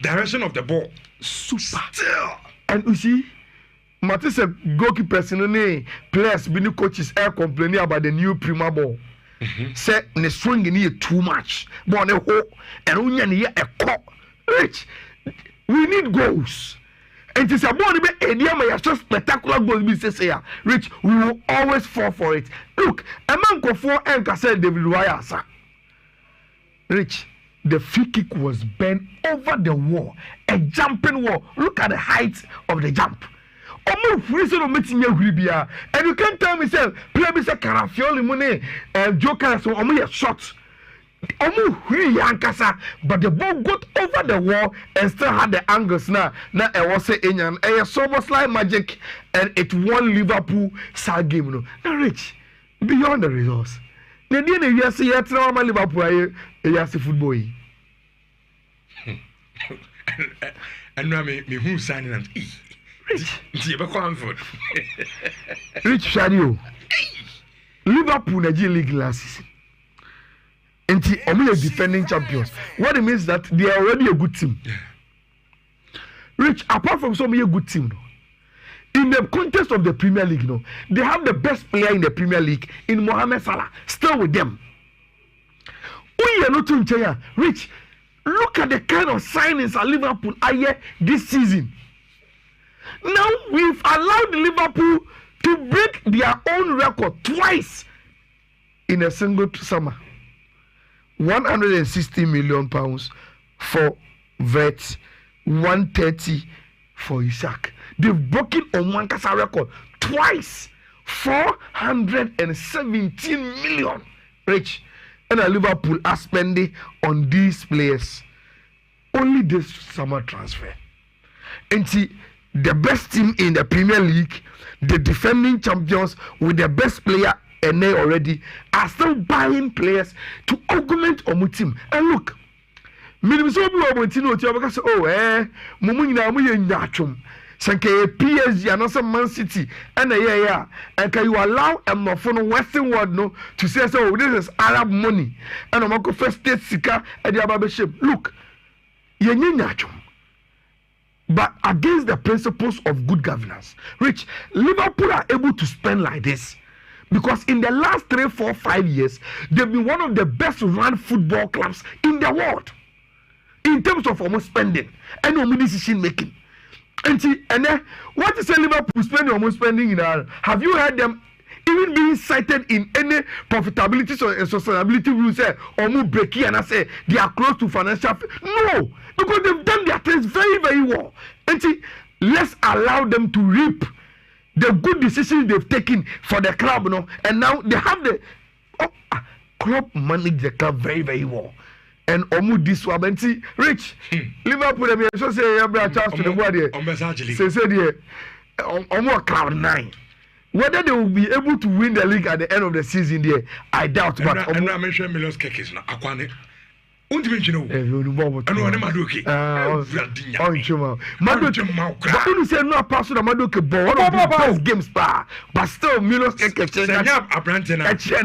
direction of the ball. Super. Still. And you see, Matisse goalkeepers in players, being coaches are complaining about the new Prima ball. Say the swing in here too much. But and only a cop. Rich, we need goals. And it's a ball just spectacular goals. Rich, we will always fall for it. Look, a man go for and said David Raya. Rich, the free kick was bent over the wall, a jumping wall. Look at the height of the jump. And you can't tell me, say, play me say Carafioli money, Joker, so a shot. But the ball got over the wall and still had the angles now. Now I was saying, it's almost like magic, and it won Liverpool side game. Now, Rich, beyond the results, the day you see it now, Liverpool, you see football. And now me who signing and Rich, Rich Shadio, Liverpool Nigeria League last season. And only defending champions. What it means that they are already a good team. Rich, apart from so many good team, in the context of the Premier League, they have the best player in the Premier League in Mohamed Salah, still with them. Rich, look at the kind of signings at Liverpool are this season. Now we've allowed Liverpool to break their own record twice in a single summer. £160 million for Vets, 130 for Isaac. They've broken on one Casa record twice. 417 million. Rich. And Liverpool are spending on these players only this summer transfer. And see, the best team in the Premier League, the defending champions with the best player and they already are still buying players to augment our team. And look, PSG and also Man City and and can you allow a from Western world to say so this is Arab money and I'm going first state sika and the barbershop. Look, but against the principles of good governance, Rich, Liverpool are able to spend like this. Because in the last 3, 4, 5 years, they've been one of the best run football clubs in the world. In terms of almost spending and almost decision making. And then, what is Liverpool spending almost spending in our? Have you heard them even being cited in any profitability or sustainability rules? Almost breaking and I say they are close to financial. No, because they've done their things very, very well. And let's allow them to reap the good decisions they've taken for the club, and now they have the club manage the club very, very well. And almost this one, and see, Rich, Liverpool, I mean, so say, you have chance to the body. Say, almost cloud 9. Whether they will be able to win the league at the end of the season, there, I doubt. But I'm not mentioning millions kekis now. Akwane. Maduke. Say no pass na Maduke ball. One of the best games but still millions keke.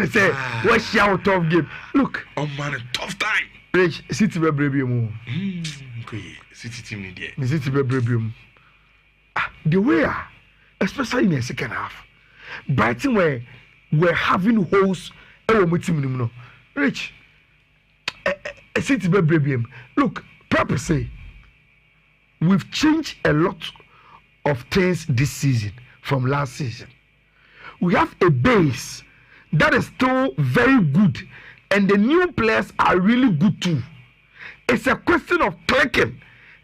Say we shout tough game. Look, man, tough time. Rich City be brave mu. City team ni there. City be brave mu. The way, especially in the second half, Brighton were having holes. Rich. City Bebrem. Look, Papa say we've changed a lot of things this season from last season. We have a base that is still very good, and the new players are really good too. It's a question of clicking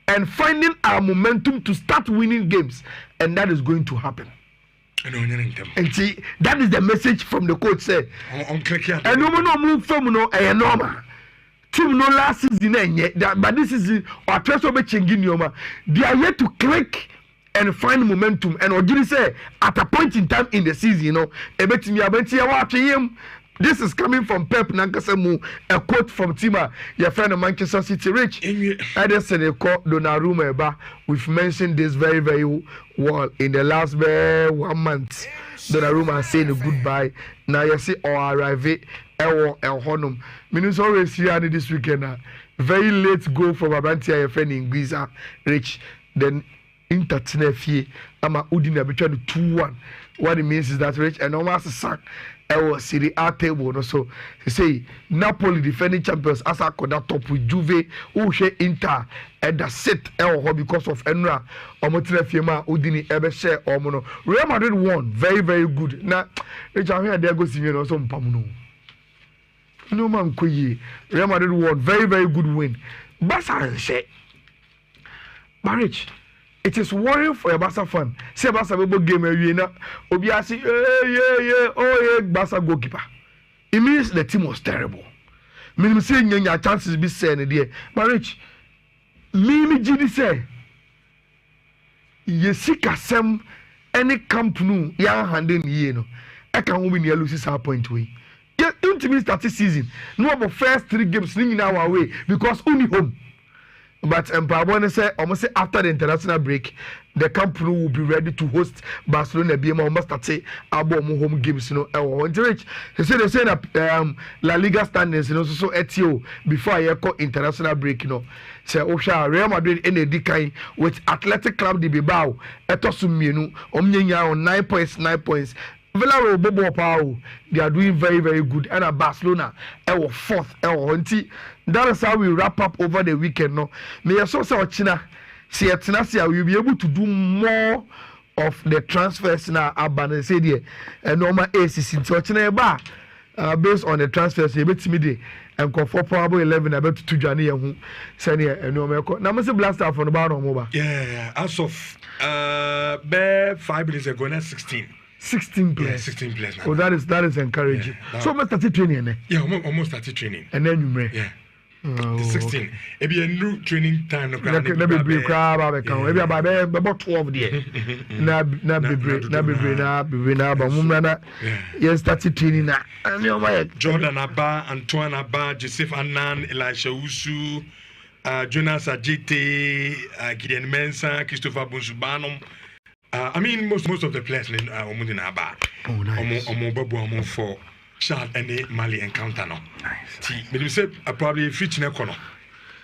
and finding our momentum to start winning games, and that is going to happen. And see, that is the message from the coach. Say, and no move from no normal. Team no last season yet, but this is our trust of changing Yoma. They are yet to click and find momentum. And Ojiri say at a point in time in the season, you know, this is coming from Pep Nankasemu, a quote from Tima, your friend of Manchester City, Rich. Edison Donnarumma, we've mentioned this very, very well in the last 1 month. Donnarumma saying goodbye. Now you see, or arrive El Honum. Minus always here this weekend. Very late goal from Abantia, your friend in Giza, Rich. Then Intertenefi, Ama Udina between 2-1. What it means is that Rich and almost a sack. Serie A table, so he say Napoli defending champions as a that top with Juve, Ushe Inter, and the set because of Enra, Omotre Fiema, Udini, Ebeshe, Omono. Real Madrid won, very, very good. Now, Richard here, there goes in some Pamuno. No man, Kuyi. Real Madrid won, very, very good win. Barca say, Marriage. It is worrying for a Barca fan. Say Barca will game arena. Obiasi, Barca goalkeeper. It means the team was terrible. Me saying your chances be saying there. But Rich, me Gidi say, you see Kasem any company young handing ye no. I can win your loses our point way. Yeah, don't mean start season. No about first 3 games swinging our way because only home. But Mpabone said, almost after the international break, the company will be ready to host Barcelona. BMO must say about home games. You know, they say that La Liga standings, you know, so etio before I call international break. You know, say Osha Real Madrid in a decline with Athletic Club de Bilbao. Etosum, you know, on 9 points, 9 points. Villarreal Bobo Pau, they are doing very, very good. And at Barcelona, our 4th, that is how we wrap up over the weekend. No, may I so say China, see we'll be able to do more of the transfers now. Abandon say there, and normal ACC in China bar based on the transfers. You bet me and for probably 11. I bet to Johnny who send here and no more. Now, Mr. Blaster from the bar on mobile. Yeah, as of 5 minutes ago, now 16. 16 players. Yeah, 16 players. Oh, that is encouraging. Yeah, so almost started training. Yeah, almost started training. And then you may. Yeah. 16. It be a new training time. No, be crab. Maybe about 12 there. Na be brave. Yes, started training now. Jordan Abba, Antoine Abba, Joseph Annan, Elisha Usu, Jonas Ajite, Gideon Mensah, Christopher Bunsubanum. I mean, most of the players in Abba. Oh, nice. Omo Babu, Omo for Chad and Mali encounter no. Nice. But you said probably feature kono.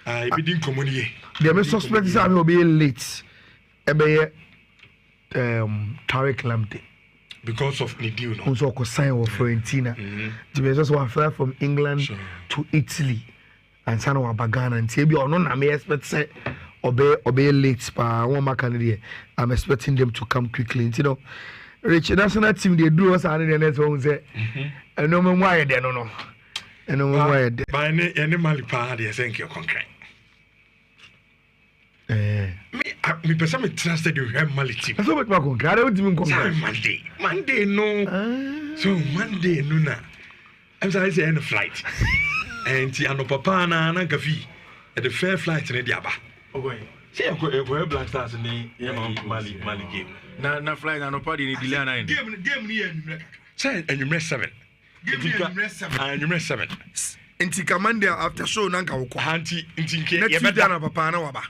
It didn't communicate. The main suspect is will be late. Tariq Lamptey. Because of the deal, no. Also, sign with Fiorentina. The just want fly from England to Italy and sign with Bagana and say, "Be or no, I may expect say." Obey late pa one more candidate. I'm expecting them to come quickly. You know, Rich national team they do us and the next one say, and no man why they no. And no man why they. By any Mali pa they thank you concrete. Me person me trusted you have Mali team. So much more concrete. I don't even concrete. Monday no. So Monday no na. I'm sorry say any flight. And ti ano papa na gafi at the fair flight in the aba. See, we Black Stars in the Mali game. Na flight and no party in delay 9. Game near say and you mess 7. Give me and you mess 7. Inti commander after show nanka woko. Anti intinke ye beta na papa na waba.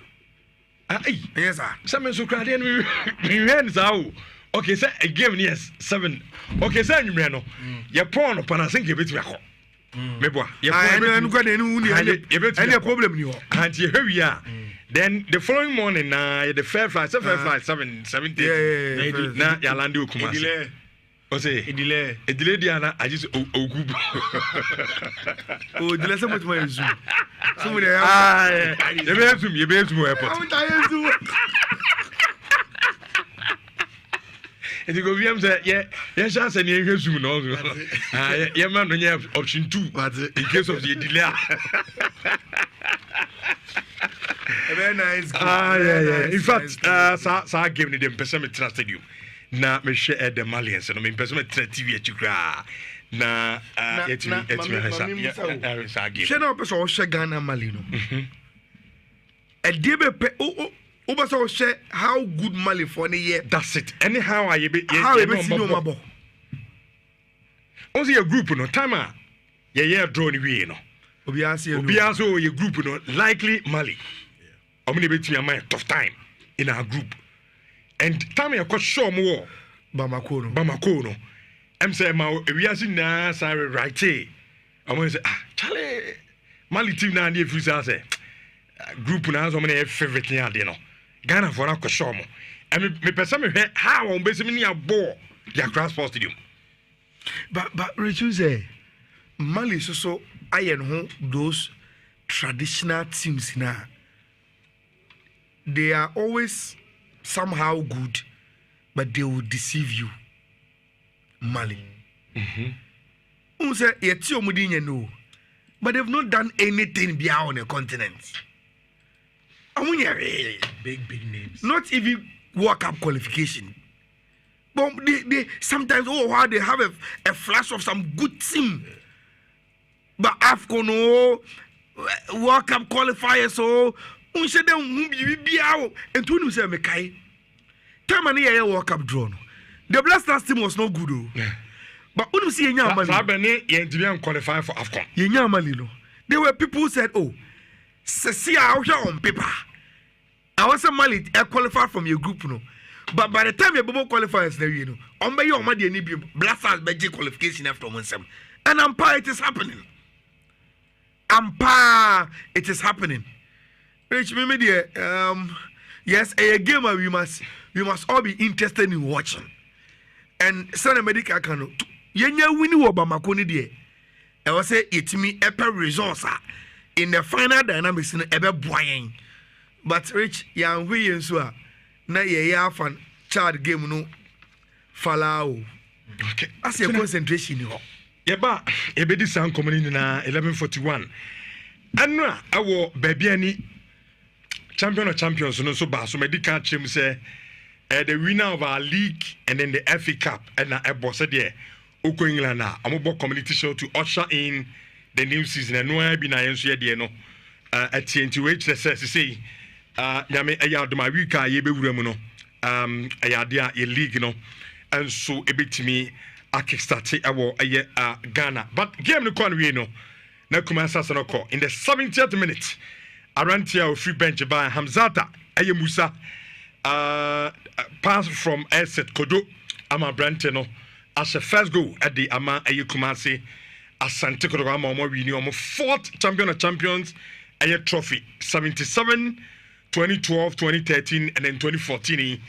Ai. Yes sir. Some so crowd and we hands out. Okay, say a game yes 7. Okay, say you no. Your pawn upon I think a bitako. Meboa. Your pawn go dey nu any problem ni ho. Anti here we are. Then the following morning, the fair flight, 7:70. Yeah. Now Yalandi Kumasi. say edile dia I just ogu. Oh, edile so much more zoom. Some dey you be zoom airport. And you go VM say yeah chance and you zoom no. Yeah man no option 2 in case of the delay. Very nice. Yeah. In fact, sa game ni dem person me trust stadium. Na me share the Malians no me person me trust TV etikra. Na etimi sa game. Share na person share Ghana Mali no. E dey be o person share how good Mali for the year. That's it. Anyhow I be how e be see no mabo. Only a group no time yeah draw ni we no. Obiase your group no likely Mali. I'm going to be a tough time in our group. And time I got show more Bamako no. I'm saying we are seeing now sorry right here. I'm going to say Charlie Mali team now near Fusa say group now so many favorite thing there no. Ghana for a show more. And me person me how on basically near ball their cross sports stadium. But Richard say Mali so iron home those traditional teams now. They are always somehow good, but they will deceive you. Mali. Say no, but they've not done anything beyond the continent. Big names. Not even World Cup qualification. But they sometimes they have a flash of some good team. But AFCON World Cup qualifiers so. Unse dem bi awo entu nu say mekai time na ye World Cup draw no the Blasters team was not good but unu see yenya Mali sa be ne ye ntimi qualify for AFCON yenya Mali no there were people who said see how on paper I was a Mali qualify from your group no but by the time you bobo qualifiers na we no on be your madi ani bi Blasters be qualification after one sem and it is happening it is happening. Rich media, yes, a game we must all be interested in watching. And Sana Medica can yenya winning Obama Koni de. I was say it me eper results in the final dynamics in ebe boying. But Rich yan we ensua na ye fan child game no falao. Okay. As your concentration ho. Yeba ebedi san community na 1141. Anwa awo baby ani champion of champions no so ba so medical chim say the winner of our league and then the FA Cup and na ebo said there Oko England na amobo community show to usher in the new season and no be na yenso ye there no at TNT say nyame ayadoma wika ye be wura mu no ayade a ye league no and so ebetimi a kickstart ewo aye Ghana but game no kon we no na kuma sasa no call in the 70th minute Arantia free bench by Hamzata aye Musa pass from Elset Kodo ama Branteno as a first goal at the ama aye Kumasi Asante Kodo ama omo wini omo fourth champion of champions aye trophy 77 2012 2013 and then 2014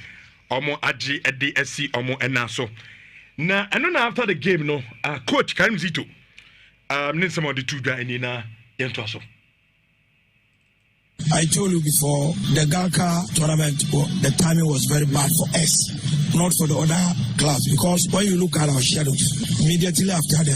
omo aji at the SC omo enaso na and after the game no coach Karim Zito need some of the two guys in yento aso. I told you before, the Galka tournament, the timing was very bad for us, not for the other clubs, because when you look at our schedules, immediately after the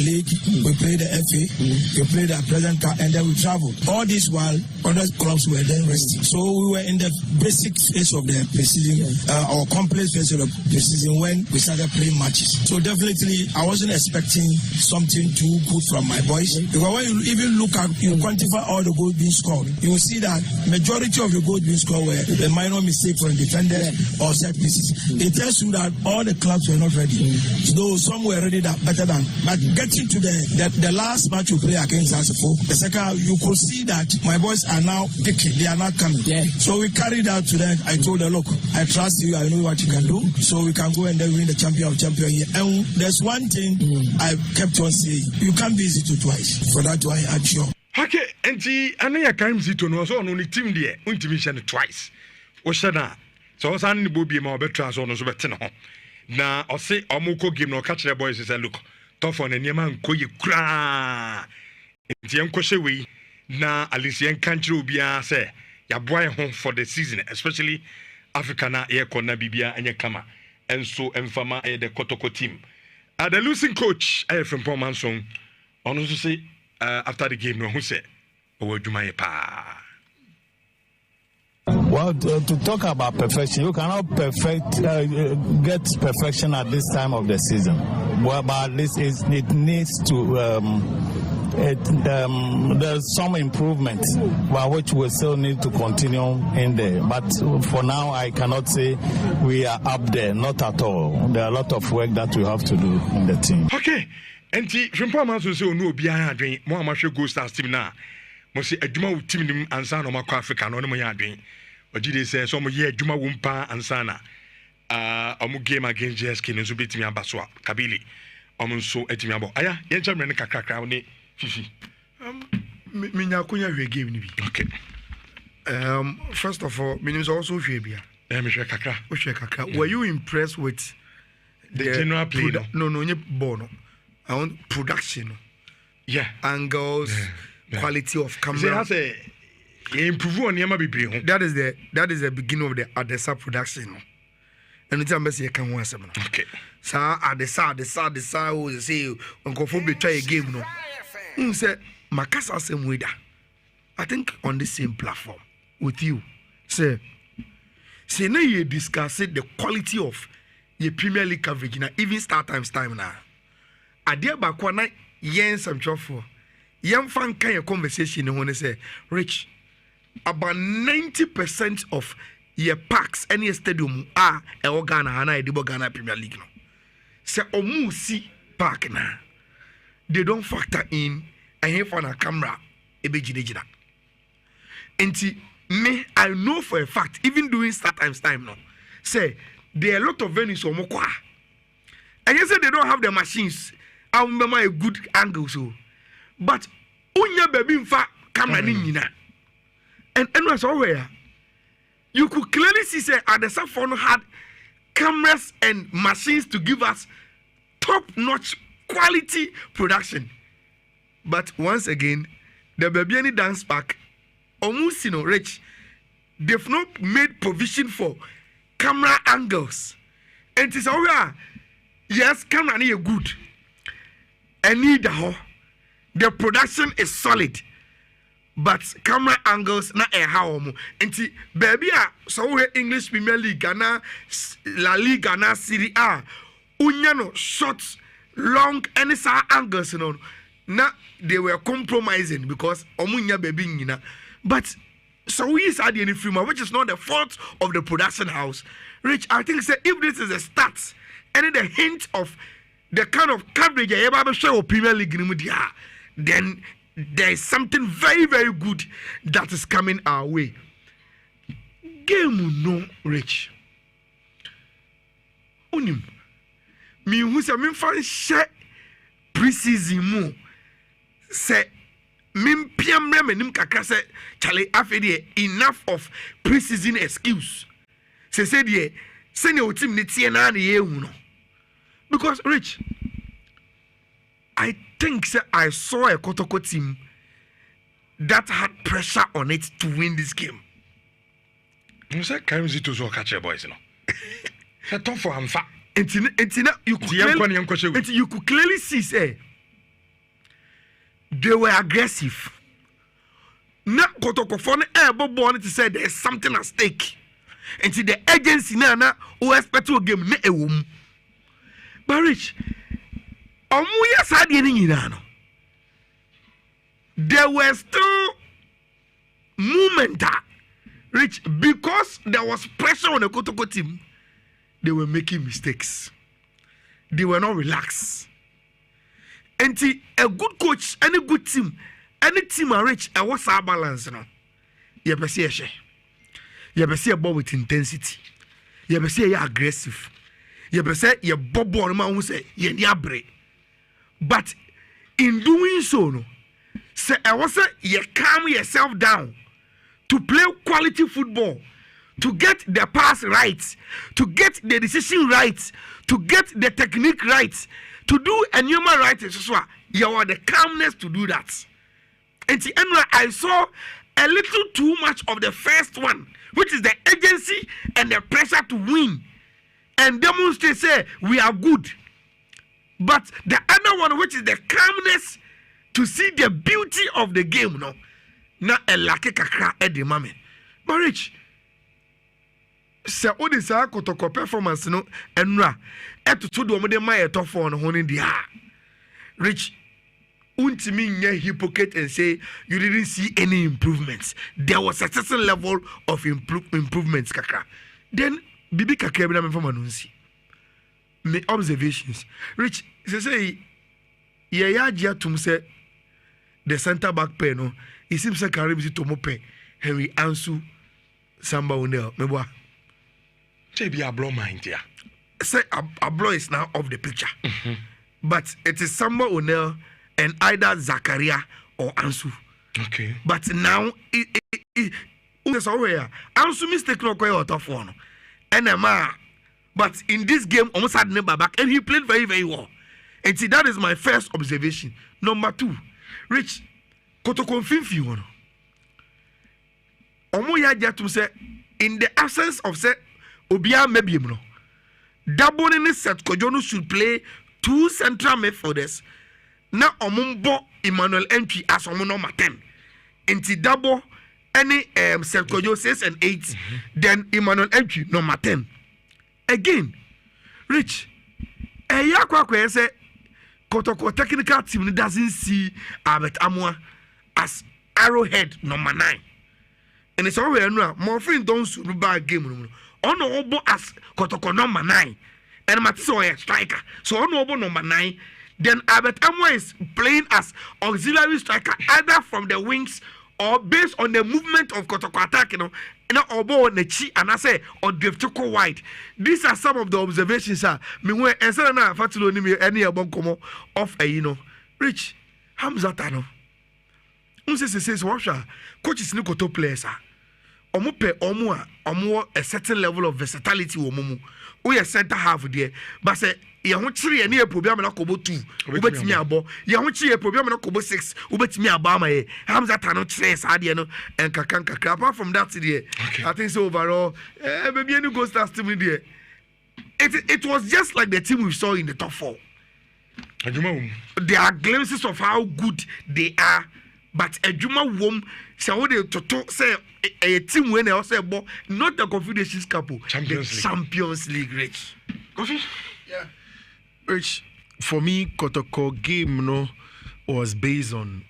league, we played the FA, we played the present cup, and then we traveled. All this while, other clubs were then resting. So we were in the basic phase of the preseason, or complex phase of the preseason when we started playing matches. So definitely, I wasn't expecting something too good from my boys. Because when you even look at, you quantify all the goals being scored, you will see that majority of the goals being scored were a minor mistake from defenders or set pieces. It tells you that all the clubs were not ready. Though some were ready better than. But getting to the last match we play against Asafo, the second, you could see that my boys are now picking. They are not coming. Yeah. So we carried out to them. I told them, look, I trust you. I know what you can do. So we can go and then win the champion of champion here. And there's one thing I kept on saying. You can't visit it twice. For that, I am sure. Okay, and I know you can't see to know so only team there, untimation twice. Oshana, so I was only Bobby more better as on us better. na ɔse ɔmo game no catch the boys say look tough on nneɛma nkɔ yɛ kura nti ɛnkɔhyɛ wei na alisi ɛnkankyerɛ obiara sɛ yɛaboa yɛn ho for the season especially Africa na yɛkɔ na bibia ɛnyɛ kama ɛnso ɛmfama ɛyɛ the Kotoko team the losing coach ɛyɛ from Pomanson ɔno nso say after the game no who say ɔwɔ adwuma yɛ paa. Well, to talk about perfection, you cannot get perfection at this time of the season. Well, but at least it needs to. There's some improvement, but which we still need to continue in there. But for now, I cannot say we are up there. Not at all. There are a lot of work that we have to do in the team. Okay, and Shrimpa Manso say no behind dream. Mohamed Go Stars team now. Must say a Juma team and San Omar Africa. No more dream. Ojide say some year Juma Wumpa and Sana. Omu game against JSK and Subiti Ambaswa Kabili. Omunso Etimiabo. Aya, Yencha Menaka Crowny. Fifi. Minya kunya hwe game ni bi. Okay. First of all, minim also hwe bia. Me hwe kakra. O hwe kakra. Were you impressed with the general play? No, nye ball no. I want production. Yeah. Angles, quality of camera. Say improve on yama bebre ho. That is the beginning of the Adesa production. And time best you can one seven. Okay. Sa Adesa who say uncle for betray a game no. Say Makasa same way. I think on the same platform with you. Say now you discuss the quality of your Premier League coverage now, even start time now. Adia bakwana yen some trouble. Young fan kind of conversation when they say, Rich, about 90% of your parks any stadium are a Ghana and I did Ghana Premier League. No. Say omu si park na. They don't factor in a have on a camera ebejina. Enti me I know for a fact even during start time no. Say there are a lot of venues on Mokwa. And you say they don't have the machines. I remember a good angle so. But unya baby mfa camera ni nyina. And was already you could clearly see say Adesa phone had cameras and machines to give us top-notch quality production. But once again, the baby dance park almost rich. They've not made provision for camera angles. And it's already yes, camera is good. And need the production is solid, but camera angles na how and baby so English Premier League Ghana La Liga na Serie A unyano short long any angles na they were compromising because omunya baby nyina but so we is at the film which is not the fault of the production house. Rich, I think say if this is a start and the hint of the kind of coverage I ever show Premier League then there is something very, very good that is coming our way. Game no Rich. Unim. Me who say me fan share preseason mo. Say me piam nim kakra say chale afedi enough of preseason excuse. Say the senior team ni tie na ye hu no. Because Rich, I think I saw a Kotoko team that had pressure on it to win this game. You said Karimzi to so catch your boys, no? It's tough for him. You could clearly see, say, they were aggressive. Not Kotoko for the born to say there's something at stake. And the agency na who expect to game ne ewum. But Rich, there were still movement, Rich, because there was pressure on the Kotoko team. They were making mistakes. They were not relaxed. And a good coach, any good team, any team are Rich, and what's our balance now? You ever see a share? You ever see a ball with intensity? You ever see a aggressive? You ever say you bob on man who say you break? But in doing so, no, say I was say you calm yourself down to play quality football, to get the pass right, to get the decision right, to get the technique right, to do a human right. So you are the calmness to do that. And I saw a little too much of the first one, which is the agency and the pressure to win and demonstrate, say, we are good. But the other one, which is the calmness to see the beauty of the game, no, na elake kakra e de mame. But Rich, se odi sa kotoko performance no enra etutu do mo de ma eto for no hono dia. Rich, untimi nye hypocrite and say you didn't see any improvements. There was a certain level of improvements kakra. Then bibi kakra bi na me for manunsi. Me observations. Rich, say ya tum say the center back pair no. It seems like Caribbean to mope Henry Ansu Samba Unel. Meboa. Say be a blow mind here. Say a blow is now off the picture. But it is Samba Unel and either Zakaria or Ansu. Okay. But now Ansu mistake no quite out of one. And but in this game almost had never back and he played very, very well. And see, that is my first observation. Number 2, Rich Kotoko Finfi one. Omo ya jatum say in the absence of say Obia maybe no. Dabo ni set Kojono should play 2 central midfielders. Na omumbo Emmanuel Entry as omo number 10. Inti Dabo any set Kojo 6 and 8. Then Emmanuel Entry number 10. Again, Rich, yakwa say Kotoko technical team doesn't see Albert Amwa as arrowhead number 9. And it's already Morphine don't super bad game. Obo as Kotoko number 9. And Matiso a striker. So Obo number 9. Then Albert Amwa is playing as auxiliary striker either from the wings or based on the movement of Kotoko attack, Now Obo on the chi and I say or Deftoko wide. These are some of the observations. Me when answer na fatulo ni me any abon komo of a Rich Hamza Tano. Says washer coaches no koto players. Omo a certain level of versatility omomu. We a center half there. But say ya ho chiri e na problem na kobo 2 ubetimi abo ya ho chiri e problem na kobo 6 ubetimi abo amaye Hamza Tano chiri saade no enkakanka. Apart from that there, okay. I think so overall maybe any go start team there. It was just like the team we saw in the top 4. There are glimpses of how good they are, but Ejuma Wom say to say a team when they also not the Confederation Cup, Champions League. Rich. Coffee? Yeah. Rich, for me, Kotoko game was based on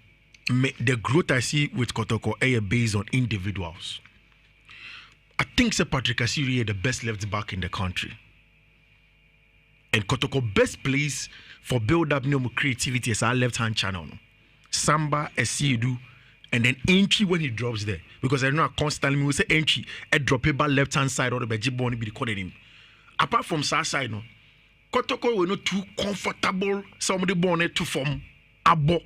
the growth I see with Kotoko based on individuals. I think Sir Patrick Asiri is the best left back in the country. And Kotoko best place for build up creativity is our left hand channel. Samba, Esidu, and then Entry when he drops there. Because I know constantly we say Entry, a drop about left hand side or the Bejiboni be recording him. Apart from South side, Kotoko were not too comfortable. Somebody born it to form abo.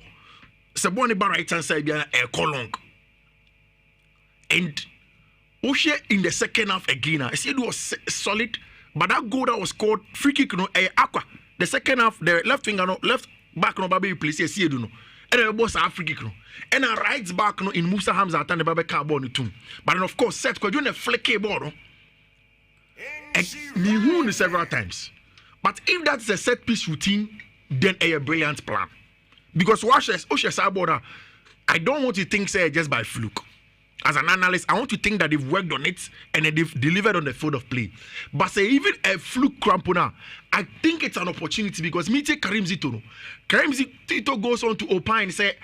Saboni by right hand side be a colong. And Oshe in the second half again, I said it was solid, but that goal that was scored free kick aqua. The second half, the left finger left back no baby place see do no. And the boss free kick no. And a right back no in Musa Hamza and the baby carbon too. But then of course set because you a flicky ball no. And me won several times. But if that's a set piece routine, then a brilliant plan. Because Oshe Saboda, I don't want to think say just by fluke. As an analyst, I want to think that they've worked on it and they've delivered on the field of play. But say even a fluke crampona, I think it's an opportunity because me take Karim Zito. No. Karim Zito goes on to opine and say,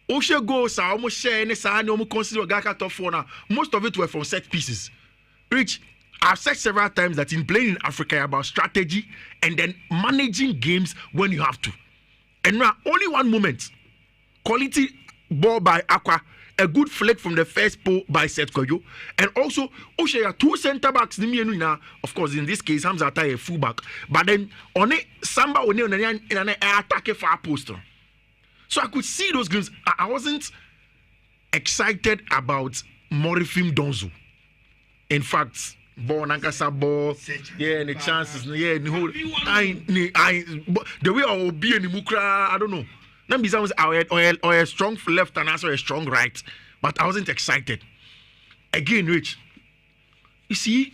Oshe goals are almost share and say almost consider Gaka top 4 now. Most of it were from set pieces. Rich, I've said several times that in playing in Africa about strategy and then managing games when you have to. And now only one moment, quality ball by Aqua. A good flick from the first pole by Seth Koyo. And also, Oshe 2 centre backs. Of course, in this case, Hamza a fullback. But then, on it, Samba on an attack far post. So I could see those games. I wasn't excited about Morifim Donzo. In fact, ball nankasa ball, yeah, the chances, yeah, the whole the way I will be in the mukra, I don't know. Then besides, or a strong left and also a strong right, but I wasn't excited. Again, Rich, you see,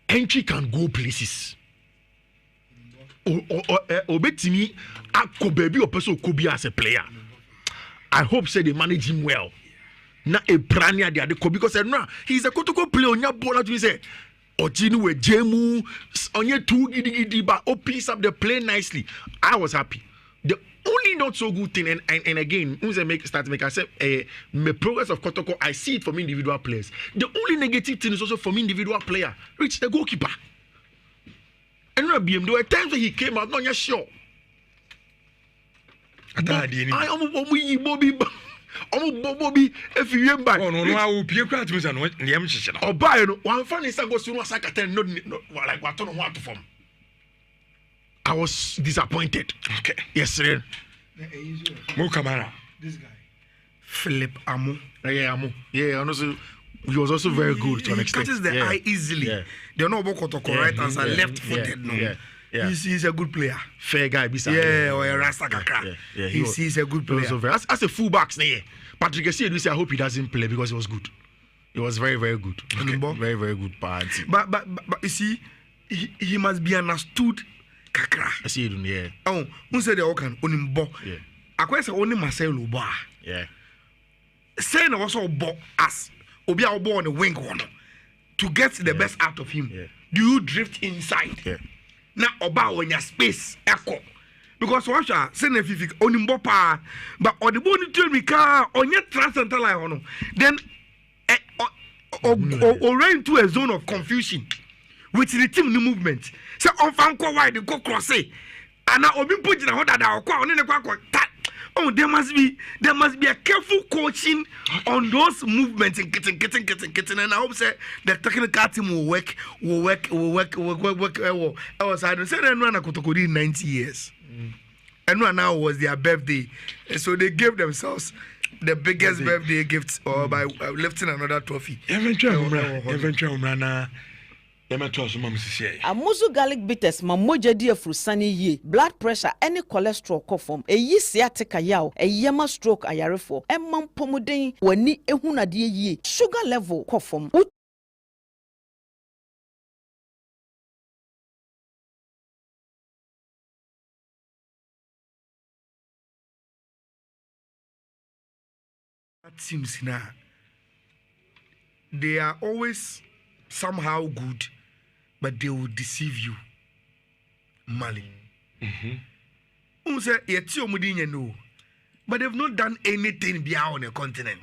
entry can go places. Or bet me, I could be a person could be as a player. I hope say they manage him well. Na a prania the other because he's a kotoko player on your ball to say Ojinu with Jemu on your two giddy but opens up the play nicely. I was happy. The only not so good thing and again, I said the progress of Kotoko, I see it from individual players. The only negative thing is also from individual player, which the goalkeeper. And not BM, there were times when he came out, not sure. Bobby, if you remember, I will be a crowd to the or buy one funny song goes to Sakatan, not like what I don't want to form. I was disappointed. Okay. Yes, sir. Mukamara. This guy. Philip Amu. Yeah, Amu. Yeah, and also he was also very good to an He extent. catches the eye easily. Yeah. They're not about to correct and left-footed. No. Yeah. He's a good player. Fair guy, beside. Yeah, or a Rasta Kakra. Yeah. He's a good player. As a fullback, Patrick Essien, I hope he doesn't play because he was good. He was very, very good. Okay. Very, very good party. But you see, he must be understood. Kakra. I see it, yeah. Oh, who said the Okan Onimbo? Yeah. I question only Marcelo Boa. Yeah. Saying also bo as Obia Obo on the wing corner to get the best out of him. Yeah. Do you drift inside? Yeah. Now Oba when your space echo. Because what you are saying if you Onimbo pa, but on the bone to me car on your transcendental line, then or ran into a zone of confusion with the team movement. So on Fanko wide the go cross and now Obi put in a that on the oh, there must be a careful coaching on those movements and getting. And I hope say the technical team will work. I was I don't say that run a Kotokodi 90 years. And now was their birthday. And so they gave themselves the biggest birthday gift or by lifting another trophy. Eventually, Amuzu garlic bitters ma moja di afrusani ye blood pressure any cholesterol kofom eyi sciatica yaw eyema stroke ayarefo emam pomuden wani ehunade ye sugar level kofom teams now they are always somehow good, but they will deceive you. Mali. Say no, but they've not done anything beyond on the continent.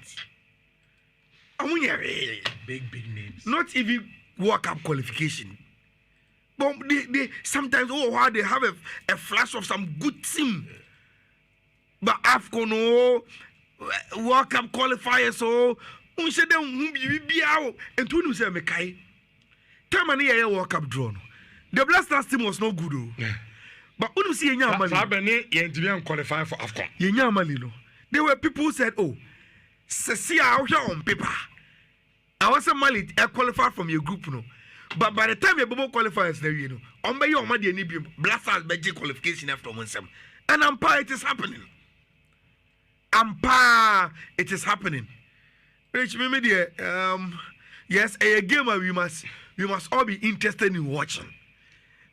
Big names. Not even World Cup qualification. But they sometimes they have a flash of some good team. But AFCON World Cup qualifiers so unse dem hu bi awo entu nu se mekai time na ye World Cup draw no the Blasters team was not good but unu see yenya amali Sabene ye ntimi qualify for AFCON yenya amali no there were people who said oh see on paper I was a Mali qualify from your group no but by the time you bobo qualifiers na you know on be your madi ni bi Blasters be qualification after onsem and it is happening it is happening. Rich media, yes, a game we must all be interested in watching.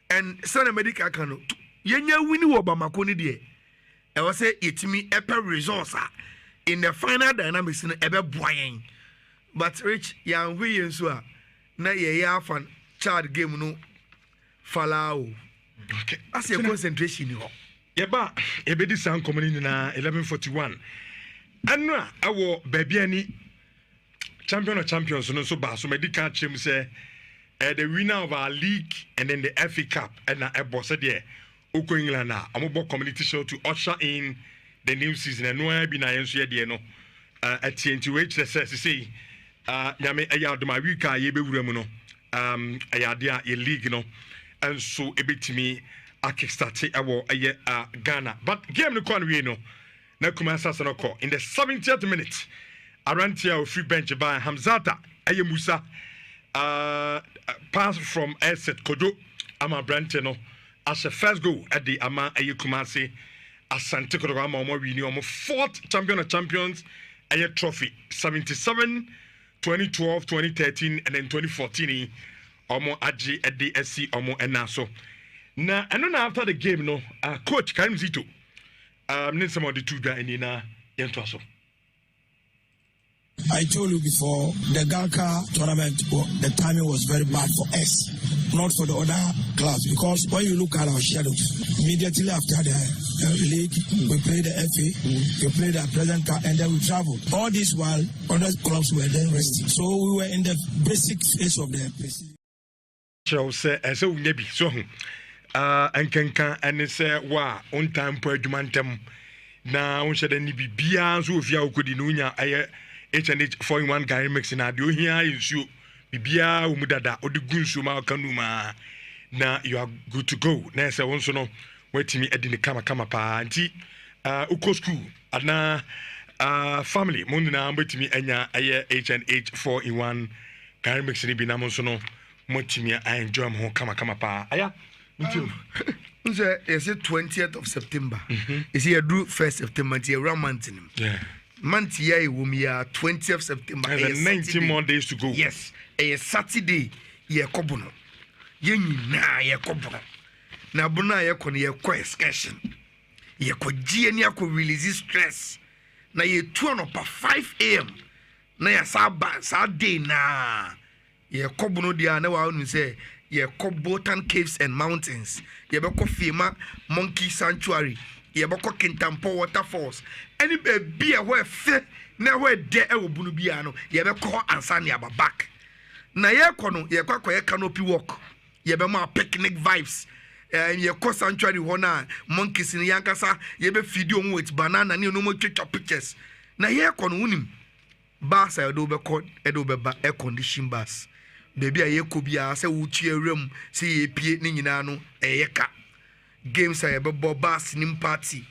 And Sana Medica cano, Yenya winning Obama Koni de. I was say it me eper resource in the final dynamics in ever boying. But Rich, young we and so na ye fan child game no fallow. Okay, that's your concentration. Yeba, ebedi sound coming in 11:41. Anna, our baby any champion of champions, so bad. So medical chim say the winner of our league and then the FA Cup and a boss there. Oko England na amobo community show to usher in the new season. And no I be na yensu ye no. At TNT say nyame aya do my week a ye be wura mu no. Aya dia ye league no. And so ebetimi a kickstart Ghana. But game no kon we no. Na Kumasa Sanoko in the 70th minute. Arantia free bench by Hamzata Musa pass from Esset Kojo ama Brante no as a first goal at the ama Kumasi Asante Kodo ama omo wini omo fourth champion of champions a trophy 77 2012 2013 and then 2014 omo aji at the SC omo enaso na and then after the game no coach Karim Zito need some of the two guys in Yentoso. I told you before, the Galka tournament, the timing was very bad for us, not for the other clubs, because when you look at our shadows, immediately after the league, we played the FA, we played the present cup, and then we traveled. All this while other clubs were then resting. So we were in the basic phase of the preseason. So maybe so and can say wa on time per jumantem na on shede ni bibia so ofia okodi no nya aye H&H 4-in-1 Gary mixing na do here you bibia umudada odigu nsu ma kanuma na you are good to go na say won so no wetimi edini kama pa anti uko school ana family mun na wetimi anya aye H&H 4-in-1 Gary mixing bi na mon so no motimi I enjoy mo kama pa aya it's the 20th of September. Is here do 1st September to around month. Yeah. Month here will be 20th September. And 19 more days to go. Yes. A Saturday ye kobono. Ye na ye kobono. Na bona ye kon ye ko excursion. Ye ko gie ni ko release stress. Na ye 5 a.m. Na ya sa day na ye kobono dia na wa unu say ye Botan Caves and Mountains, ye beko Fema Monkey Sanctuary, ye beko Kintampo Waterfalls. Any baby where fe na where de e obunu biano, ye beko ansani aba back. Na ye kono ye kwa ye canopy walk, ye be ma picnic vibes. Ye ko sanctuary hona monkeys in yankasa, ye be video with banana ni no mo twetwa pictures. Na ye kono unim bus edo be called edo be ba air condition bus. Baby a yekobia say wuchi ewrem say yepie ni nyina no eyeka games a yebebo bass nim party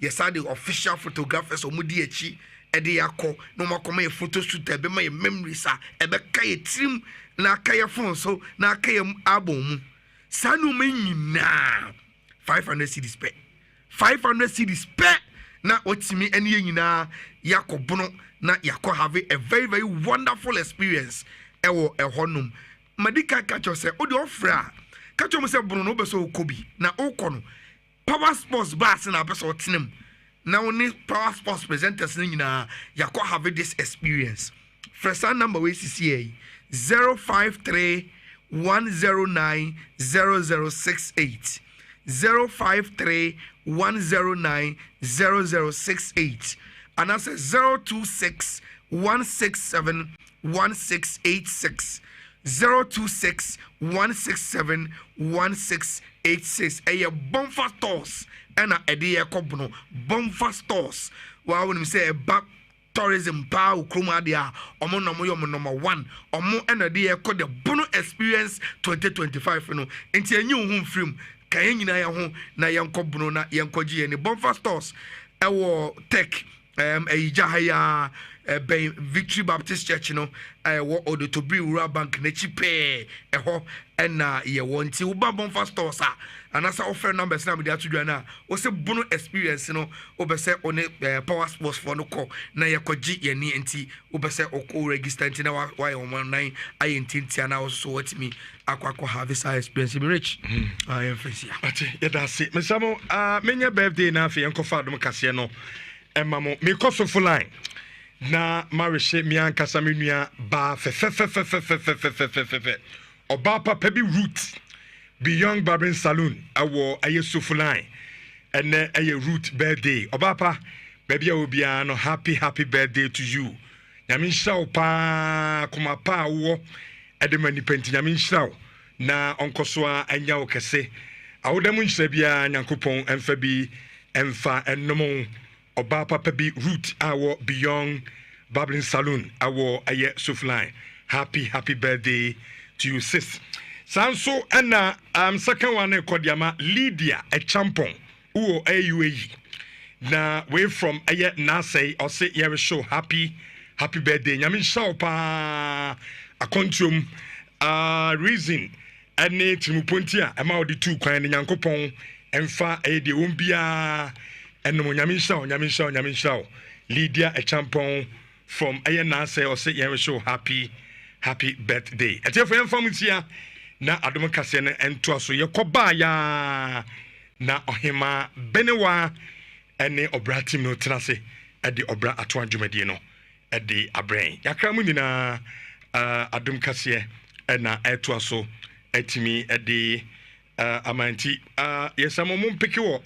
yesa the official photographers omudi echi ede yakọ no makoma ye photo shoot ebe ma ye memories a ebe ka ye trim na ka ye phone so na ka ye album sanu me nyina 500 cedis pe 500 cedis pe na otimi ene ye nyina yakobono na yakọ have a very wonderful experience. Ewo ehonum madika kacho se odi ofra kacho mo se bono no beso okobi na okono power sports bus na beso otenem na oni power sports presenters ni nyina yakọ have this experience first number we CCA 053 109 0068 053 109 0068 and that's 026 167 1686 026 167 1686 Bonfa stores and a idea kobono Bonfa stores wa when say back tourism pa ukruma dia omo no mo number 1 omo and a day called the bono experience 2025 no enti enyi hu film kan nyina ya ho na yankobono na yankoji ni Bonfa stores ewo tech ejahaya Victory Baptist Church no wo Odotobri Rural Bank na chipe eho na ye wonti wo ba Bonfa stores a anasa offer numbers na me dey atudwa na wo se bono experience no wo be se one power sports for no call na ye kwaji ye ni enti wo be se o register enti na why on 19 ayi enti na wo so watimi akwa have this experience be rich I am face ati ye da se me samo menya birthday na afi enkofa adom kase no emamo me koso full line na marishe mian kasa menua ba fe oba papa bi root beyond barbering saloon awo aye sufulai ene aye root birthday oba pa baby obia no happy birthday to you nyame hyaw pa kuma pa wo edemani penti nyame hyaw na onkoso anya wo kese awodam nhye bia nyankopon emfa bi emfa ennom oba papa bi root awo beyond barbering saloon awo aye sufulai happy birthday to you sis sanso ena second one kodiama Lydia a champon uo AUAE na way from aye nasay or say you show happy birthday nyame show pa akontium reason ɛne tirimuponti a ɛma wɔde tu kwan ne nyankopɔn ɛmfa ɛyɛ deɛ wɔn biara ɛnom nyame nhyira wo Lydia Echampon from ɛyɛ naasɛ ɔsɛ yɛn show happy birthday ɛtiɛfo yɛmfa mu tia na adom kaseɛ no ɛntoa so yɛkɔbaa ya na ɔhema benewa ɛne ɔbra team no tena se ɛde ɔbra ato adwumadie no ɛde abrɛn yakra mu nyinaa adom kaseɛ ɛna ɛtoa so ɛtumi ɛde amanti yɛsɛ mo mpeke wɔ